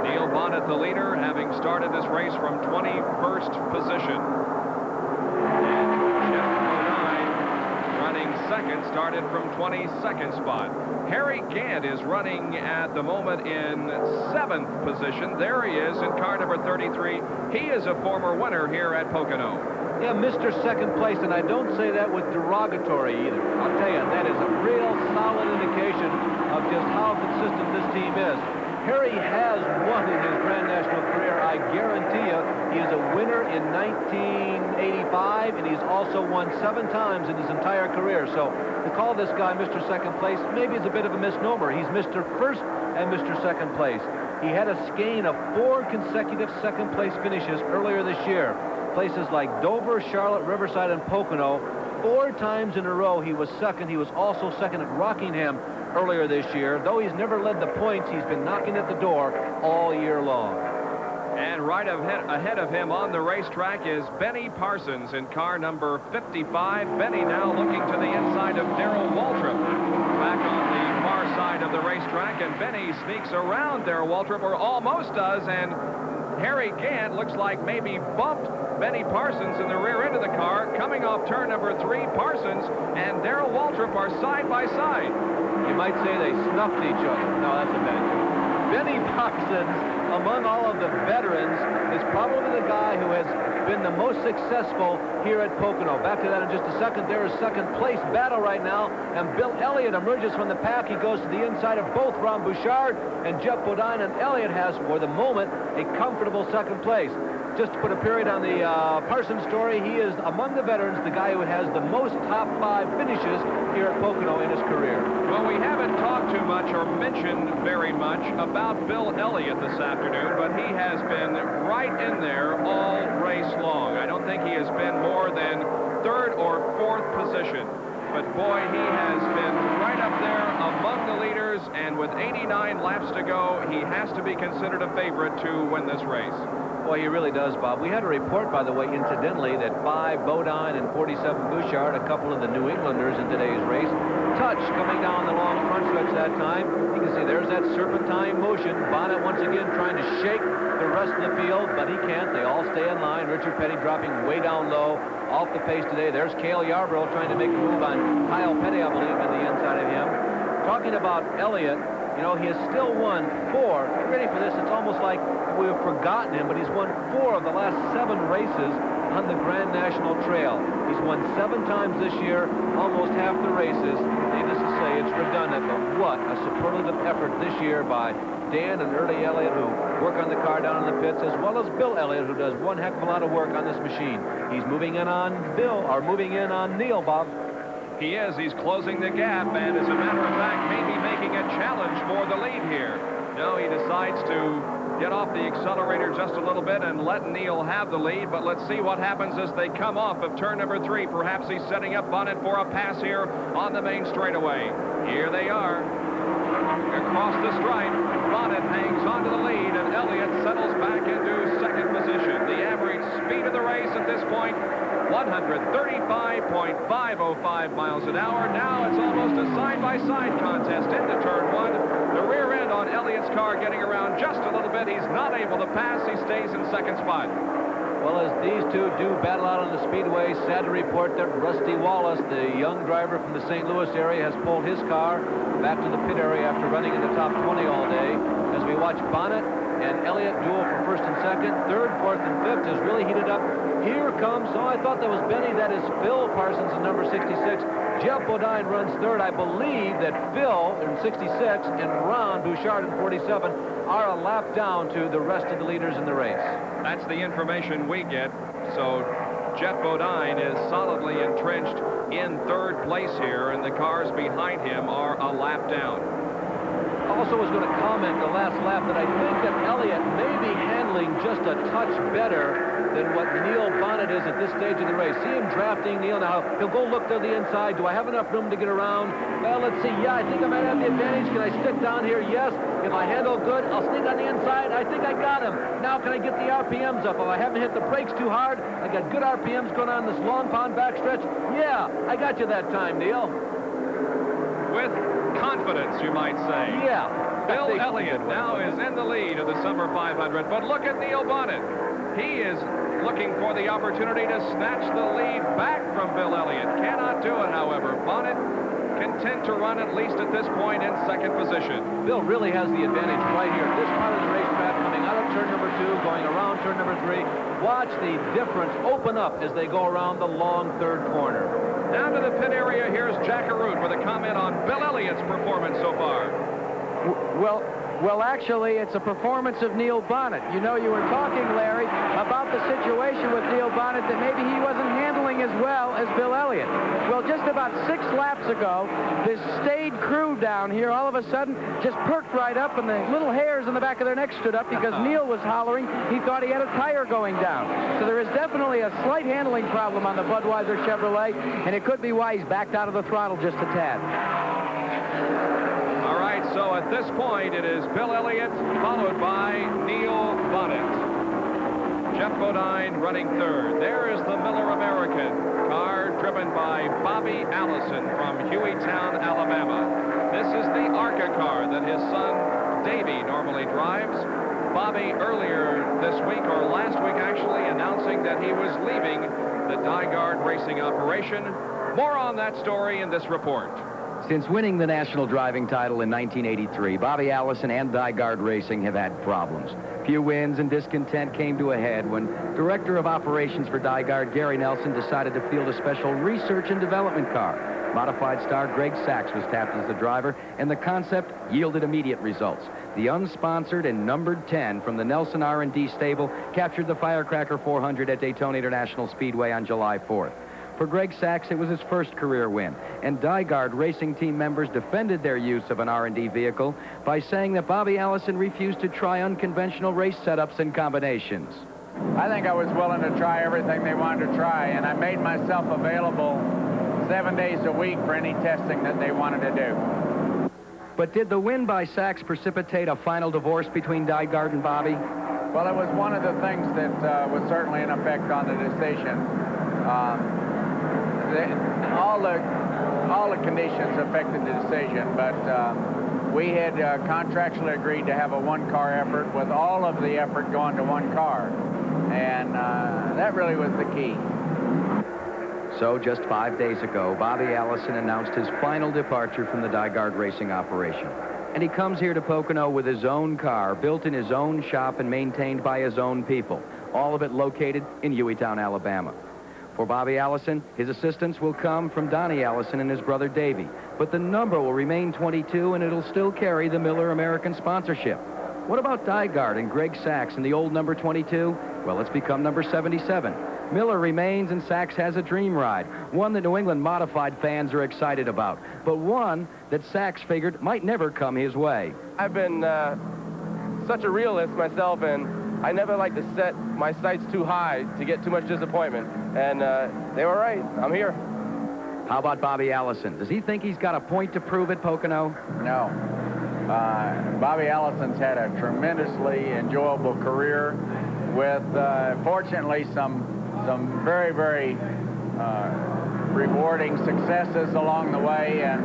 Neil Bonnet, the leader, having started this race from 21st position. And Jeff Bodine, running 2nd, started from 22nd spot. Harry Gant is running at the moment in 7th position. There he is in car number 33. He is a former winner here at Pocono. Yeah, Mr. Second Place, and I don't say that with derogatory either. I'll tell you, that is a real solid indication of just how consistent this team is. Harry has won in his Grand National career. I guarantee you he is a winner in 1985, and he's also won 7 times in his entire career. So to call this guy Mr. Second Place maybe is a bit of a misnomer. He's Mr. First and Mr. Second Place. He had a skein of 4 consecutive second-place finishes earlier this year. Places like Dover, Charlotte, Riverside, and Pocono. 4 times in a row he was second. He was also second at Rockingham earlier this year. Though he's never led the points, he's been knocking at the door all year long. And right ahead of him on the racetrack is Benny Parsons in car number 55. Benny now looking to the inside of Darrell Waltrip. Back on the far side of the racetrack, and Benny sneaks around Darrell Waltrip, or almost does, and Harry Gant looks like maybe bumped Benny Parsons in the rear end of the car. Coming off turn number 3, Parsons and Darrell Waltrip are side by side. You might say they snuffed each other. No, that's a bad joke. Benny Parsons, among all of the veterans, is probably the guy who has been the most successful here at Pocono. Back to that in just a second. There is second place battle right now, and Bill Elliott emerges from the pack. He goes to the inside of both Ron Bouchard and Jeff Bodine, and Elliott has, for the moment, a comfortable second place. Just to put a period on the Parsons story, he is, among the veterans, the guy who has the most top 5 finishes here at Pocono in his career. Well, we haven't talked too much or mentioned very much about Bill Elliott this afternoon, but he has been right in there all race long. I don't think he has been more than 3rd or 4th position. but boy, he has been right up there among the leaders, and with 89 laps to go, he has to be considered a favorite to win this race. Boy, he really does, Bob. We had a report, by the way, incidentally, that 5 Bodine and 47 Bouchard, a couple of the New Englanders in today's race, touch coming down the long front stretch that time. You can see there's that serpentine motion. Bonnet once again trying to shake the rest of the field, but he can't. They all stay in line. Richard Petty dropping way down low, off the pace today. There's Cale Yarborough trying to make a move on Kyle Petty, I believe, on the inside of him. Talking about Elliott, you know, he has still won 4. Get ready for this. It's almost like we've forgotten him, but he's won 4 of the last 7 races on the Grand National Trail. He's won 7 times this year, almost half the races. Needless to say, it's redundant, but what a superlative effort this year by Dan and Early Elliott, who work on the car down in the pits, as well as Bill Elliott, who does one heck of a lot of work on this machine. He's moving in on moving in on Neil, Bob. He is. He's closing the gap, and as a matter of fact, maybe making a challenge for the lead here. No, he decides to get off the accelerator just a little bit and let Neil have the lead, but let's see what happens as they come off of turn number 3. Perhaps he's setting up Bonnet for a pass here on the main straightaway. Here they are. Across the stripe, Bonnet hangs onto the lead, and Elliott settles back into second position. The average speed of the race at this point, 135.505 miles an hour. Now it's almost a side-by-side contest into turn 1. The rear end on Elliott's car getting around just a little bit. He's not able to pass. He stays in second spot. Well, as these two do battle out on the speedway, sad to report that Rusty Wallace, the young driver from the St. Louis area, has pulled his car back to the pit area after running in the top 20 all day. As we watch Bonnet and Elliott duel for first and second, third, fourth, and fifth has really heated up. Here comes, I thought that was Benny. That is Phil Parsons in number 66. Jeff Bodine runs third. I believe that Phil in 66 and Ron Bouchard in 47 are a lap down to the rest of the leaders in the race. That's the information we get. So Jeff Bodine is solidly entrenched in third place here, and the cars behind him are a lap down. Also was going to comment the last lap that I think that Elliott may be handling just a touch better than what Neil Bonnet is at this stage of the race. See him drafting Neil now. He'll go look to the inside. Do I have enough room to get around? Well, let's see. Yeah, I think I might have the advantage. Can I stick down here? Yes. If I handle good, I'll sneak on the inside. I think I got him. Now can I get the RPMs up? If I haven't hit the brakes too hard, I got good RPMs going on this long pond backstretch. Yeah, I got you that time, Neil. With confidence, you might say. Yeah. Bill Elliott now is in the lead of the Summer 500, but look at Neil Bonnet. He is looking for the opportunity to snatch the lead back from Bill Elliott. Cannot do it, however. Bonnet content to run at least at this point in second position. Bill really has the advantage right here. This part of the racetrack, coming out of turn number 2, going around turn number 3. Watch the difference open up as they go around the long third corner. Down to the pit area, here's Jack Arute with a comment on Bill Elliott's performance so far. Well, actually, it's a performance of Neil Bonnet. You know, you were talking, Larry, about the situation with Neil Bonnet that maybe he wasn't handling as well as Bill Elliott. Well, just about 6 laps ago, this staid crew down here all of a sudden just perked right up, and the little hairs in the back of their neck stood up because Neil was hollering he thought he had a tire going down. So there is definitely a slight handling problem on the Budweiser Chevrolet, and it could be why he's backed out of the throttle just a tad. So at this point, it is Bill Elliott, followed by Neil Bonnet. Jeff Bodine running third. There is the Miller American car driven by Bobby Allison from Hueytown, Alabama. This is the ARCA car that his son, Davey, normally drives. Bobby earlier this week, or last week actually, announcing that he was leaving the Dyegard racing operation. More on that story in this report. Since winning the national driving title in 1983, Bobby Allison and Dyegard Racing have had problems. Few wins and discontent came to a head when Director of Operations for Dyegard, Gary Nelson, decided to field a special research and development car. Modified star Greg Sachs was tapped as the driver, and the concept yielded immediate results. The unsponsored and numbered 10 from the Nelson R&D stable captured the Firecracker 400 at Daytona International Speedway on July 4th. For Greg Sachs, it was his first career win, and Dyegard racing team members defended their use of an R&D vehicle by saying that Bobby Allison refused to try unconventional race setups and combinations. I think I was willing to try everything they wanted to try, and I made myself available 7 days a week for any testing that they wanted to do. But did the win by Sachs precipitate a final divorce between Dygard and Bobby? Well, it was one of the things that was certainly an effect on the decision. All the conditions affected the decision, but we had contractually agreed to have a one-car effort with all of the effort going to one car, and that really was the key. So just 5 days ago, Bobby Allison announced his final departure from the Dygard racing operation. And he comes here to Pocono with his own car, built in his own shop and maintained by his own people, all of it located in Hueytown, Alabama. For Bobby Allison, his assistance will come from Donnie Allison and his brother Davey, but the number will remain 22 and it'll still carry the Miller American sponsorship. What about Dygard and Greg Sachs and the old number 22? Well, it's become number 77. Miller remains and Sachs has a dream ride, one that New England modified fans are excited about, but one that Sachs figured might never come his way. I've been such a realist myself, and I never like to set my sights too high to get too much disappointment, and they were right. I'm here. How about Bobby Allison? Does he think he's got a point to prove at Pocono? No. Bobby Allison's had a tremendously enjoyable career with, fortunately, some very, very rewarding successes along the way, and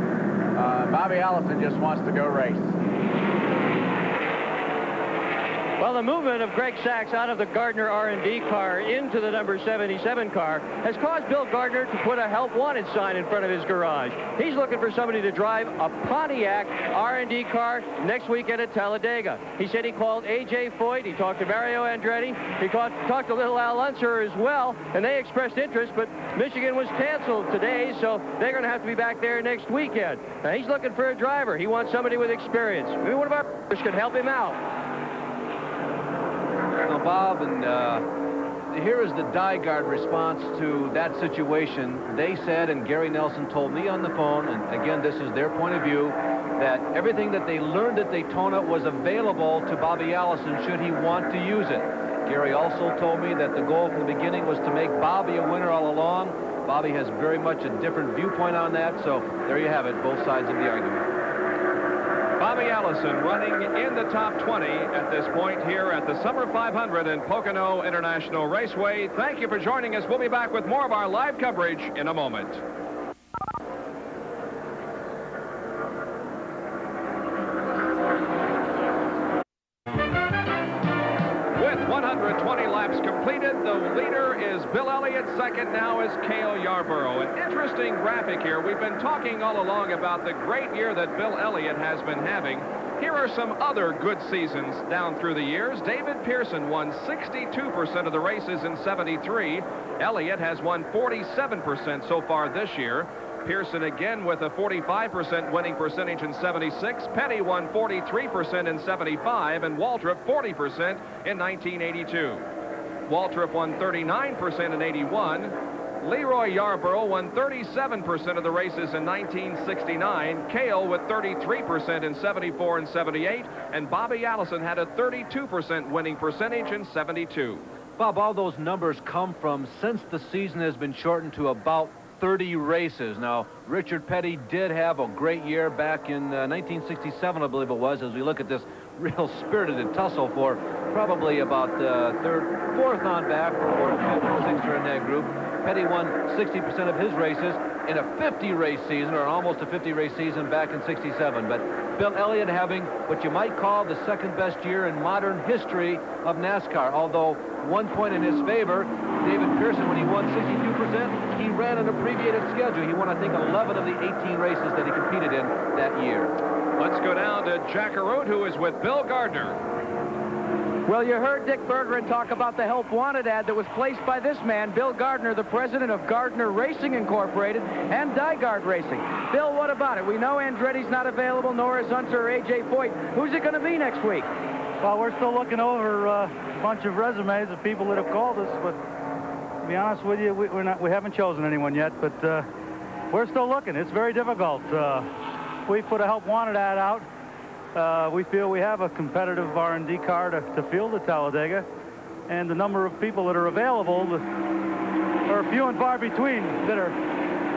Bobby Allison just wants to go race. Well, the movement of Greg Sachs out of the Gardner R&D car into the number 77 car has caused Bill Gardner to put a help wanted sign in front of his garage. He's looking for somebody to drive a Pontiac R&D car next weekend at Talladega. He said he called A.J. Foyt, he talked to Mario Andretti, he talked to Little Al Unser as well, and they expressed interest, but Michigan was canceled today, so they're going to have to be back there next weekend. Now, he's looking for a driver. He wants somebody with experience. Maybe one of our could help him out. Well, Bob, and here is the Dygard response to that situation. They said, and Gary Nelson told me on the phone, and again, this is their point of view, that everything that they learned at Daytona was available to Bobby Allison should he want to use it. Gary also told me that the goal from the beginning was to make Bobby a winner all along. Bobby has very much a different viewpoint on that, so there you have it, both sides of the argument. Bobby Allison running in the top 20 at this point here at the Summer 500 in Pocono International Raceway. Thank you for joining us. We'll be back with more of our live coverage in a moment. With 120 laps completed, the leader is Bill Elliott. Second now is Cale Yarborough. An interesting graphic here. We've been talking all along about the great year that Bill Elliott has been having. Here are some other good seasons down through the years. David Pearson won 62% of the races in '73. Elliott has won 47% so far this year. Pearson again with a 45% winning percentage in '76. Petty won 43% in '75, and Waltrip 40% in 1982. Waltrip won 39% in '81. Leroy Yarborough won 37% of the races in 1969. Cale with 33% in '74 and '78, and Bobby Allison had a 32% winning percentage in '72. Bob, all those numbers come from since the season has been shortened to about 30 races. Now, Richard Petty did have a great year back in 1967, I believe it was, as we look at this real spirited tussle for probably about fourth on back, fourth, fifth, or sixth in that group. Petty won 60% of his races in a 50-race season, or almost a 50-race season back in '67. But Bill Elliott having what you might call the second-best year in modern history of NASCAR, although one point in his favor, David Pearson, when he won 62%, he ran an abbreviated schedule. He won, I think, 11 of the 18 races that he competed in that year. Let's go down to Jack Arute, who is with Bill Gardner. Well, you heard Dick Bergeron talk about the help wanted ad that was placed by this man, Bill Gardner, the president of Gardner Racing Incorporated and Dygard Racing. Bill, what about it? We know Andretti's not available, nor is Unser or A.J. Foyt. Who's it going to be next week? Well, we're still looking over a bunch of resumes of people that have called us, but to be honest with you, we haven't chosen anyone yet, but we're still looking. It's very difficult. We put a help wanted ad out. We feel we have a competitive R&D car to field at Talladega, and the number of people that are available are few and far between that are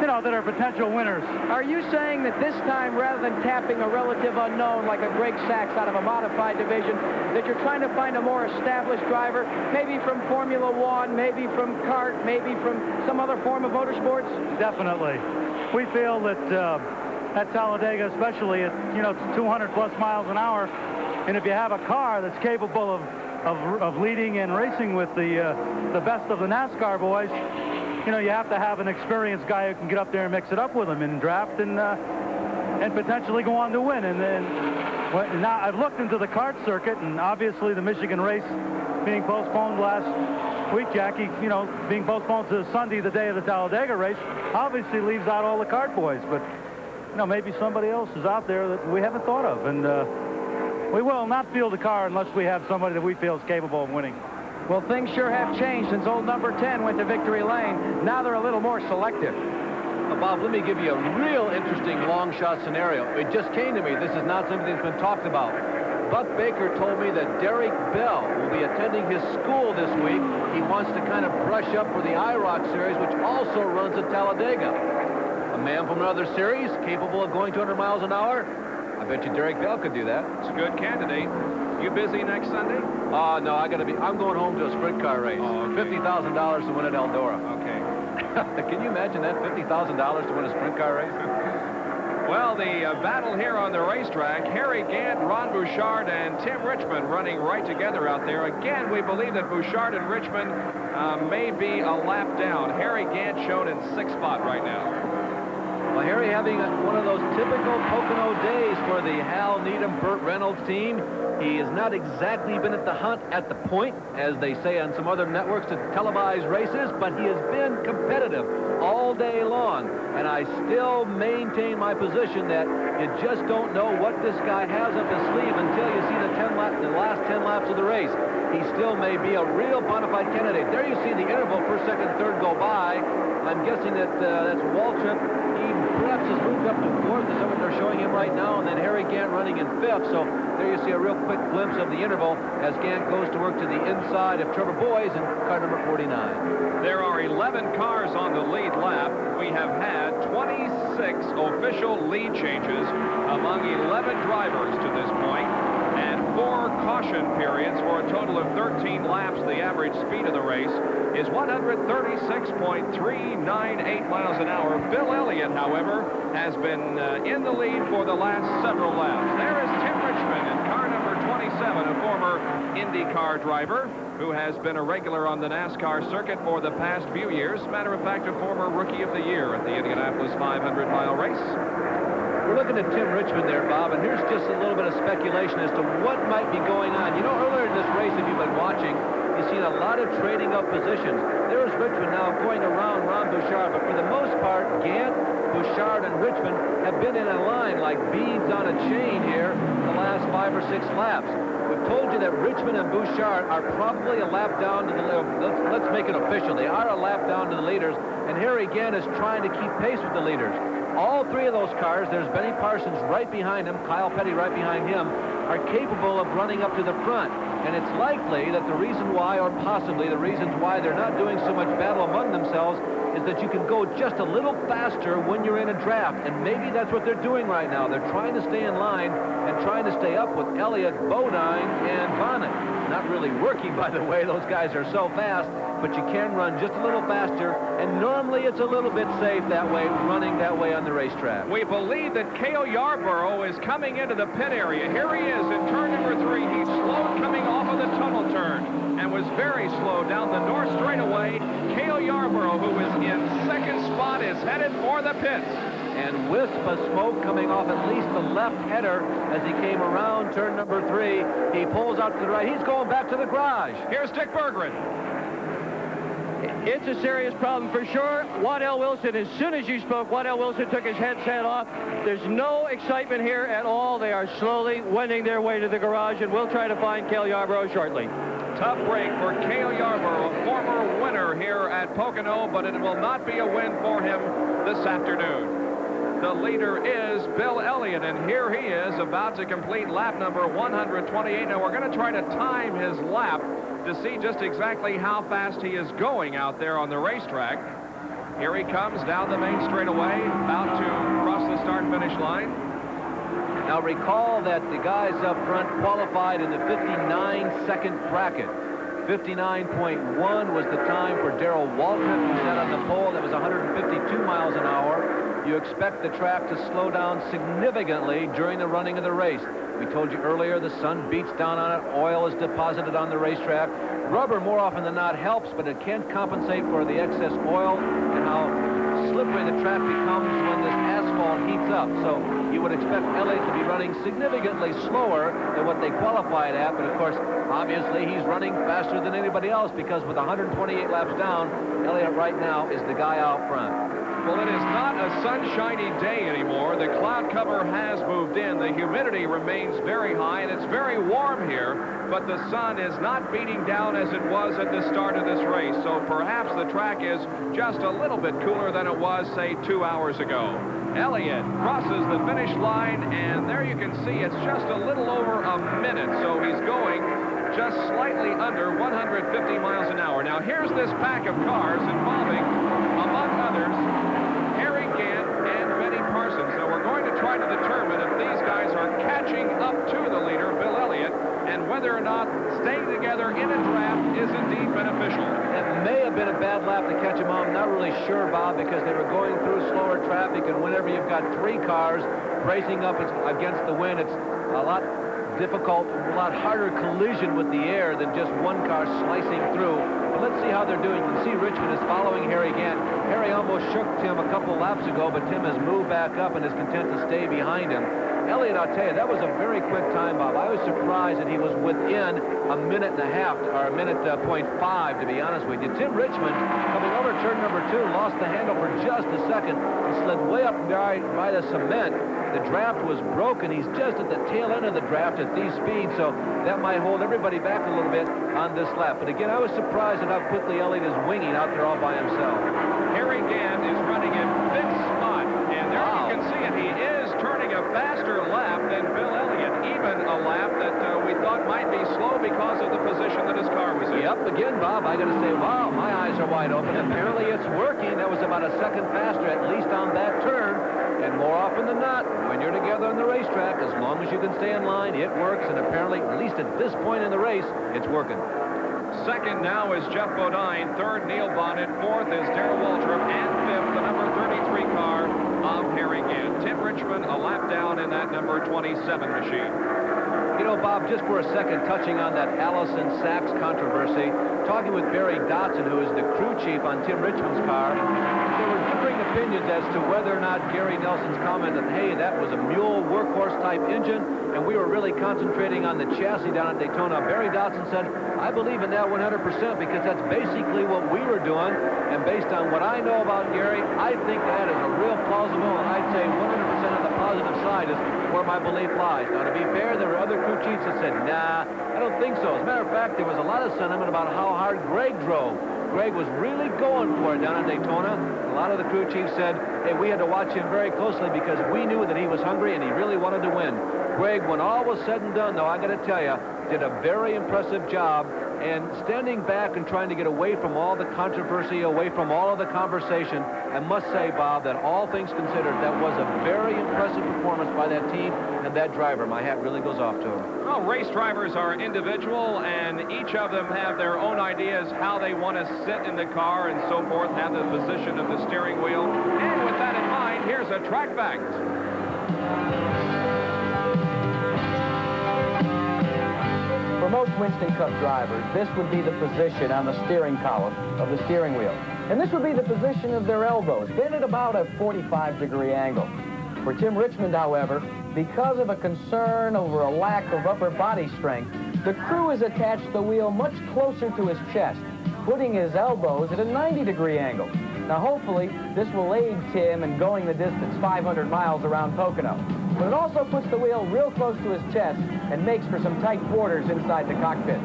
you know, that are potential winners. Are you saying that this time, rather than tapping a relative unknown like a Greg Sachs out of a modified division, that you're trying to find a more established driver, maybe from Formula One, maybe from kart, maybe from some other form of motorsports? Definitely. We feel that at Talladega, especially at, you know, 200 plus miles an hour, and if you have a car that's capable of leading and racing with the best of the NASCAR boys, you know, you have to have an experienced guy who can get up there and mix it up with them in draft and potentially go on to win. And then now I've looked into the kart circuit, and obviously the Michigan race being postponed last week, Jackie, you know, being postponed to Sunday, the day of the Talladega race, obviously leaves out all the kart boys. But, you know, maybe somebody else is out there that we haven't thought of. And we will not field a car unless we have somebody that we feel is capable of winning. Well, things sure have changed since old number 10 went to victory lane. Now they're a little more selective. Bob, let me give you a real interesting long shot scenario. It just came to me. This is not something that's been talked about. Buck Baker told me that Derek Bell will be attending his school this week. He wants to kind of brush up for the IROC series, which also runs at Talladega. A man from another series, capable of going 200 miles an hour. I bet you Derek Bell could do that. It's a good candidate. You busy next Sunday? No, I'm going home to a sprint car race. Oh, okay. $50,000 to win at Eldora. Okay. Can you imagine that? $50,000 to win a sprint car race? Well, the battle here on the racetrack, Harry Gant, Ron Bouchard, and Tim Richmond running right together out there. Again, we believe that Bouchard and Richmond may be a lap down. Harry Gant shown in 6th spot right now. Well, Harry having one of those typical Pocono days for the Hal Needham, Burt Reynolds team. He has not exactly been at the hunt at the point, as they say on some other networks, to televise races, but he has been competitive all day long. And I still maintain my position that you just don't know what this guy has up his sleeve until you see the last 10 laps of the race. He still may be a real bona fide candidate. There you see the interval, first, second, third go by. I'm guessing that that's Waltrip. He perhaps has moved up to 4th, is what they're showing him right now, and then Harry Gant running in 5th. So there you see a real quick glimpse of the interval as Gant goes to work to the inside of Trevor Boys in car number 49. There are 11 cars on the lead lap. We have had 26 official lead changes among 11 drivers to this point, and 4 caution periods for a total of 13 laps. The average speed of the race is 136.398 miles an hour. Bill Elliott, however, has been in the lead for the last several laps. There is Tim Richmond in car number 27, a former IndyCar driver who has been a regular on the NASCAR circuit for the past few years. Matter of fact, a former Rookie of the Year at the Indianapolis 500-mile race. We're looking at Tim Richmond there, Bob, and here's just a little bit of speculation as to what might be going on. You know, earlier in this race, if you've been watching, you've seen a lot of trading up positions. There's Richmond now going around Ron Bouchard, but for the most part, Gant, Bouchard, and Richmond have been in a line like beads on a chain here the last 5 or 6 laps. We've told you that Richmond and Bouchard are probably a lap down to the let's make it official. They are a lap down to the leaders, and Harry Gant is trying to keep pace with the leaders. All 3 of those cars, there's Benny Parsons right behind him, Kyle Petty right behind him, are capable of running up to the front. And it's likely that the reason why, or possibly the reasons why they're not doing so much battle among themselves, is that you can go just a little faster when you're in a draft. And maybe that's what they're doing right now. They're trying to stay in line and trying to stay up with Elliott, Bodine, and Bonnet. Not really working, by the way. Those guys are so fast, but you can run just a little faster, and normally it's a little bit safe that way, running that way on the racetrack. We believe that Cale Yarborough is coming into the pit area. Here he is in turn number 3. He's slowed coming off of the tunnel turn and was very slow down the north straightaway. Cale Yarborough, who is in 2nd spot, is headed for the pits. And wisp of smoke coming off at least the left header as he came around turn number 3. He pulls out to the right. He's going back to the garage. Here's Dick Berggren. It's a serious problem for sure. Waddell Wilson, as soon as you spoke, Waddell Wilson took his headset off. There's no excitement here at all. They are slowly wending their way to the garage, and we'll try to find Cale Yarborough shortly. Tough break for Cale Yarborough, a former winner here at Pocono, but it will not be a win for him this afternoon. The leader is Bill Elliott, and here he is about to complete lap number 128. Now, we're going to try to time his lap to see just exactly how fast he is going out there on the racetrack. Here he comes down the main straightaway, about to cross the start-finish line. Now recall that the guys up front qualified in the 59-second bracket. 59.1 was the time for Darrell Waltrip, who sat on the pole. That was 152 miles an hour. You expect the track to slow down significantly during the running of the race. We told you earlier the sun beats down on it. Oil is deposited on the racetrack. Rubber, more often than not, helps, but it can't compensate for the excess oil and how slippery the track becomes when this asphalt heats up. So you would expect Elliott to be running significantly slower than what they qualified at, but of course, obviously, he's running faster than anybody else because with 128 laps down, Elliott right now is the guy out front. Well, it is not a sunshiny day anymore. The cloud cover has moved in. The humidity remains very high, and it's very warm here, but the sun is not beating down as it was at the start of this race. So perhaps the track is just a little bit cooler than it was, say, 2 hours ago. Elliott crosses the finish line, and there you can see it's just a little over a minute, so he's going just slightly under 150 miles an hour. Now, here's this pack of cars involving, among others, Harry Gant and Benny Parsons. Now, we're going to try to determine if these guys are catching up to the leader, Bill Elliott, and whether or not staying together in a draft is indeed beneficial. It may have been a bad lap to catch him on. I'm not really sure, Bob, because they were going through slower traffic, and whenever you've got 3 cars racing up against the wind, it's a lot difficult, a lot harder collision with the air than just one car slicing through. But let's see how they're doing. You can see Richmond is following Harry Gant. Harry almost shook Tim a couple laps ago, but Tim has moved back up and is content to stay behind him. Elliott, I'll tell you, that was a very quick time, Bob. I was surprised that he was within a minute and a half, or a minute .5, to be honest with you. Tim Richmond, coming over turn number 2, lost the handle for just a second. He slid way up by the cement. The draft was broken. He's just at the tail end of the draft at these speeds, so that might hold everybody back a little bit on this lap. But again, I was surprised at how quickly Elliott is winging out there all by himself. Harry Gant is running in 5th spot, and there you can see it. He is turning a faster lap than Bill Elliott, even a lap that we thought might be slow because of the position that his car was in. Yep, again, Bob, I got to say, wow, my eyes are wide open. Apparently it's working. That was about a second faster, at least on that turn. And more often than not, when you're together on the racetrack, as long as you can stay in line, it works. And apparently, at least at this point in the race, it's working. Second now is Jeff Bodine. Third, Neil Bonnet. Fourth is Darrell Waltrip. And fifth, the number 33 car of Harry Gant. Tim Richmond a lap down in that number 27 machine. You know, Bob, just for a second, touching on that Allison Sachs controversy, talking with Barry Dotson, who is the crew chief on Tim Richmond's car, there were differing opinions as to whether or not Gary Nelson's comment that, hey, that was a mule workhorse-type engine, and we were really concentrating on the chassis down at Daytona. Barry Dotson said, I believe in that 100% because that's basically what we were doing, and based on what I know about Gary, I think that is a real plausible, and I'd say 100% on the positive side is where my belief lies. Now, to be fair, there were other crew chiefs that said, nah, I don't think so. As a matter of fact, there was a lot of sentiment about how hard Greg drove. Greg was really going for it down at Daytona. A lot of the crew chiefs said, hey, we had to watch him very closely because we knew that he was hungry and he really wanted to win. Greg, when all was said and done, though, I got to tell you, did a very impressive job. And standing back and trying to get away from all the controversy, away from all of the conversation, I must say, Bob, that all things considered, that was a very impressive performance by that team and that driver. My hat really goes off to him. Well, race drivers are individual, and each of them have their own ideas how they want to sit in the car and so forth, have the position of the steering wheel. And with that in mind, here's a track fact. For most Winston Cup drivers, this would be the position on the steering column of the steering wheel. And this would be the position of their elbows, bent at about a 45-degree angle. For Tim Richmond, however, because of a concern over a lack of upper body strength, the crew has attached the wheel much closer to his chest, putting his elbows at a 90-degree angle. Now, hopefully, this will aid Tim in going the distance 500 miles around Pocono. But it also puts the wheel real close to his chest and makes for some tight quarters inside the cockpit.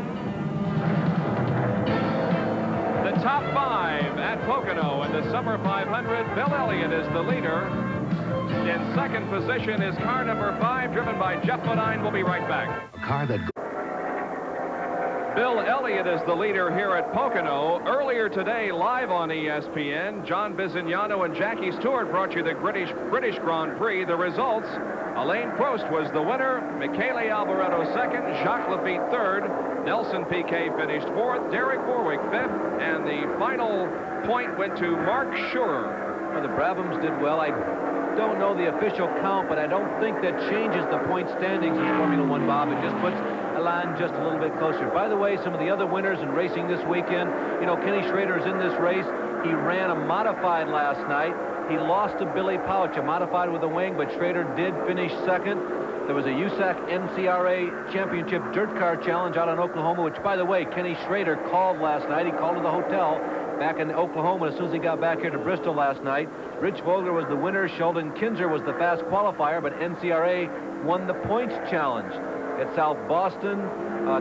The top 5 at Pocono in the Summer 500. Bill Elliott is the leader. In second position is car number 5, driven by Jeff Bodine. We'll be right back. A car that... Bill Elliott is the leader here at Pocono. Earlier today, live on ESPN, John Bizignano and Jackie Stewart brought you the British Grand Prix. The results: Alain Prost was the winner, Michele Alboreto second, Jacques Lafitte third, Nelson Piquet finished fourth, Derek Warwick fifth, and the final point went to Mark Schurer. Well, the Brabhams did well. I don't know the official count, but I don't think that changes the point standings in Formula One, Bob. It just puts Alain just a little bit closer. By the way, some of the other winners in racing this weekend, you know, Kenny Schrader is in this race. He ran a modified last night. He lost to Billy Pouch, a modified with a wing, but Schrader did finish second. There was a USAC NCRA Championship Dirt Car Challenge out in Oklahoma, which, by the way, Kenny Schrader called last night. He called to the hotel back in Oklahoma as soon as he got back here to Bristol last night. Rich Vogler was the winner. Sheldon Kinzer was the fast qualifier, but NCRA won the points challenge. At South Boston,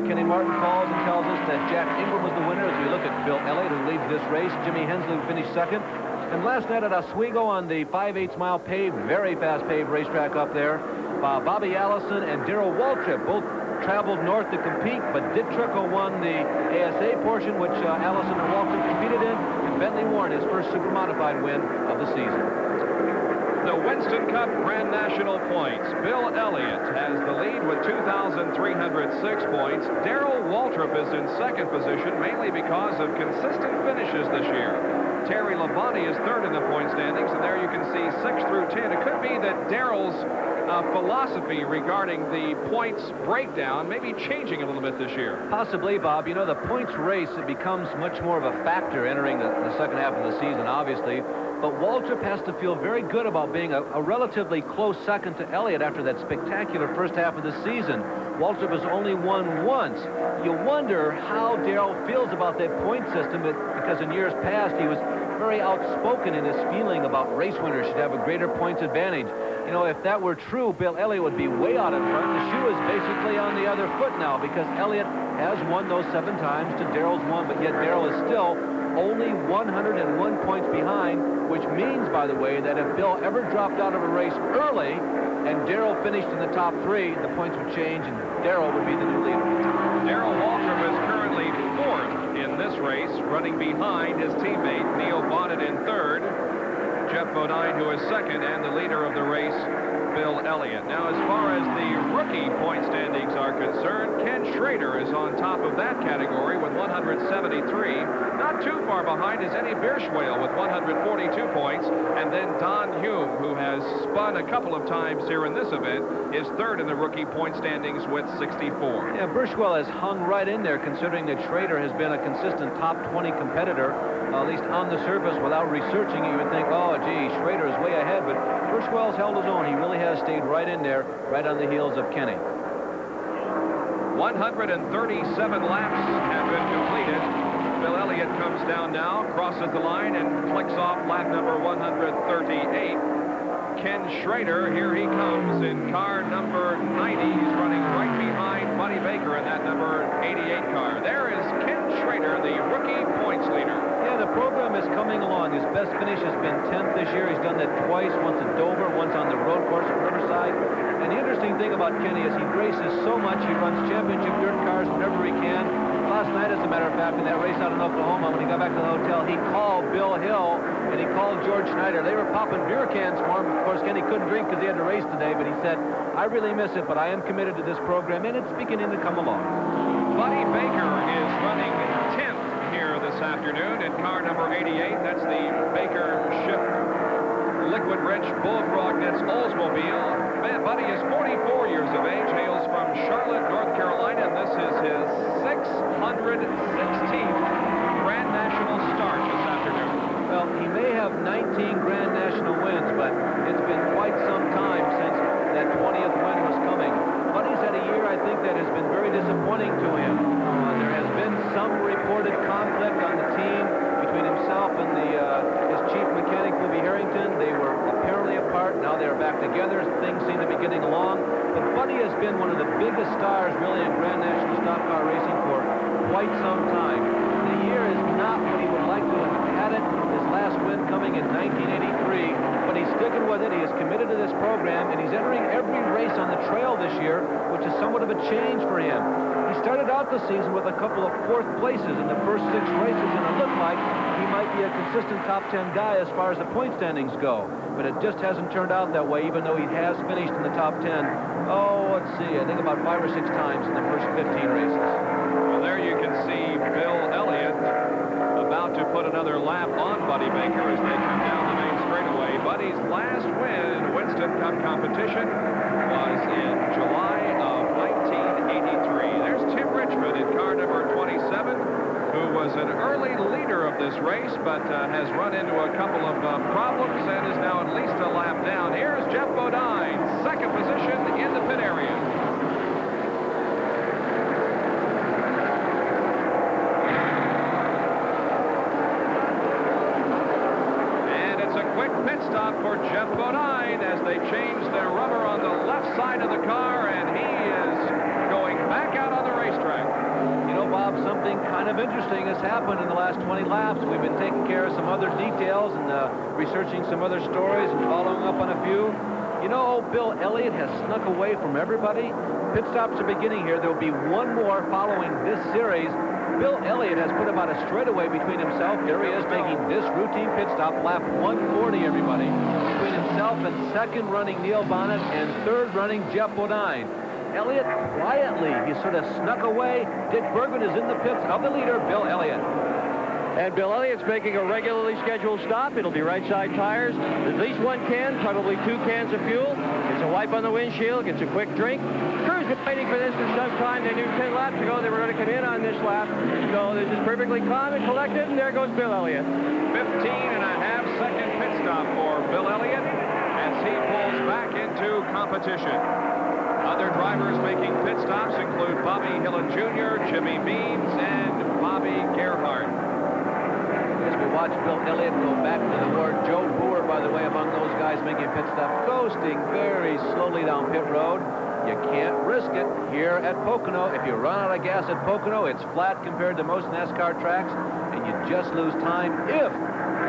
Kenny Martin calls and tells us that Jack Ingram was the winner. As we look at Bill Elliott, who leads this race, Jimmy Hensley finished second. And last night at Oswego on the 5/8 mile paved, very fast paved racetrack up there, Bobby Allison and Darrell Waltrip both traveled north to compete, but Dick Trickle won the ASA portion, which Allison and Waltrip competed in, and Bentley Warren his first super modified win of the season. The Winston Cup Grand National points. Bill Elliott has the lead with 2,306 points. Darrell Waltrip is in second position, mainly because of consistent finishes this year. Terry Labonte is third in the point standings, and there you can see 6 through 10. It could be that Darrell's philosophy regarding the points breakdown may be changing a little bit this year. Possibly, Bob. You know, the points race, it becomes much more of a factor entering the second half of the season, obviously. But Waltrip has to feel very good about being a relatively close second to Elliott after that spectacular first half of the season. Waltrip has only won once. You wonder how Darrell feels about that point system, because in years past he was very outspoken in his feeling about race winners should have a greater points advantage. You know, if that were true, Bill Elliott would be way out in front. The shoe is basically on the other foot now, because Elliott has won those 7 times to Darrell's 1, but yet Darrell is still only 101 points behind, which means, by the way, that if Bill ever dropped out of a race early and Darrell finished in the top 3, the points would change and Darrell would be the new leader. Darrell Waltrip is currently 4th in this race, running behind his teammate Neil Bonnet in 3rd, Jeff Bodine, who is 2nd, and the leader of the race, Bill Elliott. Now, as far as the rookie point standings are concerned, Ken Schrader is on top of that category with 173. Not too far behind is Eddie Birschwale with 142 points. And then Don Hume, who has spun a couple of times here in this event, is 3rd in the rookie point standings with 64. Yeah, Birschwale has hung right in there, considering that Schrader has been a consistent top 20 competitor, at least on the surface. Without researching it, you would think, oh, gee, Schrader is way ahead, but Birschwale's held his own. He really has stayed right in there, right on the heels of Kenny. 137 laps have been completed. Bill Elliott comes down now, crosses the line, and clicks off lap number 138. Ken Schrader, here he comes in car number 90. He's running right behind Buddy Baker in that number 88 car. There is Ken Schrader, the rookie points leader. Yeah, the program is coming along. His best finish has been 10th this year. He's done that twice, once at Dover, once on the road course at Riverside. And the interesting thing about Kenny is he races so much. He runs championship dirt cars whenever he can. Last night, as a matter of fact, in that race out in Oklahoma, when he got back to the hotel, he called Bill Hill and he called George Schneider. They were popping beer cans for him. Of course, Kenny couldn't drink because he had to race today, but he said, I really miss it, but I am committed to this program, and it's beginning to come along. Buddy Baker is running 10th here this afternoon in car number 88. That's the Baker Ship Liquid Rich Bullfrog Nets Oldsmobile. Buddy is 44 years of age, hails from Charlotte, North Carolina, and this is his 616th Grand National start this afternoon. Well, he may have 19 Grand National wins, but it's been quite some time since that 20th win was coming. Buddy's had a year, I think, that has been very disappointing to him. There has been some reported conflict on the team between himself and his chief mechanic, Bobby Harrington. They were apparently apart. Now they're back together. Things seem to be getting along. But Buddy Petty has been one of the biggest stars, really, in Grand National Stock Car racing for quite some time. The year is not what he would like to have had it. His last win coming in 1983, but he's sticking with it. He is committed to this program, and he's entering every race on the trail this year, which is somewhat of a change for him. He started out the season with a couple of fourth places in the first 6 races, and it looked like he might be a consistent top 10 guy as far as the point standings go. But it just hasn't turned out that way, even though he has finished in the top 10. Oh, let's see, I think about 5 or 6 times in the first 15 races. Well, there you can see Bill Elliott about to put another lap on Buddy Baker as they come down the main straightaway. Buddy's last win in Winston Cup competition was in July of 1983. There's Tim Richmond in car number 27, who was an early leader of this race, but has run into a couple of problems and is now at least a lap down. Here's Jeff Bodine, second position in the pit area. And it's a quick pit stop for Jeff Bodine as they change the rubber on the left side of the car, and he is going back out on the racetrack. You know, Bob, something kind of interesting has happened in the last 20 laps. We've been taking care of some other details and researching some other stories and following up on a few. You know, Bill Elliott has snuck away from everybody. Pit stops are beginning here. There will be one more following this series. Bill Elliott has put about a straightaway between himself. Here he is making this routine pit stop, lap 140, everybody. Between himself and second running Neil Bonnet and third running Jeff Bodine. Elliott quietly, he sort of snuck away. Dick Bergman is in the pits of the leader, Bill Elliott. And Bill Elliott's making a regularly scheduled stop. It'll be right side tires. At least 1 can, probably 2 cans of fuel. Gets a wipe on the windshield, gets a quick drink. Crew's been waiting for this for some time. They knew 10 laps ago they were going to come in on this lap. So they're just perfectly calm and collected, and there goes Bill Elliott. 15.5-second pit stop for Bill Elliott as he pulls back into competition. Other drivers making pit stops include Bobby Hillin Jr., Jimmy Means, and Bobby Gerhardt. As we watch Bill Elliott go back to the board, Joe Boer, by the way, among those guys making pit stops, coasting very slowly down pit road. You can't risk it here at Pocono. If you run out of gas at Pocono, it's flat compared to most NASCAR tracks, and you just lose time if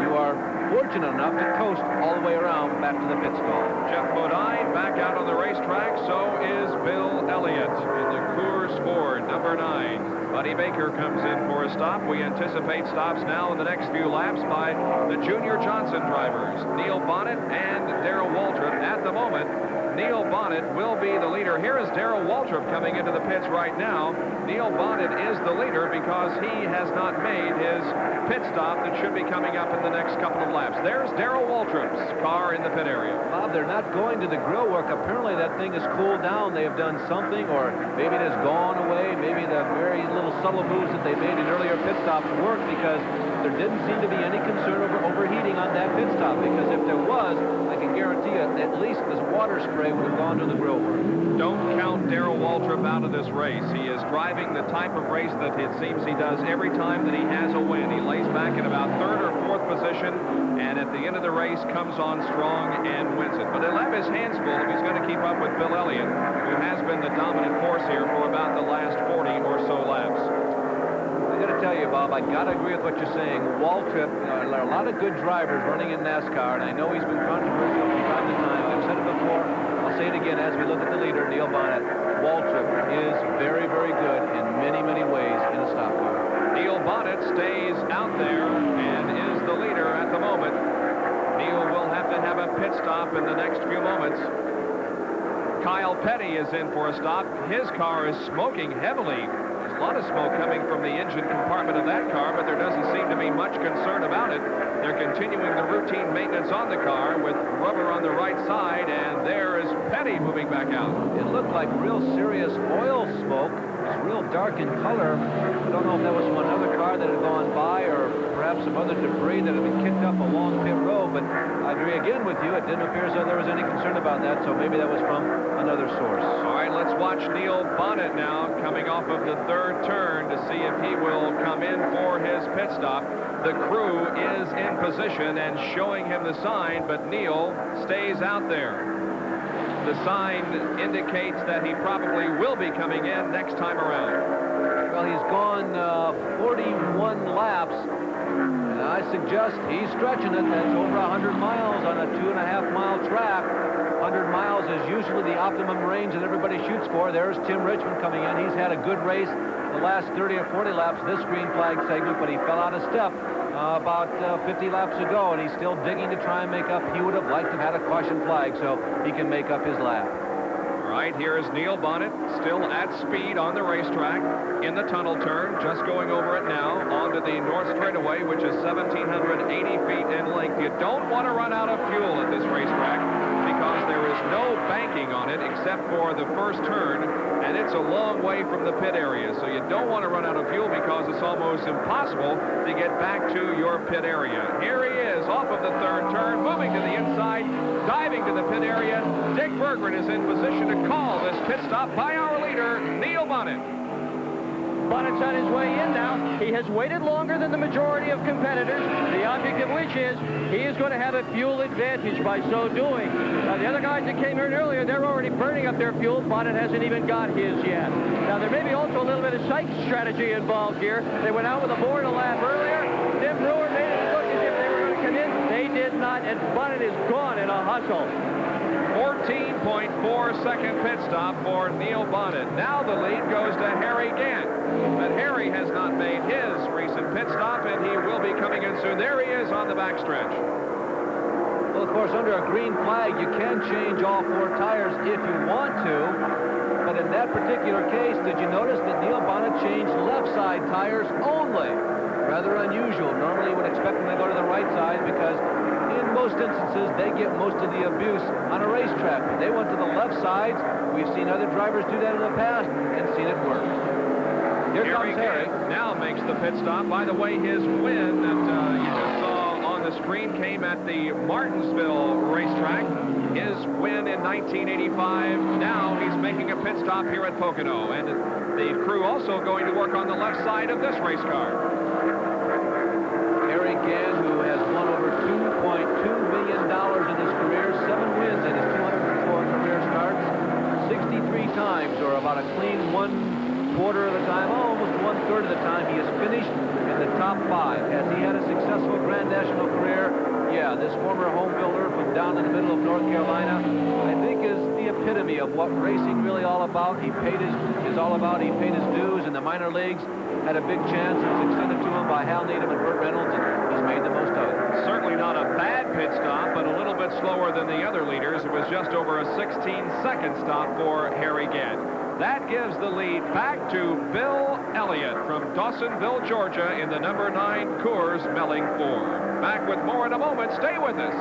you are fortunate enough to coast all the way around back to the pit stall. Jeff Bodine back out on the racetrack. So is Bill Elliott in the Coors Ford number 9. Buddy Baker comes in for a stop. We anticipate stops now in the next few laps by the Junior Johnson drivers, Neil Bonnet and Darrell Waltrip. At the moment, Neil Bonnet will be the leader. Here is Darrell Waltrip coming into the pits right now. Neil Bonnet is the leader because he has not made his pit stop that should be coming up in the next couple of laps. There's Darrell Waltrip's car in the pit area. Bob, they're not going to the grill work. Apparently that thing has cooled down. They have done something, or maybe it has gone away. Maybe the very little subtle moves that they made in earlier pit stops worked, because there didn't seem to be any concern over overheating on that pit stop, because if there was, I can guarantee you at least this water spray would have gone to the grill work. Don't count Darrell Waltrip out of this race. He is driving the type of race that it seems he does every time that he has a win. He lays back in about 3rd or 4th position, and at the end of the race comes on strong and wins it. But he'll have his hands full if he's going to keep up with Bill Elliott, who has been the dominant force here for about the last 40 or so laps. I got to tell you, Bob, I got to agree with what you're saying. Waltrip, there are a lot of good drivers running in NASCAR, and I know he's been controversial from time to time. I've said it before. I'll say it again as we look at the leader, Neil Bonnet. Waltrip is very, very good in many, many ways in a stock car. Neil Bonnet stays out there and is the leader at the moment. Neil will have to have a pit stop in the next few moments. Kyle Petty is in for a stop. His car is smoking heavily. There's a lot of smoke coming from the engine compartment of that car, but there doesn't seem to be much concern about it. They're continuing the routine maintenance on the car with rubber on the right side, and there is Petty moving back out. It looked like real serious oil smoke. It was real dark in color. I don't know if that was from another car that had gone by, or perhaps some other debris that had been kicked up along pit road, but I agree again with you. It didn't appear as though there was any concern about that, so maybe that was from another source. All right, let's watch Neil Bonnet now coming off of the 3rd turn to see if he will come in for his pit stop. The crew is in position and showing him the sign, but Neil stays out there. the sign indicates that he probably will be coming in next time around. Well, he's gone 41 laps. And I suggest he's stretching it. That's over 100 miles on a 2.5-mile track. 100 miles is usually the optimum range that everybody shoots for. There's Tim Richmond coming in. He's had a good race the last 30 or 40 laps this green flag segment, but he fell out of step about 50 laps ago, and he's still digging to try and make up. He would have liked to have had a caution flag so he can make up his lap. All right, here's Neil Bonnet, still at speed on the racetrack in the tunnel turn, just going over it now onto the North Straightaway, which is 1,780 feet in length. You don't want to run out of fuel at this racetrack because there is no banking on it except for the first turn, and it's a long way from the pit area. So you don't want to run out of fuel because it's almost impossible to get back to your pit area. Here he is off of the third turn, moving to the inside, diving to the pit area. Dick Berggren is in position to call this pit stop by our leader, Neil Bonnet. Bonnet's on his way in now. He has waited longer than the majority of competitors, the object of which is he is going to have a fuel advantage by so doing. Now, the other guys that came here earlier, they're already burning up their fuel. Bonnet hasn't even got his yet. Now, there may be also a little bit of psych strategy involved here. They went out with a board a lap earlier. Tim Brewer made it look as if they were going to come in. They did not, and Bonnet is gone in a hustle. 14.4-second pit stop for Neil Bonnet. Now the lead goes to Harry Gant. But Harry has not made his recent pit stop, and he will be coming in soon. There he is on the backstretch. Well, of course, under a green flag, you can change all 4 tires if you want to. But in that particular case, did you notice that Neil Bonnet changed left side tires only? Rather unusual. Normally, you would expect them to go to the right side because in most instances, they get most of the abuse on a racetrack. But they went to the left sides. We've seen other drivers do that in the past and seen it work. Here comes Harry. Now makes the pit stop. By the way, his win that you just saw on the screen came at the Martinsville racetrack. His win in 1985. Now he's making a pit stop here at Pocono. And the crew also going to work on the left side of this race car. Harry Gant, who has won over $2.2 million in his career, 7 wins in his 204 career starts, 63 times, or about a clean 1/4 of the time, almost 1/3 of the time, he has finished in the top 5. Has he had a successful Grand National career? Yeah, this former home builder from down in the middle of North Carolina, I think is the epitome of what racing really all about. He paid his dues in the minor leagues. Had a big chance. It was extended to him by Hal Needham and Burt Reynolds, and he's made the most of it. Certainly not a bad pit stop, but a little bit slower than the other leaders. It was just over a 16-second stop for Harry Gant. That gives the lead back to Bill Elliott from Dawsonville, Georgia, in the number 9 Coors Melling Ford. Back with more in a moment. Stay with us.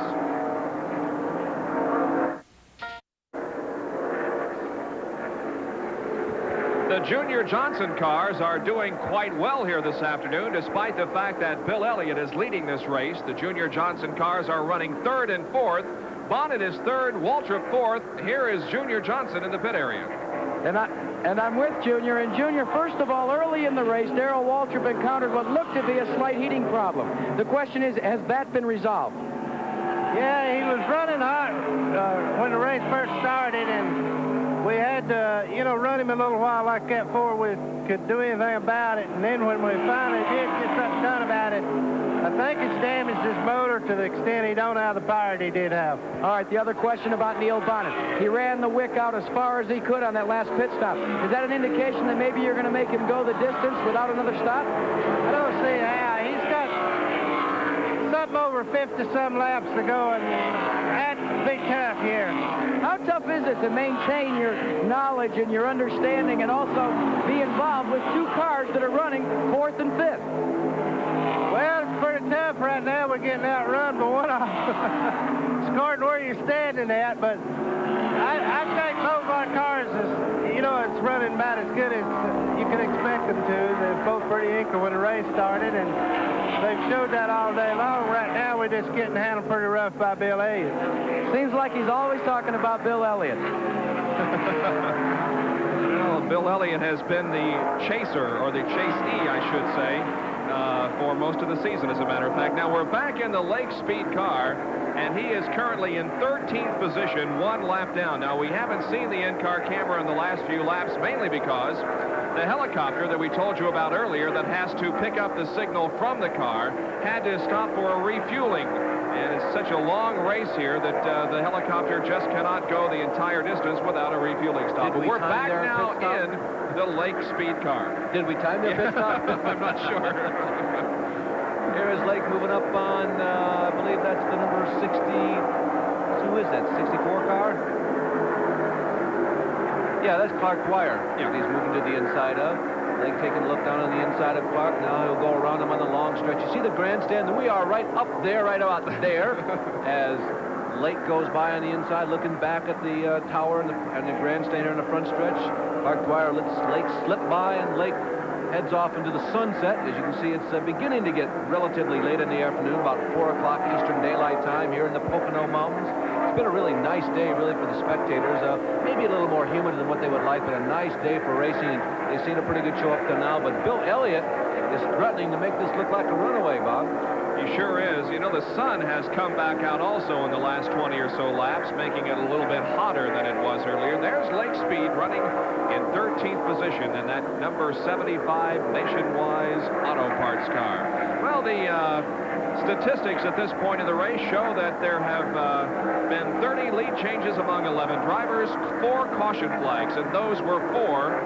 The Junior Johnson cars are doing quite well here this afternoon, despite the fact that Bill Elliott is leading this race. The Junior Johnson cars are running 3rd and 4th. Bonnet is 3rd, Waltrip 4th. Here is Junior Johnson in the pit area. And I'm with Junior. And Junior, first of all, early in the race, Darrell Waltrip encountered what looked to be a slight heating problem. The question is, has that been resolved? Yeah, he was running hot when the race first started, and we had to, run him a little while like that before we could do anything about it. And then when we finally did get something done about it, I think it's damaged his motor to the extent he don't have the power he did have. All right, the other question about Neil Bonnet. He ran the wick out as far as he could on that last pit stop. Is that an indication that maybe you're going to make him go the distance without another stop? I don't see how. He's got something over 50-some laps to go, and that's be tough here. How tough is it to maintain your knowledge and your understanding and also be involved with 2 cars that are running 4th and 5th? Well, it's pretty tough right now. We're getting outrun by one of them. It's according to where you're standing at, but I think both our cars is, it's running about as good as you can expect them to. They're both pretty equal when the race started, and they've showed that all day long. Right now, we're just getting handled pretty rough by Bill Elliott. Seems like he's always talking about Bill Elliott. Well, Bill Elliott has been the chaser, or the chasee, I should say, for most of the season, as a matter of fact. Now, we're back in the Lake Speed car. and he is currently in 13th position, 1 lap down. Now, we haven't seen the in-car camera in the last few laps, mainly because the helicopter that we told you about earlier that has to pick up the signal from the car had to stop for a refueling. And it's such a long race here that the helicopter just cannot go the entire distance without a refueling stop. But we're back now in the Lake Speed car. Did we time their pit stop? I'm not sure. Here is Lake moving up on, I believe that's the number 60. Who is that, 64 car? Yeah, that's Clark Dwyer. Yeah. He's moving to the inside of. Lake taking a look down on the inside of Clark. Now he'll go around him on the long stretch. You see the grandstand? We are right up there, right about there, as Lake goes by on the inside, looking back at the tower and the grandstand here in the front stretch. Clark Dwyer lets Lake slip by, and Lake heads off into the sunset. As you can see, it's beginning to get relatively late in the afternoon, about 4 o'clock Eastern Daylight Time here in the Pocono Mountains. It's been a really nice day, really, for the spectators. Maybe a little more humid than what they would like, but a nice day for racing. And they've seen a pretty good show up to now. But Bill Elliott is threatening to make this look like a runaway, Bob. He sure is. You know, the sun has come back out also in the last 20 or so laps, making it a little bit hotter than it was earlier. There's Lake Speed running in 13th position in that number 75 Nationwide Auto Parts car. Well, the statistics at this point in the race show that there have been 30 lead changes among 11 drivers, 4 caution flags, and those were for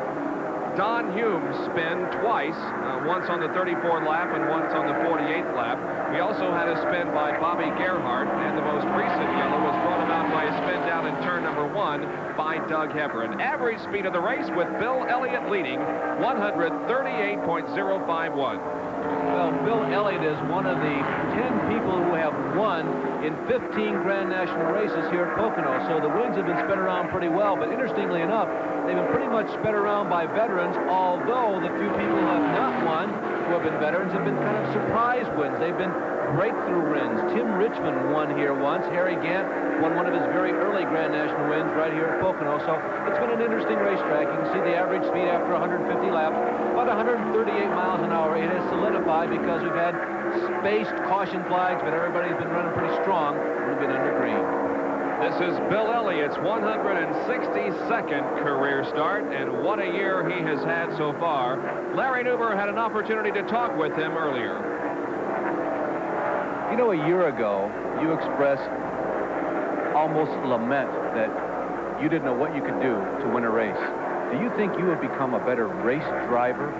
Don Hume's spin twice, once on the 34th lap and once on the 48th lap. We also had a spin by Bobby Gerhardt, and the most recent yellow was brought about by a spin down in turn number 1 by Doug Hebron. Average speed of the race with Bill Elliott leading 138.051. Well, Bill Elliott is one of the 10 people who have won in 15 Grand National races here at Pocono. So the wins have been spread around pretty well. But interestingly enough, they've been pretty much spread around by veterans, although the few people who have not won, who have been veterans, have been kind of surprise wins. They've been breakthrough wins. Tim Richmond won here once. Harry Gant won one of his very early Grand National wins right here at Pocono. So it's been an interesting racetrack. You can see the average speed after 150 laps, about 138 miles an hour. It has solidified because we've had spaced caution flags, but everybody's been running pretty strong. We've been under green. This is Bill Elliott's 162nd career start, and what a year he has had so far. Larry Newber had an opportunity to talk with him earlier. You know, a year ago, you expressed almost lament that you didn't know what you could do to win a race. Do you think you have become a better race driver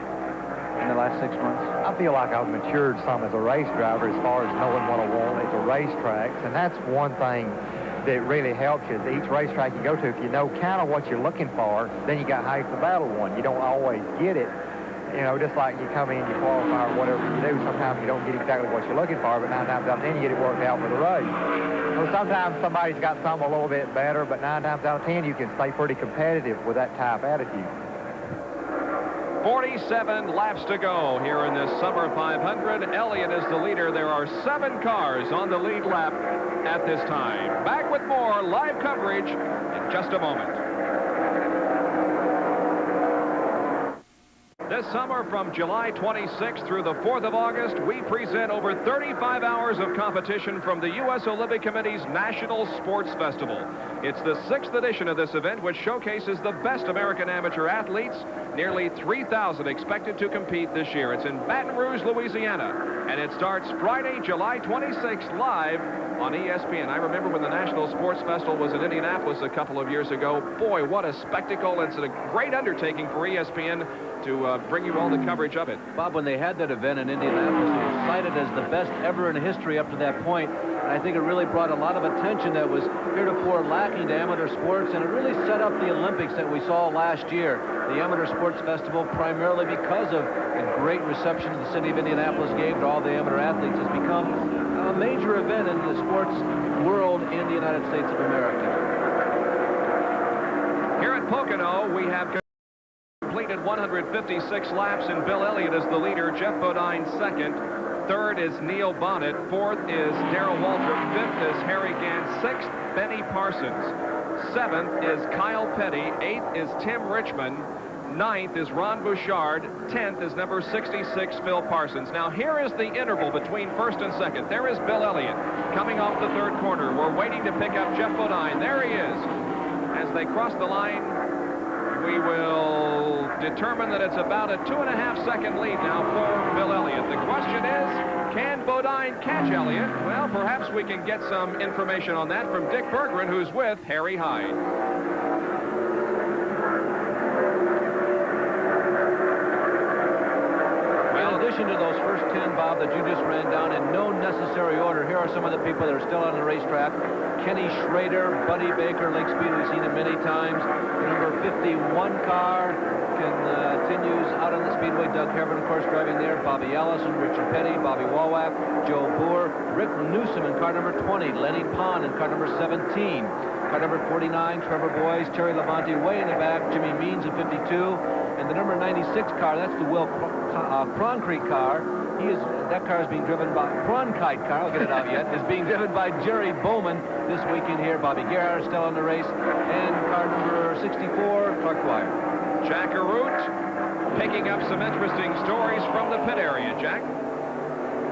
in the last 6 months? I feel like I've matured some as a race driver as far as knowing what I want at the racetracks, and that's one thing that really helps you. Each racetrack you go to, if you know kind of what you're looking for, then you got half the battle won. You don't always get it. You know, just like you come in, you qualify, or whatever you do, sometimes you don't get exactly what you're looking for, but 9 times out of 10, you get it worked out for the race. So sometimes somebody's got something a little bit better, but 9 times out of 10, you can stay pretty competitive with that type attitude. 47 laps to go here in this Summer 500. Elliott is the leader. There are 7 cars on the lead lap at this time. Back with more live coverage in just a moment. This summer, from July 26th through the 4th of August, we present over 35 hours of competition from the U.S. Olympic Committee's National Sports Festival. It's the 6th edition of this event, which showcases the best American amateur athletes. Nearly 3,000 expected to compete this year. It's in Baton Rouge, Louisiana, and it starts Friday, July 26th, live on ESPN. I remember when the National Sports Festival was in Indianapolis a couple of years ago. Boy, what a spectacle. It's a great undertaking for ESPN to bring you all the coverage of it. Bob, when they had that event in Indianapolis, it was cited as the best ever in history up to that point. And I think it really brought a lot of attention that was heretofore lacking to amateur sports, and it really set up the Olympics that we saw last year. The Amateur Sports Festival, primarily because of the great reception the city of Indianapolis gave to all the amateur athletes, has become a major event in the sports world in the United States of America. Here at Pocono, we have completed 156 laps, and Bill Elliott is the leader. Jeff Bodine second. Third is Neil Bonnet. Fourth is Darrell Waltrip. Fifth is Harry Gant. Sixth, Benny Parsons. Seventh is Kyle Petty. Eighth is Tim Richmond. 9th is Ron Bouchard. 10th is number 66, Phil Parsons. Now, here is the interval between first and second. There is Bill Elliott coming off the third corner. We're waiting to pick up Jeff Bodine. There he is. As they cross the line, we will determine that it's about a 2.5-second lead now for Bill Elliott. The question is, can Bodine catch Elliott? Well, perhaps we can get some information on that from Dick Berggren, who's with Harry Hyde. In addition to those first 10, Bob, that you just ran down in no necessary order, here are some of the people that are still on the racetrack. Kenny Schrader, Buddy Baker, Lake Speed, we've seen him many times. The number 51 car continues out on the speedway. Doug Herbert, of course, driving there. Bobby Allison, Richard Petty, Bobby Wawak, Joe Boer, Rick Newsom in car number 20, Lenny Pond in car number 17. Car number 49, Trevor Boyes, Terry Labonte way in the back, Jimmy Means in 52. And the number 96 car, that's the Will Cronkite car. That car is being driven by Cronkite car. I'll get it out yet. Is being driven by Jerry Bowman this weekend here. Bobby Gerhart still on the race, and car number 64, Clark Dwyer. Jack Arute picking up some interesting stories from the pit area. Jack.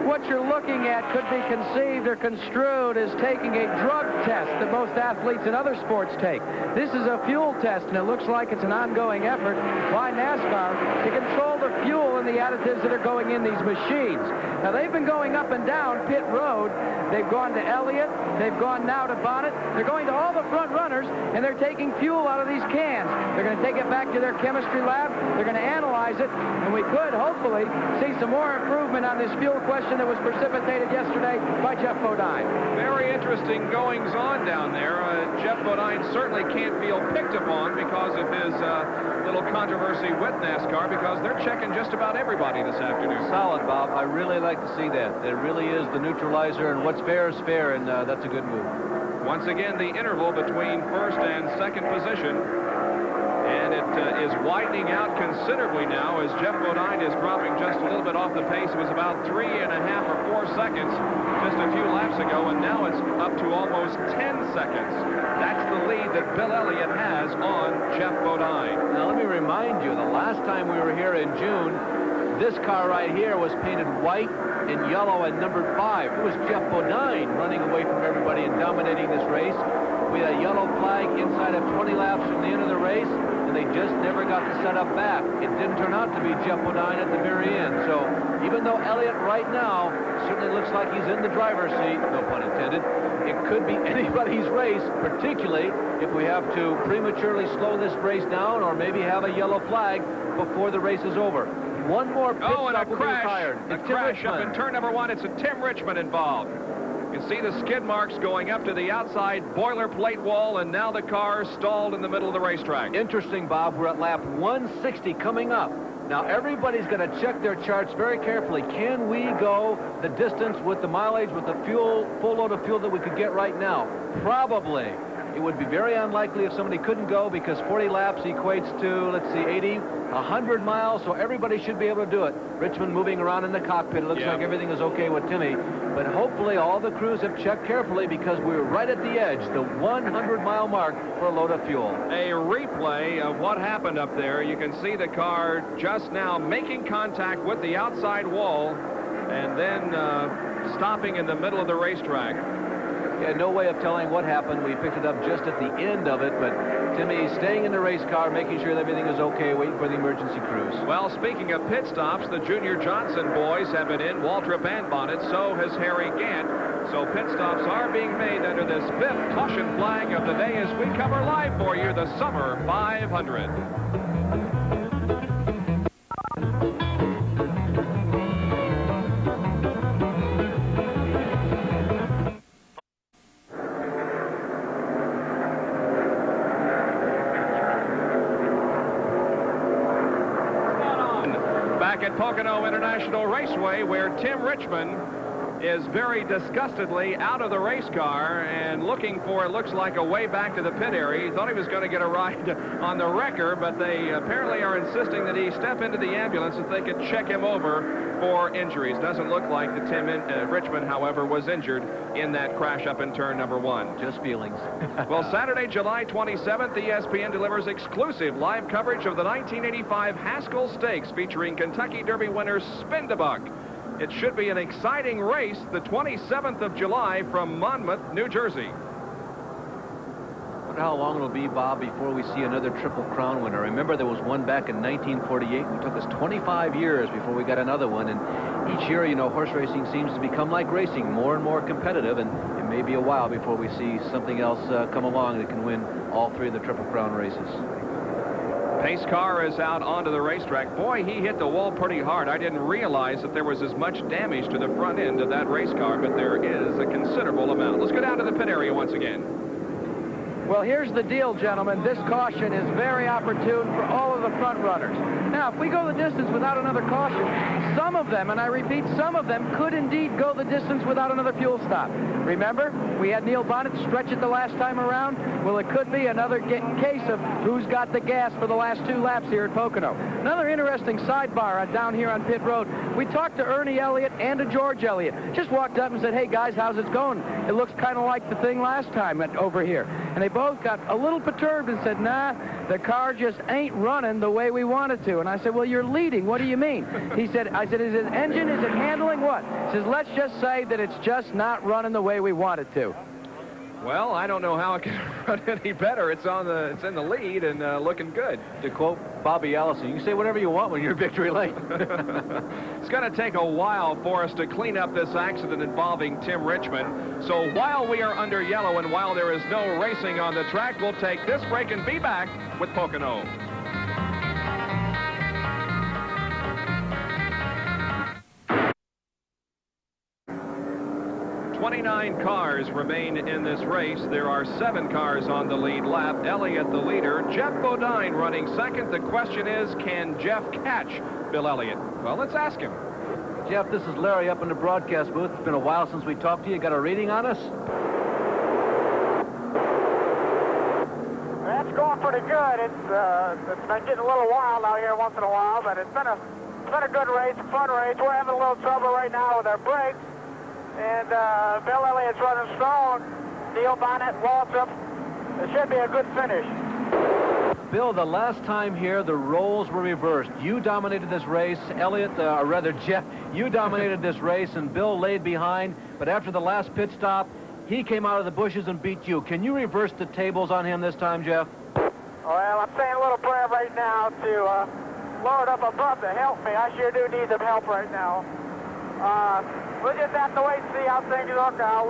What you're looking at could be conceived or construed as taking a drug test that most athletes in other sports take. This is a fuel test, and it looks like it's an ongoing effort by NASCAR to control the fuel and the additives that are going in these machines. Now, they've been going up and down pit road. They've gone to Elliott. They've gone now to Bonnet. They're going to all the front runners, and they're taking fuel out of these cans. They're going to take it back to their chemistry lab. They're going to analyze it, and we could hopefully see some more improvement on this fuel question that was precipitated yesterday by Jeff Bodine. Very interesting goings-on down there. Jeff Bodine certainly can't feel picked upon because of his little controversy with NASCAR, because they're checking just about everybody this afternoon. Solid, Bob. I really like to see that. It really is the neutralizer, and what's fair is fair, and that's a good move. Once again, the interval between first and second position, and it is widening out considerably now as Jeff Bodine is dropping just a little bit off the pace. It was about 3.5 or 4 seconds just a few laps ago, and now it's up to almost 10 seconds. That's the lead that Bill Elliott has on Jeff Bodine. Now, let me remind you, the last time we were here in June, this car right here was painted white and yellow and numbered 5. It was Jeff Bodine running away from everybody and dominating this race. We had a yellow flag inside of 20 laps from the end of the race, and they just never got the setup back. It didn't turn out to be Jeff Bodine at the very end. So even though Elliott right now certainly looks like he's in the driver's seat, no pun intended, it could be anybody's race, particularly if we have to prematurely slow this race down or maybe have a yellow flag before the race is over. One more pit and stop a will be retired. A crash up in turn number 1. It's a Tim Richmond involved. You can see the skid marks going up to the outside boilerplate wall, and now the car stalled in the middle of the racetrack. Interesting, Bob. We're at lap 160 coming up. Now, everybody's going to check their charts very carefully. Can we go the distance with the mileage, with the fuel, full load of fuel that we could get right now? Probably. It would be very unlikely if somebody couldn't go, because 40 laps equates to, let's see, 80, 100 miles, so everybody should be able to do it. Richmond moving around in the cockpit. It looks like everything is okay with Timmy, but hopefully all the crews have checked carefully, because we're right at the edge, the 100-mile mark for a load of fuel. A replay of what happened up there. You can see the car just now making contact with the outside wall and then stopping in the middle of the racetrack. Yeah, no way of telling what happened. We picked it up just at the end of it, but Timmy staying in the race car, making sure that everything is okay, waiting for the emergency crews. Well, speaking of pit stops, the Junior Johnson boys have been in, Waltrip and Bonnet, so has Harry Gant. So pit stops are being made under this 5th caution flag of the day as we cover live for you the Summer 500. Back at Pocono International Raceway, where Tim Richmond is very disgustedly out of the race car and looking for, it looks like, a way back to the pit area. He thought he was going to get a ride on the wrecker, but they apparently are insisting that he step into the ambulance so they could check him over for injuries. Doesn't look like the Tim Richmond, however, was injured in that crash up in turn number 1. Just feelings. Well, Saturday, July 27th, ESPN delivers exclusive live coverage of the 1985 Haskell Stakes featuring Kentucky Derby winner Spin the Buck. It should be an exciting race, the 27th of July from Monmouth, New Jersey. I wonder how long it'll be, Bob, before we see another Triple Crown winner. Remember, there was one back in 1948. It took us 25 years before we got another one. And each year, you know, horse racing seems to become like racing, more and more competitive. And it may be a while before we see something else come along that can win all 3 of the Triple Crown races. Pace car is out onto the racetrack. Boy, he hit the wall pretty hard. I didn't realize that there was as much damage to the front end of that race car, but there is a considerable amount. Let's go down to the pit area once again. Well, here's the deal, gentlemen. This caution is very opportune for all of the front runners. Now, if we go the distance without another caution, some of them, and I repeat, some of them could indeed go the distance without another fuel stop. Remember, we had Neil Bonnet stretch it the last time around. Well, it could be another case of who's got the gas for the last 2 laps here at Pocono. Another interesting sidebar down here on pit road. We talked to Ernie Elliott and to George Elliott. Just walked up and said, hey, guys, how's it going? It looks kind of like the thing last time over here. And they both got a little perturbed and said, nah, the car just ain't running the way we want it to. And I said, well, you're leading. What do you mean? He said, I said, is it engine? Is it handling? What? He says, let's just say that it's just not running the way we want it to. Well, I don't know how it can run any better. It's in the lead and looking good. To quote Bobby Allison, you can say whatever you want when you're victory lane. It's going to take a while for us to clean up this accident involving Tim Richmond. So while we are under yellow and while there is no racing on the track, we'll take this break and be back with Pocono. 29 cars remain in this race. There are 7 cars on the lead lap. Elliott the leader. Jeff Bodine running second. The question is, can Jeff catch Bill Elliott? Well, let's ask him. Jeff, this is Larry up in the broadcast booth. It's been a while since we talked to you. Got a reading on us? That's going pretty good. It's been getting a little wild out here once in a while, but it's been a good race, a fun race. We're having a little trouble right now with our brakes. And Bill Elliott's running strong. Neil Bonnet, Waltrip. It should be a good finish. Bill, the last time here, the roles were reversed. You dominated this race. Elliott, or rather Jeff, you dominated this race, and Bill laid behind. But after the last pit stop, he came out of the bushes and beat you. Can you reverse the tables on him this time, Jeff? Well, I'm saying a little prayer right now to Lord up above to help me. I sure do need some help right now. We'll just have to wait and see how things look out.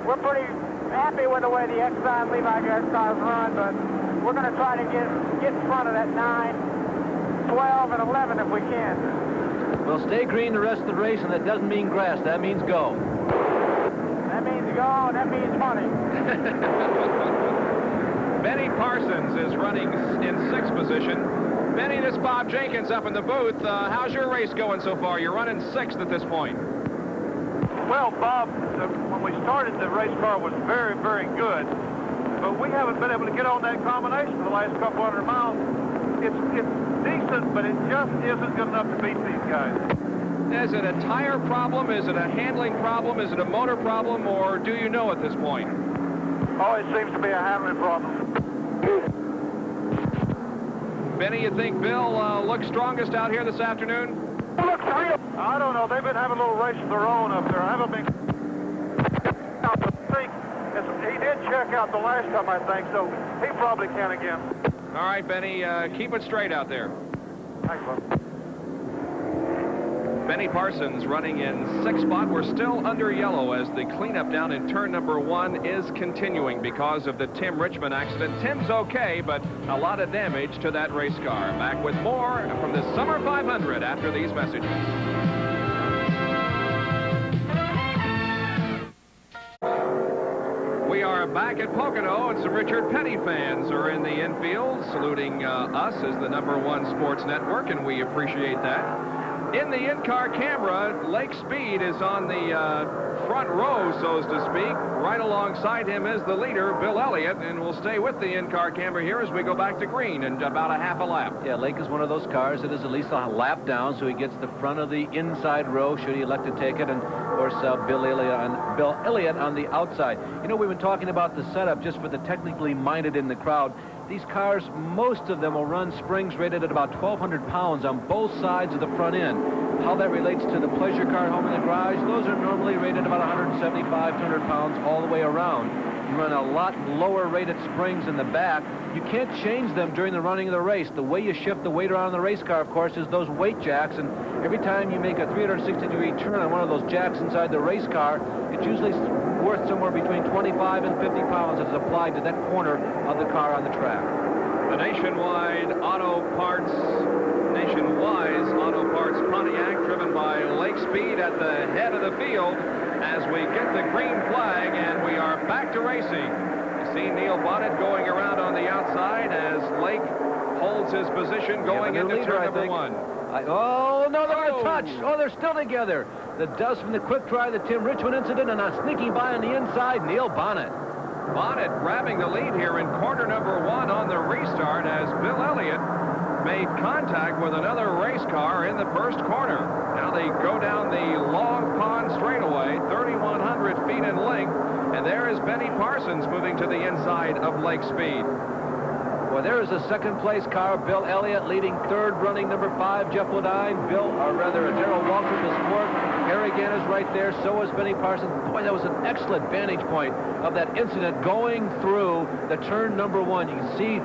We're pretty happy with the way the Exxon Levi gas cars run, but we're going to try to get in front of that 9, 12, and 11 if we can. Well, stay green the rest of the race, and that doesn't mean grass. That means go. That means go, and that means money. Benny Parsons is running in 6th position. Benny, this is Bob Jenkins up in the booth. How's your race going so far? You're running 6th at this point. Well, Bob, when we started, the race car was very, very good. But we haven't been able to get on that combination for the last couple hundred miles. It's decent, but it just isn't good enough to beat these guys. Is it a tire problem? Is it a handling problem? Is it a motor problem? Or do you know at this point? Oh, it seems to be a handling problem. Benny, you think Bill looks strongest out here this afternoon? Looks real. I don't know. They've been having a little race of their own up there. I haven't been. He did check out the last time, I think, so he probably can again. All right, Benny, keep it straight out there. Thanks, bud. Benny Parsons running in 6th spot. We're still under yellow as the cleanup down in turn number 1 is continuing because of the Tim Richmond accident. Tim's okay, but a lot of damage to that race car. Back with more from the Summer 500 after these messages. We are back at Pocono, and some Richard Petty fans are in the infield saluting us as the #1 sports network, and we appreciate that. In the in-car camera, Lake Speed is on the front row, so to speak. Right alongside him is the leader, Bill Elliott, and we'll stay with the in-car camera here as we go back to green in about a half a lap. Yeah, Lake is one of those cars that is at least a lap down, so he gets the front of the inside row should he elect to take it, and of course Bill Elliott on the outside. You know, we've been talking about the setup just for the technically minded in the crowd. These cars, most of them will run springs rated at about 1,200 pounds on both sides of the front end. How that relates to the pleasure car home in the garage, those are normally rated about 175, 200 pounds all the way around. You run a lot lower rated springs in the back. You can't change them during the running of the race. The way you shift the weight around in the race car, of course, is those weight jacks, and every time you make a 360-degree turn on one of those jacks inside the race car, it's usually worth somewhere between 25 and 50 pounds that is applied to that corner of the car on the track. The Nationwide Auto Parts Pontiac, driven by Lake Speed at the head of the field as we get the green flag, and we are back to racing. You see Neil Bonnet going around on the outside as Lake holds his position going into turn number one. Oh, no, they're going to touch. Oh, they're still together. The dust from the quick dry, the Tim Richmond incident, and a sneaking by on the inside, Neil Bonnet. Bonnet grabbing the lead here in corner number one on the restart as Bill Elliott made contact with another race car in the first corner. Now they go down the Long Pond straightaway, 3,100 feet in length, and there is Benny Parsons moving to the inside of Lake Speed. Well, there is a second-place car, Bill Elliott leading third, running number 5, Jeff Ledine. Darrell Waltrip is fourth. Harry Gann is right there. So is Benny Parsons. Boy, that was an excellent vantage point of that incident going through the turn number one. You can see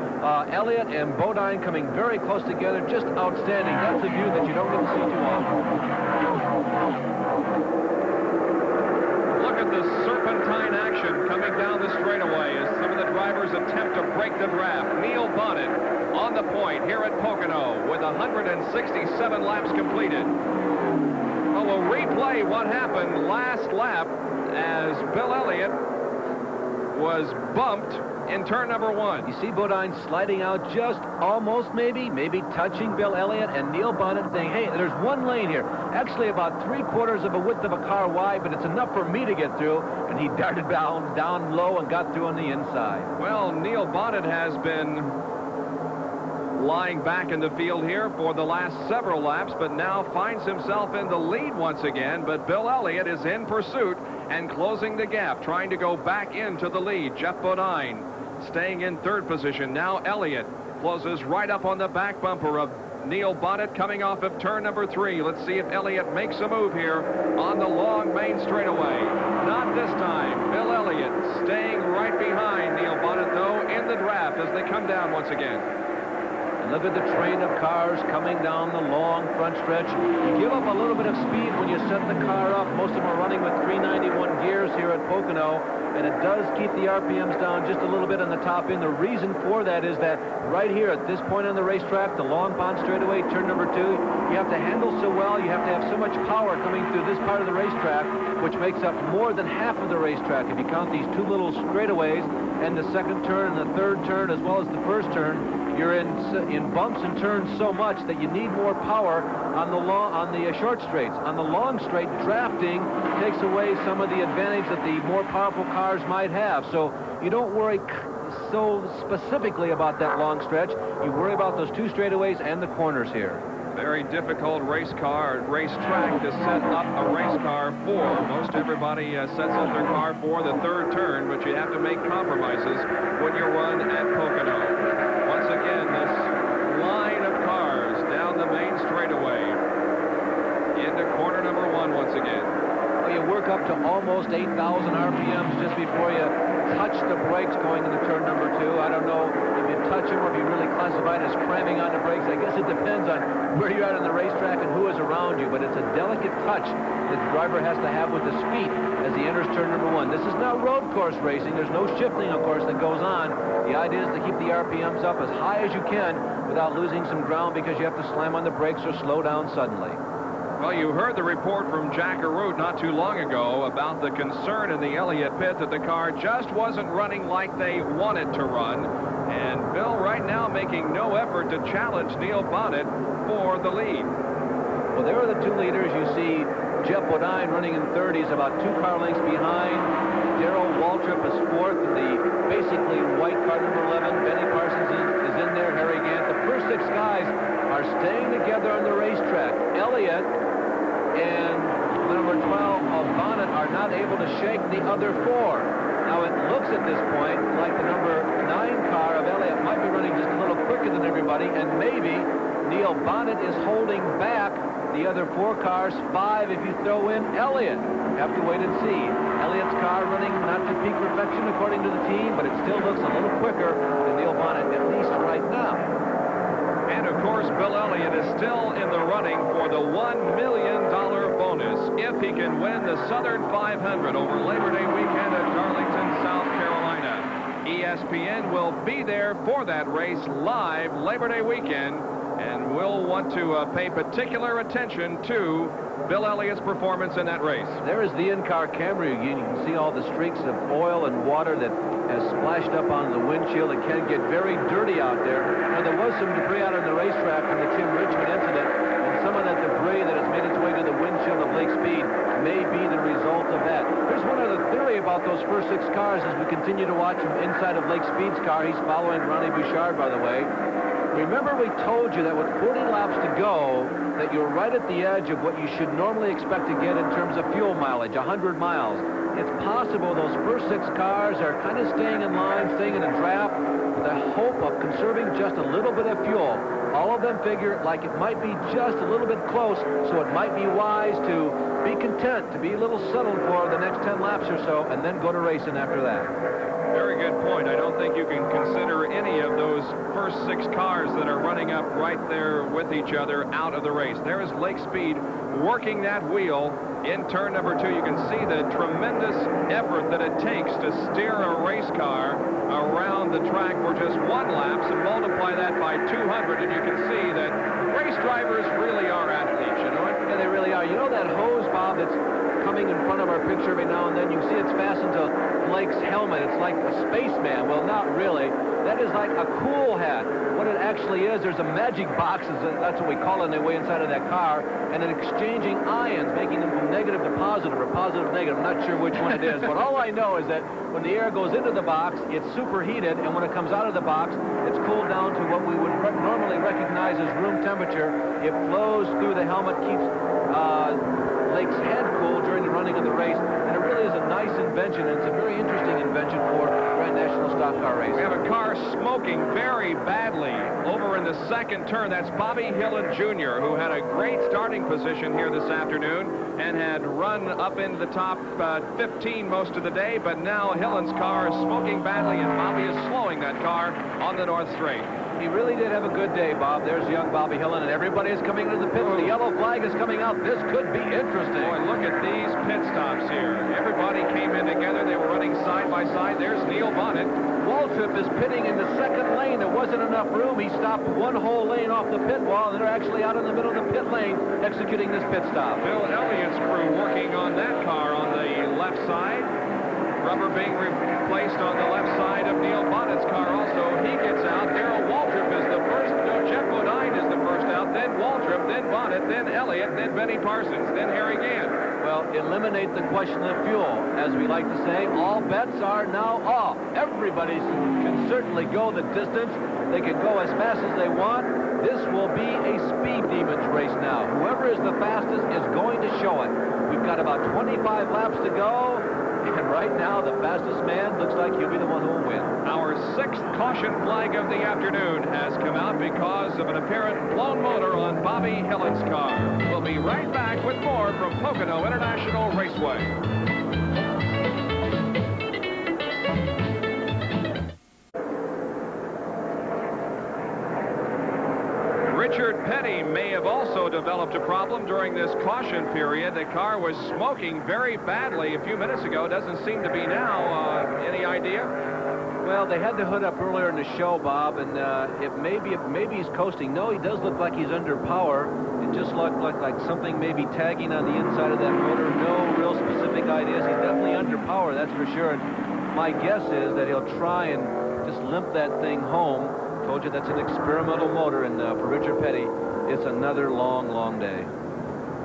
Elliott and Bodine coming very close together. Just outstanding. That's a view that you don't get to see too often. Look at the serpentine action coming down the straightaway as some of the drivers attempt to break the draft. Neil Bonnet on the point here at Pocono with 167 laps completed. Well, we'll replay what happened last lap as Bill Elliott was bumped in turn number one. You see Bodine sliding out just almost maybe touching Bill Elliott, and Neil Bonnet saying, hey, there's one lane here. Actually about 3/4 of a width of a car wide, but it's enough for me to get through. And he darted down low and got through on the inside. Well, Neil Bonnet has been lying back in the field here for the last several laps, but now finds himself in the lead once again. But Bill Elliott is in pursuit and closing the gap, trying to go back into the lead. Jeff Bodine staying in third position. Now Elliott closes right up on the back bumper of Neil Bonnet coming off of turn number 3. Let's see if Elliott makes a move here on the long main straightaway. Not this time. Bill Elliott staying right behind Neil Bonnet, though, in the draft as they come down once again. And look at the train of cars coming down the long front stretch. You give up a little bit of speed when you set the car up. Most of them are running with 391 gears here at Pocono, and it does keep the RPMs down just a little bit on the top end. The reason for that is that right here at this point on the racetrack, the Long Pond straightaway, turn number 2, you have to handle so well, you have to have so much power coming through this part of the racetrack, which makes up more than half of the racetrack. If you count these two little straightaways and the second turn and the third turn as well as the first turn, you're in bumps and turns so much that you need more power on the short straights. On the long straight, drafting takes away some of the advantage that the more powerful cars might have. So you don't worry so specifically about that long stretch. You worry about those two straightaways and the corners here. Very difficult racetrack to set up a race car for. Most everybody sets up their car for the third turn, but you have to make compromises when you run at Pocono. Once again, this line of cars down the main straightaway into corner number 1 once again. Well, you work up to almost 8,000 RPMs just before you touch the brakes going into turn number 2. I don't know if you touch them or if you really classify it as cramming on the brakes. I guess it depends on where you're at on the racetrack and who is around you, but it's a delicate touch that the driver has to have with his feet as he enters turn number 1. This is not road course racing. There's no shifting, of course, that goes on. The idea is to keep the RPMs up as high as you can without losing some ground because you have to slam on the brakes or slow down suddenly. Well, you heard the report from Jack Arute not too long ago about the concern in the Elliott pit that the car just wasn't running like they wanted to run. And Bill right now making no effort to challenge Neil Bonnet for the lead. Well, there are the two leaders. You see Jeff Bodine running in 30s, about 2 car lengths behind. Darrell Waltrip is 4th in the basically white car, number 11. Benny Parsons is in there. Harry Gant. The first 6 guys are staying together on the racetrack. Elliott and number 12 of Bonnet are not able to shake the other 4. Now, it looks at this point like the number 9 car of Elliott might be running just a little quicker than everybody, and maybe Neil Bonnet is holding back the other 4 cars, 5 if you throw in Elliott. Have to wait and see. Elliott's car running not to peak perfection according to the team, but it still looks a little quicker than Neil Bonnet, at least right now. And, of course, Bill Elliott is still in the running for the $1 million bonus if he can win the Southern 500 over Labor Day weekend at Darlington, South Carolina. ESPN will be there for that race live Labor Day weekend, and we'll want to pay particular attention to Bill Elliott's performance in that race. There is the in-car camera. You can see all the streaks of oil and water that has splashed up on the windshield. It can get very dirty out there. Now, there was some debris out on the racetrack from the Tim Richmond incident, and some of that debris that has made its way to the windshield of Lake Speed may be the result of that. There's one other theory about those first 6 cars as we continue to watch from inside of Lake Speed's car. He's following Ronnie Bouchard, by the way. Remember, we told you that with 40 laps to go, that you're right at the edge of what you should normally expect to get in terms of fuel mileage, 100 miles. It's possible those first 6 cars are kind of staying in line, staying in a draft, with the hope of conserving just a little bit of fuel. All of them figure like it might be just a little bit close, so it might be wise to be content, to be a little settled for the next 10 laps or so, and then go to racing after that. Very good point. I don't think you can consider any of those first 6 cars that are running up right there with each other out of the race. There is Lake Speed working that wheel in turn number 2. You can see the tremendous effort that it takes to steer a race car around the track for just 1 lap, and multiply that by 200, and you can see that race drivers really are athletes, you know it? Yeah, they really are. You know that hose, Bob, that's coming in front of our picture every now and then? You can see it's fastened to Blake's helmet. It's like a spaceman. Well, not really. That is like a cool hat. What it actually is, there's a magic box, that's what we call it anyway, inside of that car, and then exchanging ions, making them from negative to positive or positive to negative. I'm not sure which one it is, but all I know is that when the air goes into the box, it's superheated, and when it comes out of the box, it's cooled down to what we would normally recognize as room temperature. It flows through the helmet, keeps Lake's head cool during the running of the race, and it really is a nice invention, and it's a very interesting invention for Grand National Stock Car Racing. We have a car smoking very badly over in the second turn. That's Bobby Hillin Jr., who had a great starting position here this afternoon and had run up into the top 15 most of the day, but now Hillin's car is smoking badly, and Bobby is slowing that car on the North Straight. He really did have a good day, Bob. There's young Bobby Hillin, and everybody is coming into the pits. The yellow flag is coming out. This could be interesting. Boy, look at these pit stops here. Everybody came in together. They were running side by side. There's Neil Bonnet. Waltrip is pitting in the second lane. There wasn't enough room. He stopped 1 whole lane off the pit wall, and they're actually out in the middle of the pit lane executing this pit stop. Bill Elliott's crew working on that car on the left side. Rubber being replaced on the left side of Neil Bonnet's car also. He gets out. Darrell Waltrip is the first. No, Jeff Bodine is the first out. Then Waltrip, then Bonnet, then Elliott, then Benny Parsons, then Harry Gant. Well, eliminate the question of fuel. As we like to say, all bets are now off. Everybody can certainly go the distance. They can go as fast as they want. This will be a speed demons race now. Whoever is the fastest is going to show it. We've got about 25 laps to go. And right now, the fastest man looks like he'll be the one who will win. Our 6th caution flag of the afternoon has come out because of an apparent blown motor on Bobby Hillin's car. We'll be right back with more from Pocono International Raceway. Richard Petty may have also developed a problem during this caution period. The car was smoking very badly a few minutes ago. Doesn't seem to be now. Any idea? Well, they had the hood up earlier in the show, Bob, and maybe he's coasting. No, he does look like he's under power. It just looked like something maybe tagging on the inside of that motor. No real specific ideas. He's definitely under power, that's for sure. And my guess is that he'll try and just limp that thing home. Told you that's an experimental motor, and for Richard Petty, it's another long, long day.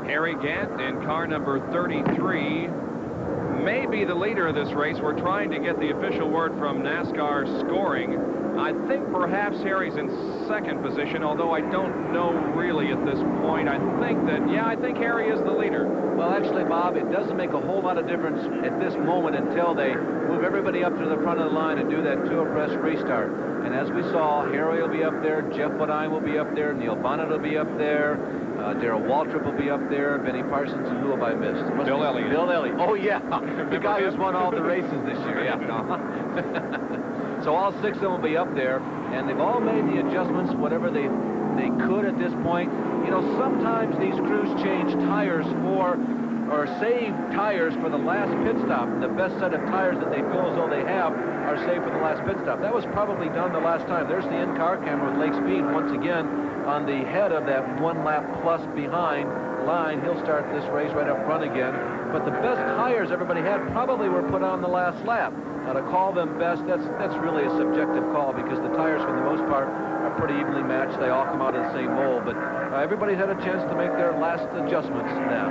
Harry Gant in car number 33 may be the leader of this race. We're trying to get the official word from NASCAR scoring. I think perhaps Harry's in second position, although I don't know really at this point. I think Harry is the leader. Well, actually, Bob, it doesn't make a whole lot of difference at this moment until they move everybody up to the front of the line and do that two-abreast restart. And as we saw, Harry will be up there, Jeff Bodine will be up there, Neil Bonnet will be up there, Darrell Waltrip will be up there, Benny Parsons, and who have I missed? Bill Elliott. Bill Elliott. Oh, yeah. The guy who's won all the races this year. Yeah. So all 6 of them will be up there, and they've all made the adjustments, whatever they could at this point. You know, sometimes these crews change tires or save tires for the last pit stop. And the best set of tires that they feel as though they have are saved for the last pit stop. That was probably done the last time. There's the in-car camera with Lake Speed once again on the head of that 1 lap plus behind line. He'll start this race right up front again. But the best tires everybody had probably were put on the last lap. Now, to call them best, that's really a subjective call because the tires, for the most part, are pretty evenly matched. They all come out of the same mold. But everybody's had a chance to make their last adjustments now.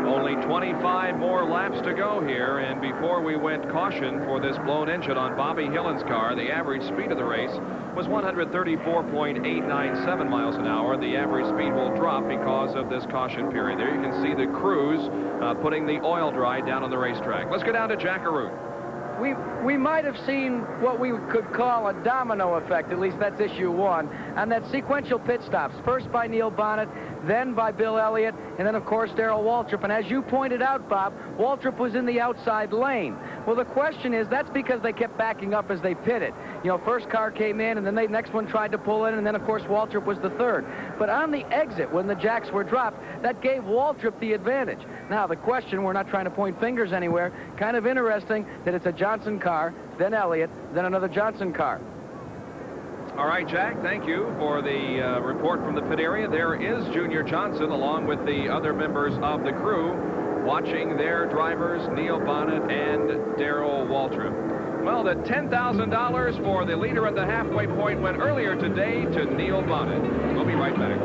Only 25 more laps to go here, and before we went caution for this blown engine on Bobby Hillen's car, the average speed of the race was 134.897 miles an hour. The average speed will drop because of this caution period. There you can see the crews putting the oil dry down on the racetrack. Let's go down to Jackaroo. We might have seen what we could call a domino effect, at least that's issue 1, and that sequential pit stops, first by Neil Bonnet, then by Bill Elliott, and then, of course, Darrell Waltrip. And as you pointed out, Bob, Waltrip was in the outside lane. Well, the question is, that's because they kept backing up as they pitted. You know, first car came in, and then the next one tried to pull in, and then, of course, Waltrip was the third. But on the exit, when the jacks were dropped, that gave Waltrip the advantage. Now, the question, we're not trying to point fingers anywhere, kind of interesting that it's a Johnson car, then Elliott, then another Johnson car. All right, Jack, thank you for the report from the pit area. There is Junior Johnson along with the other members of the crew watching their drivers, Neil Bonnet and Darrell Waltrip. Well, the $10,000 for the leader at the halfway point went earlier today to Neil Bonnet. We'll be right back.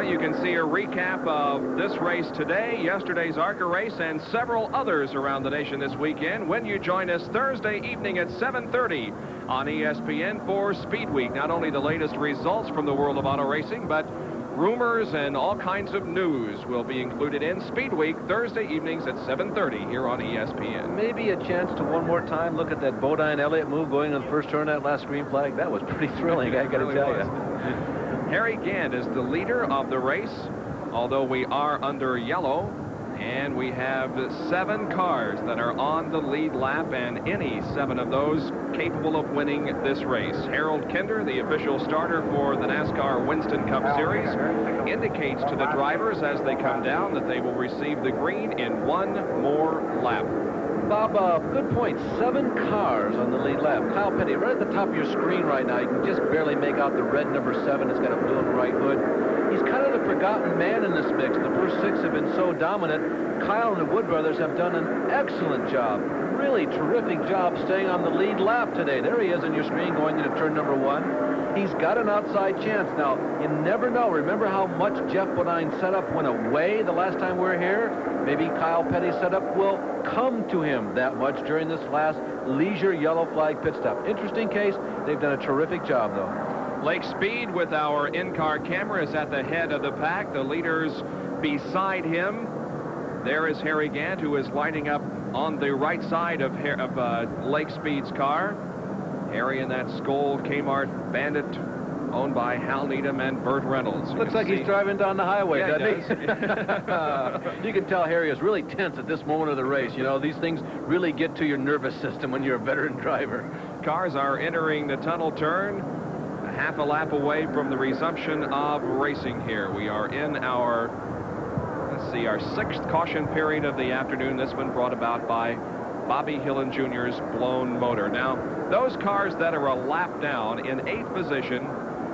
You can see a recap of this race today, yesterday's ARCA race, and several others around the nation this weekend when you join us Thursday evening at 7:30 on ESPN for Speed Week. Not only the latest results from the world of auto racing, but rumors and all kinds of news will be included in Speed Week Thursday evenings at 7:30 here on ESPN. Maybe a chance to one more time look at that Bodine Elliott move going to the first turn, that last green flag. That was pretty thrilling, I got to tell you. Harry Gant is the leader of the race, although we are under yellow, and we have 7 cars that are on the lead lap, and any 7 of those capable of winning this race. Harold Kinder, the official starter for the NASCAR Winston Cup Series, indicates to the drivers as they come down that they will receive the green in 1 more lap. Bob, good point. 7 cars on the lead lap. Kyle Petty, right at the top of your screen right now, you can just barely make out the red number 7. It's got a blue and white hood. He's kind of the forgotten man in this mix. The first 6 have been so dominant. Kyle and the Wood brothers have done an excellent job. Really terrific job staying on the lead lap today. There he is on your screen going into turn number 1. He's got an outside chance. Now, you never know. Remember how much Jeff Bodine setup went away the last time we were here? Maybe Kyle Petty's setup will come to him that much during this last leisure yellow flag pit stop. Interesting case. They've done a terrific job, though. Lake Speed with our in-car camera is at the head of the pack. The leaders beside him. There is Harry Gant, who is lining up on the right side of Lake Speed's car. Harry in that Skoll Kmart Bandit owned by Hal Needham and Burt Reynolds. Looks like he's driving down the highway, yeah, doesn't he? You can tell Harry is really tense at this moment of the race. You know, these things really get to your nervous system when you're a veteran driver. Cars are entering the tunnel turn, a half a lap away from the resumption of racing here. We are in our, let's see, our 6th caution period of the afternoon. This one brought about by Bobby Hillen Jr.'s blown motor. Now, those cars that are a lap down, in 8th position,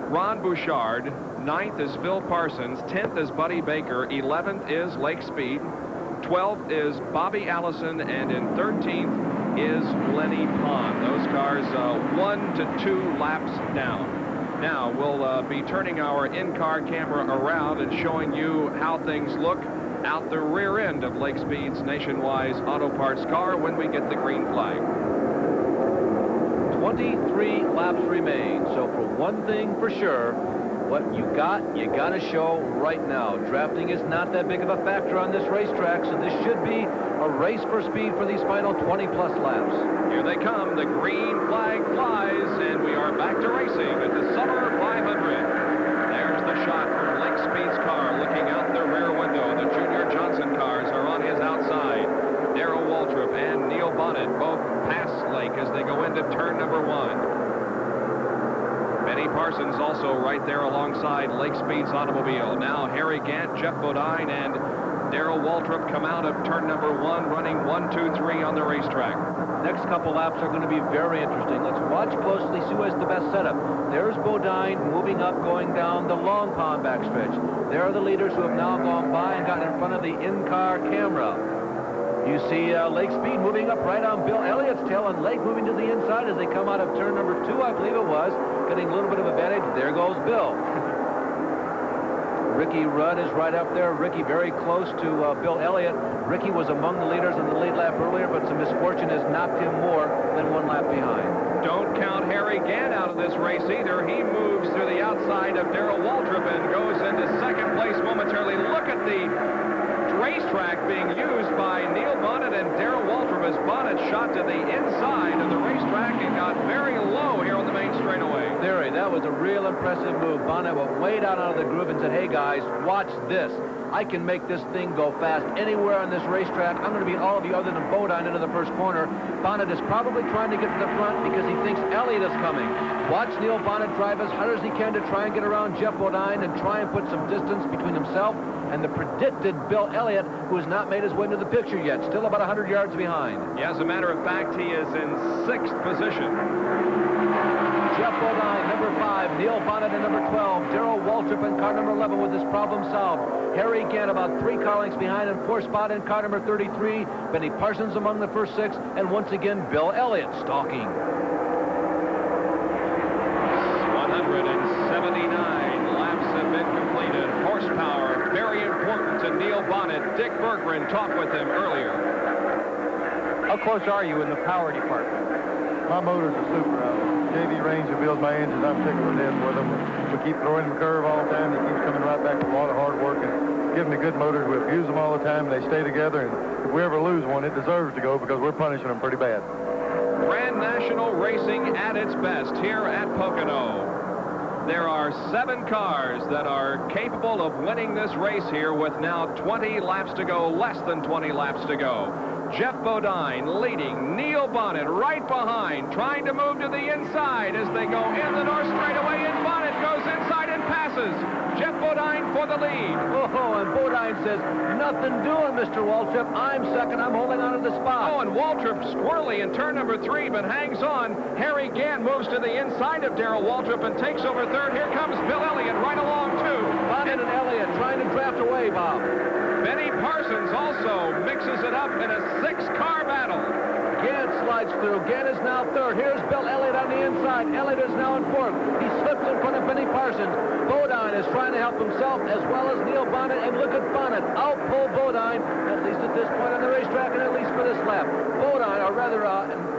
Ron Bouchard. 9th is Phil Parsons. 10th is Buddy Baker. 11th is Lake Speed. 12th is Bobby Allison, and in 13th is Lenny Pond. Those cars 1 to 2 laps down. Now, we'll be turning our in-car camera around and showing you how things look out the rear end of Lake Speed's Nationwide Auto Parts car when we get the green flag. 23 laps remain. So for one thing for sure, what you got to show right now. Drafting is not that big of a factor on this racetrack, so this should be a race for speed for these final 20-plus laps. Here they come. The green flag flies, and we are back to racing at the Summer 500. There's the shot from Lake Speed's car looking out the rear window. The Junior Johnson cars are on his outside. Darrell Waltrip and Neil Bonnet both pass Lake as they go into turn number 1. Benny Parsons also right there alongside Lake Speed's automobile. Now Harry Gant, Jeff Bodine, and Darrell Waltrip come out of turn number 1 running 1, 2, 3 on the racetrack. Next couple laps are going to be very interesting. Let's watch closely, see who has the best setup. There's Bodine moving up, going down the long pond backstretch. There are the leaders who have now gone by and gotten in front of the in-car camera. You see Lake Speed moving up right on Bill Elliott's tail, and Lake moving to the inside as they come out of turn number 2, I believe it was, getting a little bit of advantage. There goes Bill. Ricky Rudd is right up there. Ricky very close to Bill Elliott. Ricky was among the leaders in the lead lap earlier, but some misfortune has knocked him more than 1 lap behind. Don't count Harry Gant out of this race either. He moves to the outside of Darrell Waltrip and goes into second place momentarily. Look at the racetrack being used by Neil Bonnet and Darrell Waltrip as Bonnet shot to the inside of the racetrack and got very low here on the main straightaway. Larry, that was a real impressive move. Bonnet went way down out of the groove and said, hey guys, watch this. I can make this thing go fast anywhere on this racetrack. I'm going to beat all of you other than Bodine into the first corner. Bonnet is probably trying to get to the front because he thinks Elliott is coming. Watch Neil Bonnet drive as hard as he can to try and get around Jeff Bodine and try and put some distance between himself and the predicted Bill Elliott, who has not made his way into the picture yet, still about 100 yards behind. Yeah, as a matter of fact, he is in 6th position. Jeff Bodine, number 5, Neil Bonnet in number 12, Darrell Waltrip in car number 11 with his problem solved. Harry Gant about 3 car lengths behind in 4th spot in car number 33. Benny Parsons among the first 6, and once again, Bill Elliott stalking. 179 laps have been completed. Horsepower, very important to Neil Bonnet. Dick Berggren talked with him earlier. How close are you in the power department? My motors are super. JV Ranger builds my engines. I'm tickled to death with them. We keep throwing him a curve all the time. He keeps coming right back with a lot of hard work and giving me good motors. We abuse them all the time. They stay together, and if we ever lose one, it deserves to go because we're punishing them pretty bad. Grand National racing at its best here at Pocono. There are 7 cars that are capable of winning this race here with now 20 laps to go, less than 20 laps to go. Jeff Bodine leading, Neil Bonnet right behind, trying to move to the inside as they go in the north straightaway, and Bonnet goes inside and passes. Jeff Bodine for the lead. Oh, and Bodine says, nothing doing, Mr. Waltrip. I'm second. I'm holding on to the spot. Oh, and Waltrip squirrely in turn number 3, but hangs on. Harry Gant moves to the inside of Darrell Waltrip and takes over 3rd. Here comes Bill Elliott right along, too. Bonnet and Elliott trying to draft away, Bob. Benny Parsons also mixes it up in a 6-car battle. Gant slides through. Gant is now 3rd. Here's Bill Elliott on the inside. Elliott is now in 4th. He slips in front of Benny Parsons. Bodine is trying to help himself as well as Neil Bonnet. And look at Bonnet. Outpull Bodine, at least at this point on the racetrack and at least for this lap. Bodine, or rather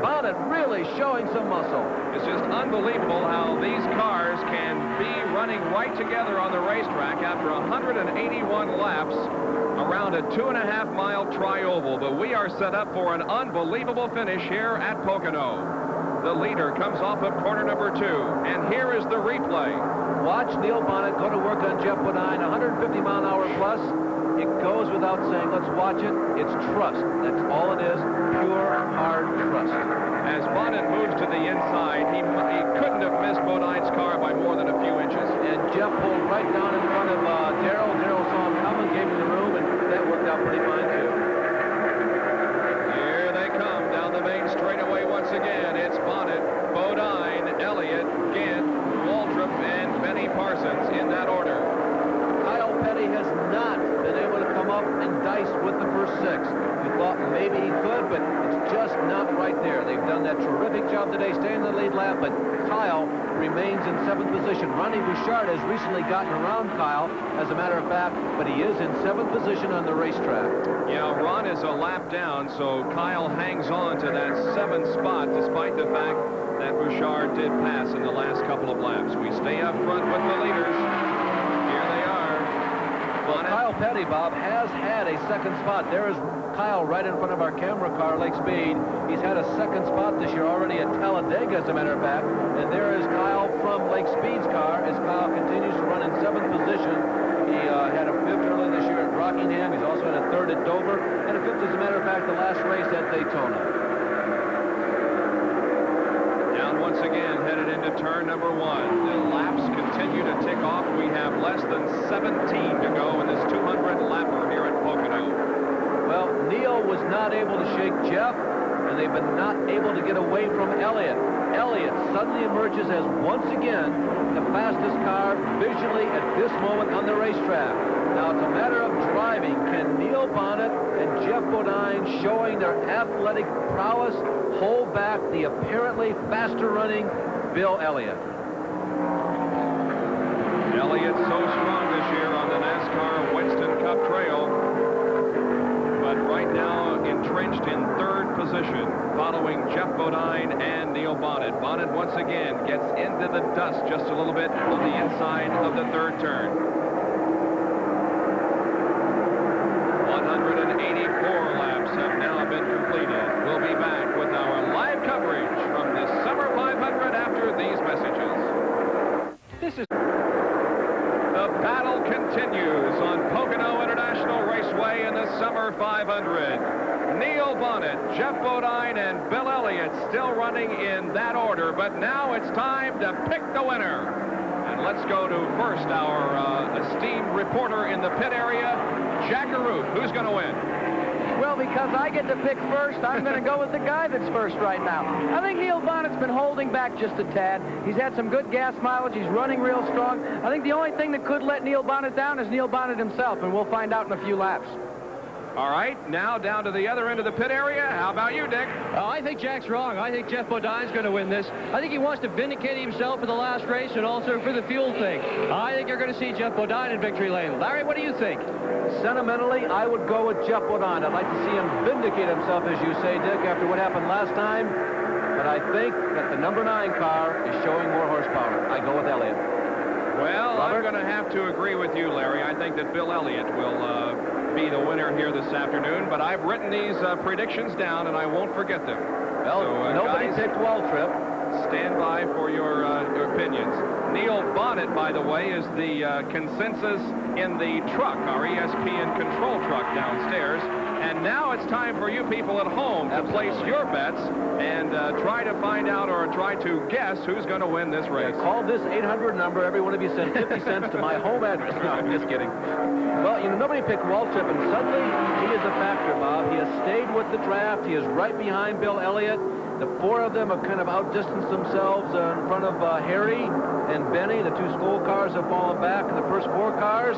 Bonnet, really showing some muscle. It's just unbelievable how these cars can be running right together on the racetrack after 181 laps around a 2.5-mile tri-oval. But we are set up for an unbelievable finish here at Pocono. The leader comes off of corner number 2, and here is the replay. Watch Neil Bonnet go to work on Jeff Bodine, 150-mile-an-hour plus. It goes without saying. Let's watch it. It's trust. That's all it is. Pure, hard trust. As Bonnet moves to the inside, he couldn't have missed Bodine's car by more than a few inches. And Jeff pulled right down in front of Darrell. Darrell saw him coming, gave him the room, and that worked out pretty fine, too. Here they come down the main straightaway once again. It's Bonnet, Bodine, Elliott, Gant, Waltrip, and Benny Parsons in that order. Kyle Petty has not been able to come up and rolling dice with the first 6. You thought maybe he could, but it's just not right there. They've done that terrific job today, staying in the lead lap, but Kyle remains in 7th position. Ronnie Bouchard has recently gotten around Kyle, as a matter of fact, but he is in 7th position on the racetrack. Yeah, Ron is a lap down, so Kyle hangs on to that 7th spot, despite the fact that Bouchard did pass in the last couple of laps. We stay up front with the leaders. Here they are. Well, Kyle Petty, Bob, has had a 2nd spot. There is Kyle right in front of our camera car, Lake Speed. He's had a 2nd spot this year already at Talladega, as a matter of fact. And there is Kyle from Lake Speed's car as Kyle continues to run in 7th position. He had a 5th earlier this year at Rockingham. He's also had a 3rd at Dover. And a 5th, as a matter of fact, the last race at Daytona. Down once again, headed into turn number 1. The laps continue to tick off. We have less than 17 to go in this 200-lapper here at Pocono. Well, Neil was not able to shake Jeff, and they've been not able to get away from Elliott. Elliott suddenly emerges as, once again, the fastest car visually at this moment on the racetrack. Now, it's a matter of driving. Can Neil Bonnet and Jeff Bodine, showing their athletic prowess, hold back the apparently faster-running Bill Elliott? Elliott's so strong this year on the NASCAR Winston Cup Trail, but right now entrenched in 3rd position, following Jeff Bodine and Neil Bonnet. Bonnet once again gets into the dust just a little bit on the inside of the 3rd turn. 184 laps have now been completed. We'll be back with our live coverage from the Summer 500 after these messages. This is the battle continues on Pocono International Raceway in the Summer 500. Neil Bonnet, Jeff Bodine, and Bill Elliott still running in that order, but now it's time to pick the winner. And let's go to first our esteemed reporter in the pit area, Jack Arute. Who's going to win? Well, because I get to pick first, I'm going to go with the guy that's first right now. I think Neil Bonnet's been holding back just a tad. He's had some good gas mileage. He's running real strong. I think the only thing that could let Neil Bonnet down is Neil Bonnet himself, and we'll find out in a few laps. All right, now down to the other end of the pit area. How about you, Dick? I think Jack's wrong. I think Jeff Bodine's going to win this. I think he wants to vindicate himself for the last race and also for the fuel thing. I think you're going to see Jeff Bodine in victory lane. Larry, what do you think? Sentimentally, I would go with Jeff Bodine. I'd like to see him vindicate himself, as you say, Dick, after what happened last time. But I think that the number 9 car is showing more horsepower. I go with Elliott. Well, Robert? I'm going to have to agree with you, Larry. I think that Bill Elliott will be the winner here this afternoon, but I've written these predictions down, and I won't forget them. Well, so, nobody guys, picked Waltrip. Stand by for your opinions. Neil Bonnet, by the way, is the consensus in the truck, our ESPN control truck downstairs. And now it's time for you people at home to place your bets and try to find out or try to guess who's going to win this race. Yeah, call this 800 number. Every one of you send 50 cents to my home address. No, I'm just kidding. Well, you know, nobody picked Waltrip, and suddenly he is a factor, Bob. He has stayed with the draft. He is right behind Bill Elliott. The 4 of them have kind of outdistanced themselves in front of Harry and Benny. The 2 school cars have fallen back. The first 4 cars,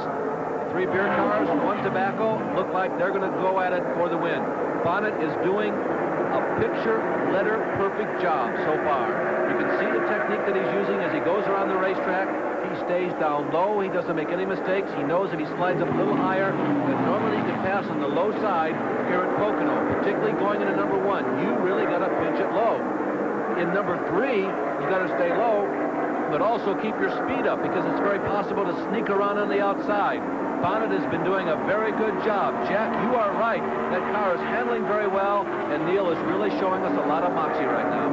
3 beer cars, 1 tobacco, look like they're going to go at it for the win. Bonnet is doing a picture-letter perfect job so far. You can see the technique that he's using as he goes around the racetrack. He stays down low. He doesn't make any mistakes. He knows if he slides up a little higher, that normally he can pass on the low side here at Pocono, particularly going into number 1. You really got to pinch it low. In number 3, you got to stay low, but also keep your speed up because it's very possible to sneak around on the outside. Bonnet has been doing a very good job. Jack, you are right. That car is handling very well, and Neil is really showing us a lot of moxie right now.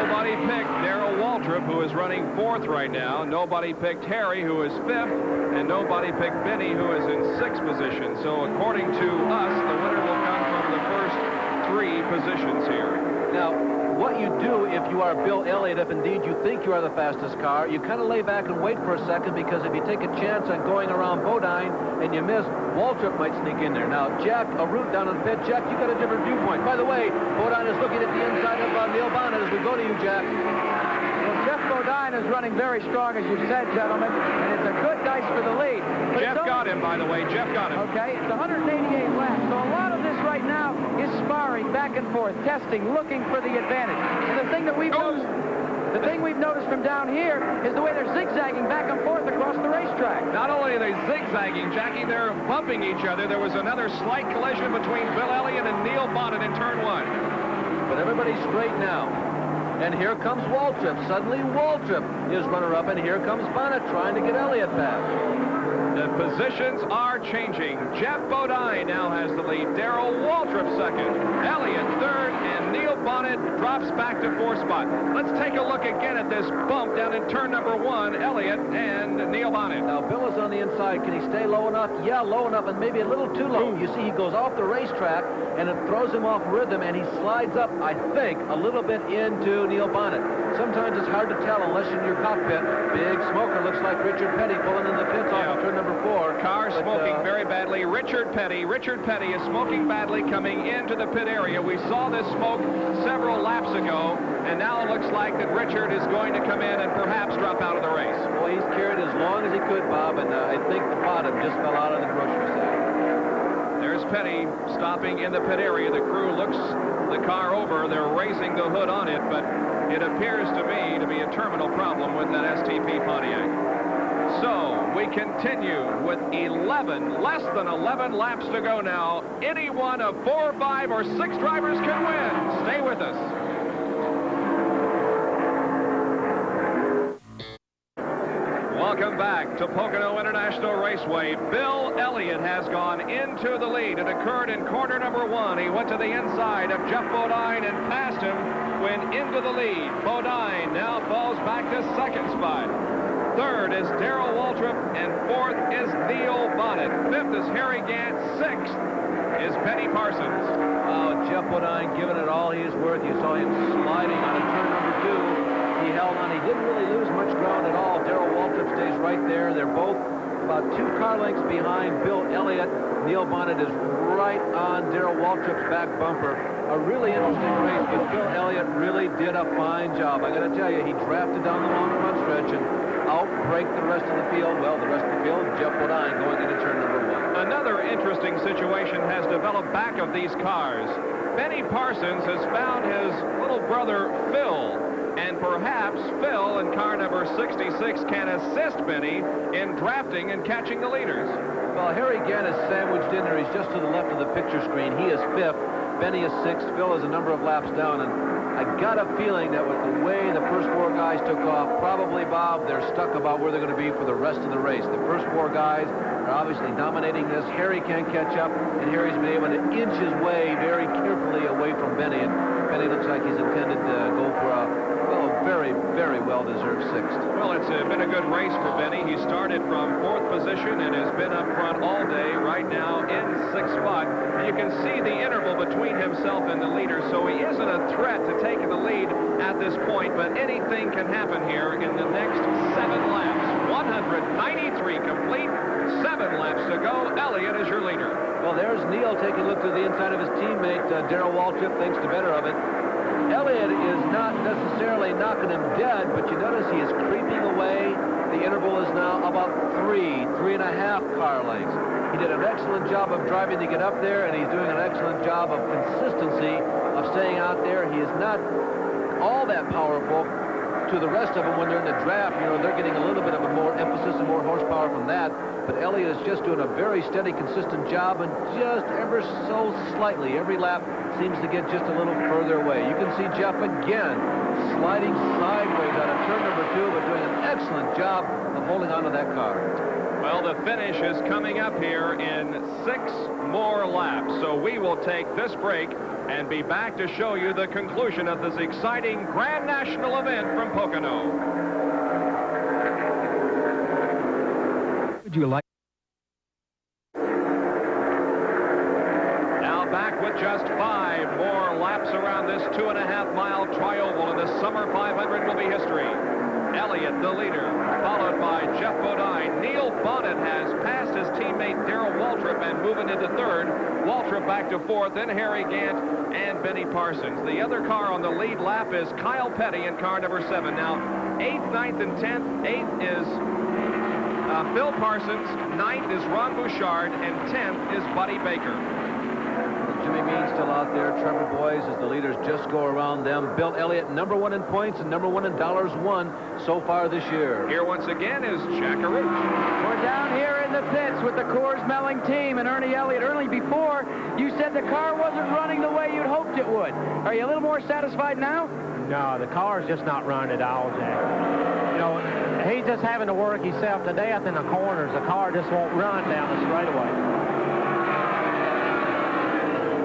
Nobody picked Darrell Waltrip, who is running 4th right now. Nobody picked Harry, who is 5th, and nobody picked Benny, who is in 6th position. So according to us, the winner will come from the first 3 positions here. Now, what you do if you are Bill Elliott, if indeed you think you are the fastest car, you kind of lay back and wait for a second, because if you take a chance on going around Bodine and you miss, Waltrip might sneak in there. Now, Jack, a route down on the pit. Jack, you got a different viewpoint. By the way, Bodine is looking at the inside of Neil Bonnet as we go to you, Jack. Well, Jeff Bodine is running very strong, as you said, gentlemen, and it's a good dice for the lead. But Jeff got him, by the way. Jeff got him. Okay, it's 188 laps. So a lot of this right now is sparring back and forth, testing, looking for the advantage. And the thing that we've noticed... The thing we've noticed from down here is the way they're zigzagging back and forth across the racetrack. Not only are they zigzagging, Jackie, they're bumping each other. There was another slight collision between Bill Elliott and Neil Bonnet in turn 1. But everybody's straight now. And here comes Waltrip. Suddenly Waltrip is runner-up, and here comes Bonnet trying to get Elliott back. The positions are changing. Jeff Bodine now has the lead. Darrell Waltrip second. Elliott third, and Neil Bonnet drops back to 4th spot. Let's take a look again at this bump down in turn number 1, Elliott and Neil Bonnet. Now, Bill is on the inside. Can he stay low enough? Yeah, low enough, and maybe a little too low. You see, he goes off the racetrack, and it throws him off rhythm, and he slides up, I think, a little bit into Neil Bonnet. Sometimes it's hard to tell unless you're in your cockpit. Big smoker looks like Richard Petty pulling in the pits off of turn number 4. Car smoking very badly. Richard Petty is smoking badly coming into the pit area. We saw this smoke several laps ago, and now it looks like that Richard is going to come in and perhaps drop out of the race. Well, he's carried as long as he could, Bob, and I think the bottom just fell out of the grocery sack. There's Petty stopping in the pit area. The crew looks the car over. They're raising the hood on it, but it appears to me to be a terminal problem with that STP Pontiac. So we continue with less than 11 laps to go now. Any one of 4, 5, or 6 drivers can win. Stay with us. Welcome back to Pocono International Raceway. Bill Elliott has gone into the lead. It occurred in corner number 1. He went to the inside of Jeff Bodine and passed him, went into the lead. Bodine now falls back to 2nd spot. 3rd is Darrell Waltrip, and 4th is Neil Bonnet. 5th is Harry Gant. 6th is Benny Parsons. Oh, Jeff Bodine giving it all he is worth. You saw him sliding on turn number 2. He held on. He didn't really lose much ground at all. Darrell Waltrip stays right there. They're both about 2 car lengths behind Bill Elliott. Neil Bonnet is right on Darrell Waltrip's back bumper. A really interesting race, but Bill Elliott really did a fine job. I got to tell you, he drafted down the long front stretch and outbreak the rest of the field. Well, the rest of the field, Jeff Bodine going into turn number 1. Another interesting situation has developed back of these cars. Benny Parsons has found his little brother, Phil, and perhaps Phil in car number 66 can assist Benny in drafting and catching the leaders. Well, Harry Gant is sandwiched in there. He's just to the left of the picture screen. He is 5th. Benny is 6th. Phil is a number of laps down, and I got a feeling that with the way the first 4 guys took off, probably, Bob, they're stuck about where they're going to be for the rest of the race. The first 4 guys are obviously dominating this. Harry can't catch up, and Harry's been able to inch his way very carefully away from Benny, and Benny looks like he's intended to go for a very, very well-deserved 6th. Well, it's been a good race for Benny. He started from 4th position and has been up front all day, right now in 6th spot. You can see the interval between himself and the leader, so he isn't a threat to taking the lead at this point, but anything can happen here in the next 7 laps. 193 complete, 7 laps to go. Elliott is your leader. Well, there's Neil taking a look to the inside of his teammate, Darrell Waltrip, thinks the better of it. Elliott is not necessarily knocking him dead, but you notice he is creeping away. The interval is now about 3.5 car lengths. He did an excellent job of driving to get up there, and he's doing an excellent job of consistency of staying out there. He is not all that powerful to the rest of them when they're in the draft. You know, they're getting a little bit of a more emphasis and more horsepower from that. But Elliott is just doing a very steady, consistent job, and just ever so slightly, every lap seems to get just a little further away. You can see Jeff again sliding sideways out of turn number 2, but doing an excellent job of holding on to that car. Well, the finish is coming up here in 6 more laps, so we will take this break and be back to show you the conclusion of this exciting Grand National event from Pocono. Would you like? Now back with just 5 more laps around this 2.5-mile tri-oval, and the Summer 500 will be history. Elliott, the leader, followed by Jeff Bodine. Neil Bonnet has passed his teammate Darrell Waltrip and moving into 3rd. Waltrip back to 4th, then Harry Gant, and Benny Parsons. The other car on the lead lap is Kyle Petty in car number 7. Now, 8th, 9th, and 10th. 8th is Phil Parsons, 9th is Ron Bouchard, and 10th is Buddy Baker. Jimmy Means still out there. Trevor Boys as the leaders just go around them. Bill Elliott, #1 in points and #1 in dollars won so far this year. Here once again is Jack Aruch. We're down here in the pits with the Coors Melling team and Ernie Elliott. Ernie, before you said the car wasn't running the way you'd hoped it would. Are you a little more satisfied now? No, the car's just not running at all, Jack. You know, he's just having to work himself to death in the corners. The car just won't run down the straightaway.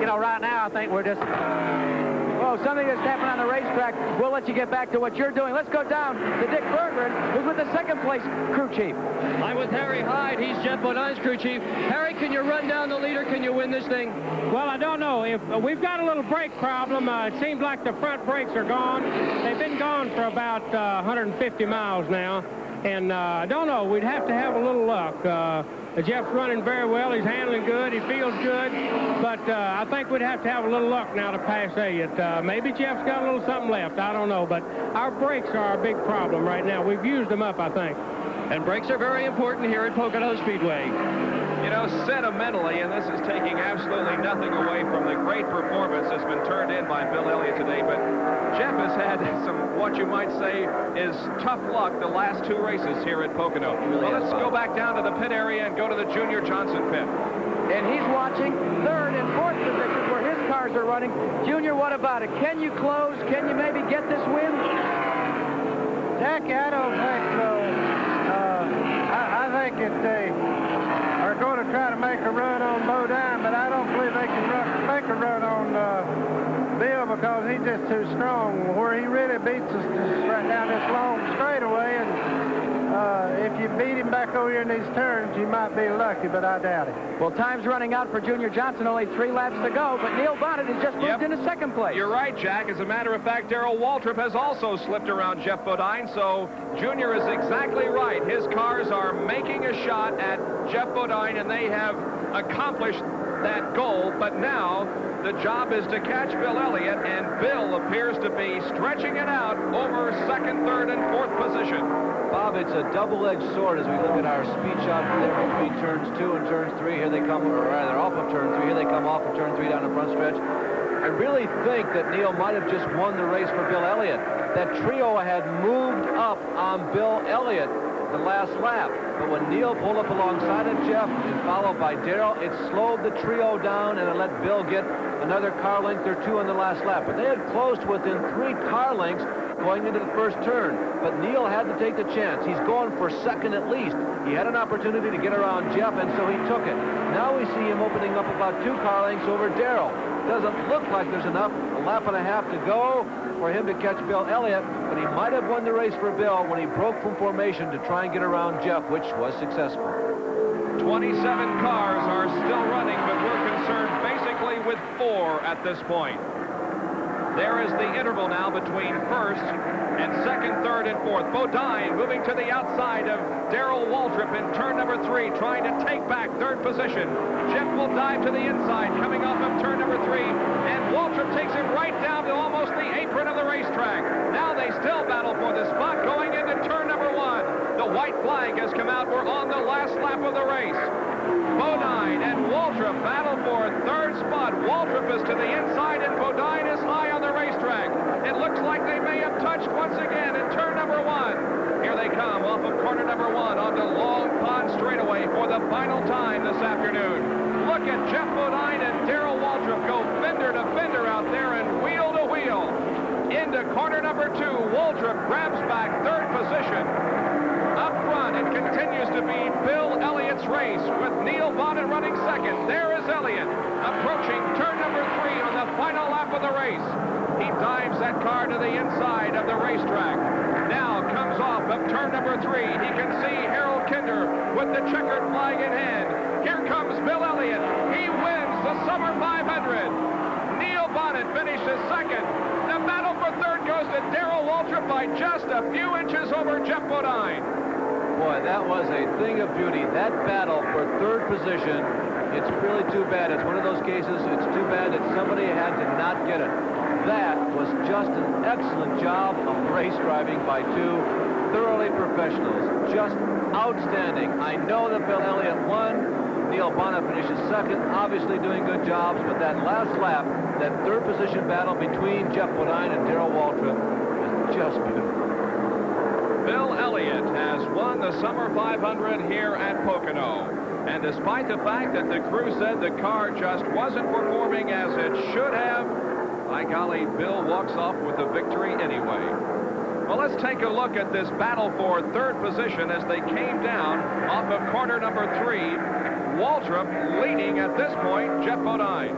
You know, right now, I think we're just... Well, something that's happened on the racetrack. We'll let you get back to what you're doing. Let's go down to Dick Bergeron, who's with the second-place crew chief. I'm with Harry Hyde. He's Jeff Bodine's crew chief. Harry, can you run down the leader? Can you win this thing? Well, I don't know. If we've got a little brake problem. It seems like the front brakes are gone. They've been gone for about 150 miles now. And I don't know. We'd have to have a little luck. Jeff's running very well. He's handling good. He feels good. But I think we'd have to have a little luck now to pass Elliott. Maybe Jeff's got a little something left. I don't know. But our brakes are our big problem right now. We've used them up, I think. And brakes are very important here at Pocono Speedway. You know, sentimentally, and this is taking absolutely nothing away from the great performance that's been turned in by Bill Elliott today, but Jeff has had some, what you might say, is tough luck the last 2 races here at Pocono. Well, let's go back down to the pit area and go to the Junior Johnson pit. And he's watching 3rd and 4th positions where his cars are running. Junior, what about it? Can you close? Can you maybe get this win? Jackie, I don't think so. I think that they are going to try to make a run on Bodine, but I don't believe they can make a run on Bill because he's just too strong. Where he really beats us just right down this long straightaway, and if you beat him back over here in these turns, you might be lucky, but I doubt it. Well, time's running out for Junior Johnson. Only 3 laps to go, but Neil Bonnet has just moved into 2nd place. You're right, Jack. As a matter of fact, Darrell Waltrip has also slipped around Jeff Bodine, so Junior is exactly right. His cars are making a shot at Jeff Bodine, and they have accomplished that goal, but now the job is to catch Bill Elliott, and Bill appears to be stretching it out over 2nd, 3rd, and 4th position. Bob, it's a double-edged sword as we look at our speed shot there between turns 2 and turns 3. Here they come, or rather off of turn 3. Here they come off of turn 3 down the front stretch. I really think that Neil might have just won the race for Bill Elliott. That trio had moved up on Bill Elliott the last lap. But when Neil pulled up alongside of Jeff and followed by Darrell, it slowed the trio down and it let Bill get another car length or 2 on the last lap. But they had closed within 3 car lengths going into the first turn. But Neil had to take the chance. He's going for 2nd at least. He had an opportunity to get around Jeff, and so he took it. Now we see him opening up about 2 car lengths over Darrell. Doesn't look like there's enough, a lap and a half to go for him to catch Bill Elliott, but he might have won the race for Bill when he broke from formation to try and get around Jeff, which was successful. 27 cars are still running, but we're concerned basically with 4 at this point. There is the interval now between 1st and 2nd, 3rd, and 4th. Bodine moving to the outside of Darrell Waltrip in turn number 3, trying to take back 3rd position. Jeff will dive to the inside, coming off of turn number 3, and Waltrip takes him right down to almost the apron of the racetrack. Now they still battle for the spot going into turn number 1. The white flag has come out. We're on the last lap of the race. Bodine and Waltrip battle for 3rd spot. Waltrip is to the inside, and Bodine is high on the racetrack. It looks like they may have touched once again in turn number 1. Here they come off of corner number 1 onto Long Pond straightaway for the final time this afternoon. Look at Jeff Bodine and Darrell Waltrip go fender to fender out there and wheel to wheel. Into corner number 2, Waltrip grabs back 3rd position. Up front, it continues to be Bill Elliott's race with Neil Bonnet running 2nd. There is Elliott approaching turn number 3 on the final lap of the race. He dives that car to the inside of the racetrack. Now comes off of turn number 3. He can see Harold Kinder with the checkered flag in hand. Here comes Bill Elliott. He wins the Summer 500. Neil Bonnet finishes 2nd. The battle for 3rd goes to Darrell Waltrip by just a few inches over Jeff Bodine. Boy, that was a thing of beauty. That battle for 3rd position It's really too bad. It's one of those cases, it's too bad that somebody had to not get it. That was just an excellent job of race driving by two thoroughly professionals. Just outstanding. I know that Bill Elliott won. Neil Bonnet finishes second, obviously doing good jobs, but that last lap, that third position battle between Jeff Bodine and Darrell Waltrip was just beautiful. Bill Elliott has won the Summer 500 here at Pocono. And despite the fact that the crew said the car just wasn't performing as it should have, by golly, Bill walks off with the victory anyway. Well, let's take a look at this battle for third position as they came down off of corner number 3. Waltrip leading at this point, Jeff Bodine.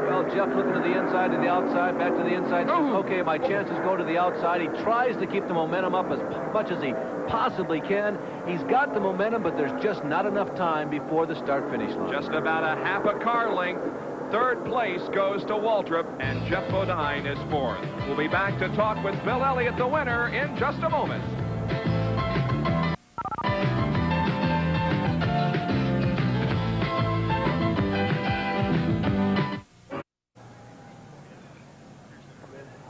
Well, Jeff looking to the inside, to the outside, back to the inside. Says, okay, my chances go to the outside. He tries to keep the momentum up as much as he possibly can. He's got the momentum, but there's just not enough time before the start-finish line. Just about a half a car length. Third place goes to Waltrip, and Jeff Bodine is fourth. We'll be back to talk with Bill Elliott, the winner, in just a moment.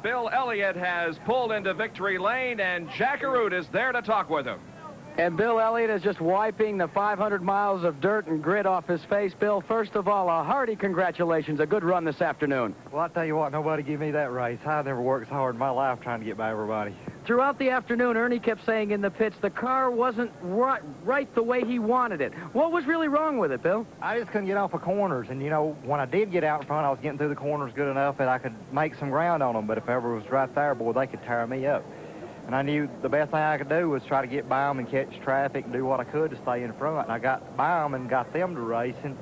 Bill Elliott has pulled into victory lane, and Jack Arute is there to talk with him. And Bill Elliott is just wiping the 500 miles of dirt and grit off his face. Bill, first of all, a hearty congratulations. A good run this afternoon. Well, I tell you what, nobody give me that race. I never worked so hard in my life trying to get by everybody. Throughout the afternoon, Ernie kept saying in the pits the car wasn't right the way he wanted it. What was really wrong with it, Bill? I just couldn't get off the corners. And, you know, when I did get out in front, I was getting through the corners good enough that I could make some ground on them. But if ever was right there, boy, they could tear me up. And I knew the best thing I could do was try to get by them and catch traffic and do what I could to stay in front. And I got by them and got them to race, and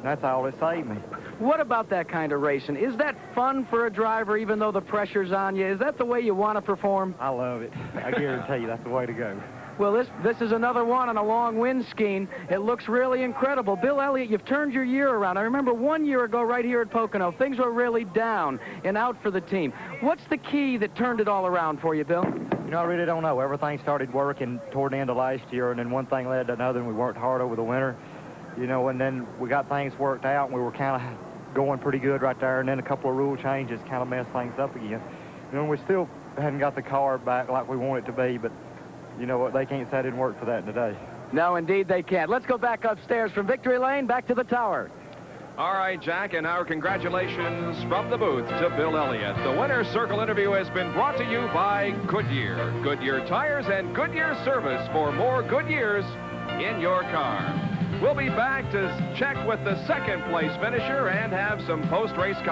that's all that saved me. What about that kind of racing? Is that fun for a driver, even though the pressure's on you? Is that the way you want to perform? I love it. I guarantee you that's the way to go. Well, this is another one on a long windscreen. It looks really incredible. Bill Elliott, you've turned your year around. I remember 1 year ago right here at Pocono, things were really down and out for the team. What's the key that turned it all around for you, Bill? You know, I really don't know. Everything started working toward the end of last year, and then one thing led to another, and we worked hard over the winter. You know, and then we got things worked out, and we were kind of going pretty good right there, and then a couple of rule changes kind of messed things up again. You know, we still hadn't got the car back like we want it to be, but you know what, they can't say it didn't work for that today. No, indeed they can't. Let's go back upstairs from Victory Lane back to the tower. All right, Jack, and our congratulations from the booth to Bill Elliott. The Winner's Circle interview has been brought to you by Goodyear. Goodyear tires and Goodyear service for more good years in your car. We'll be back to check with the second place finisher and have some post-race comments.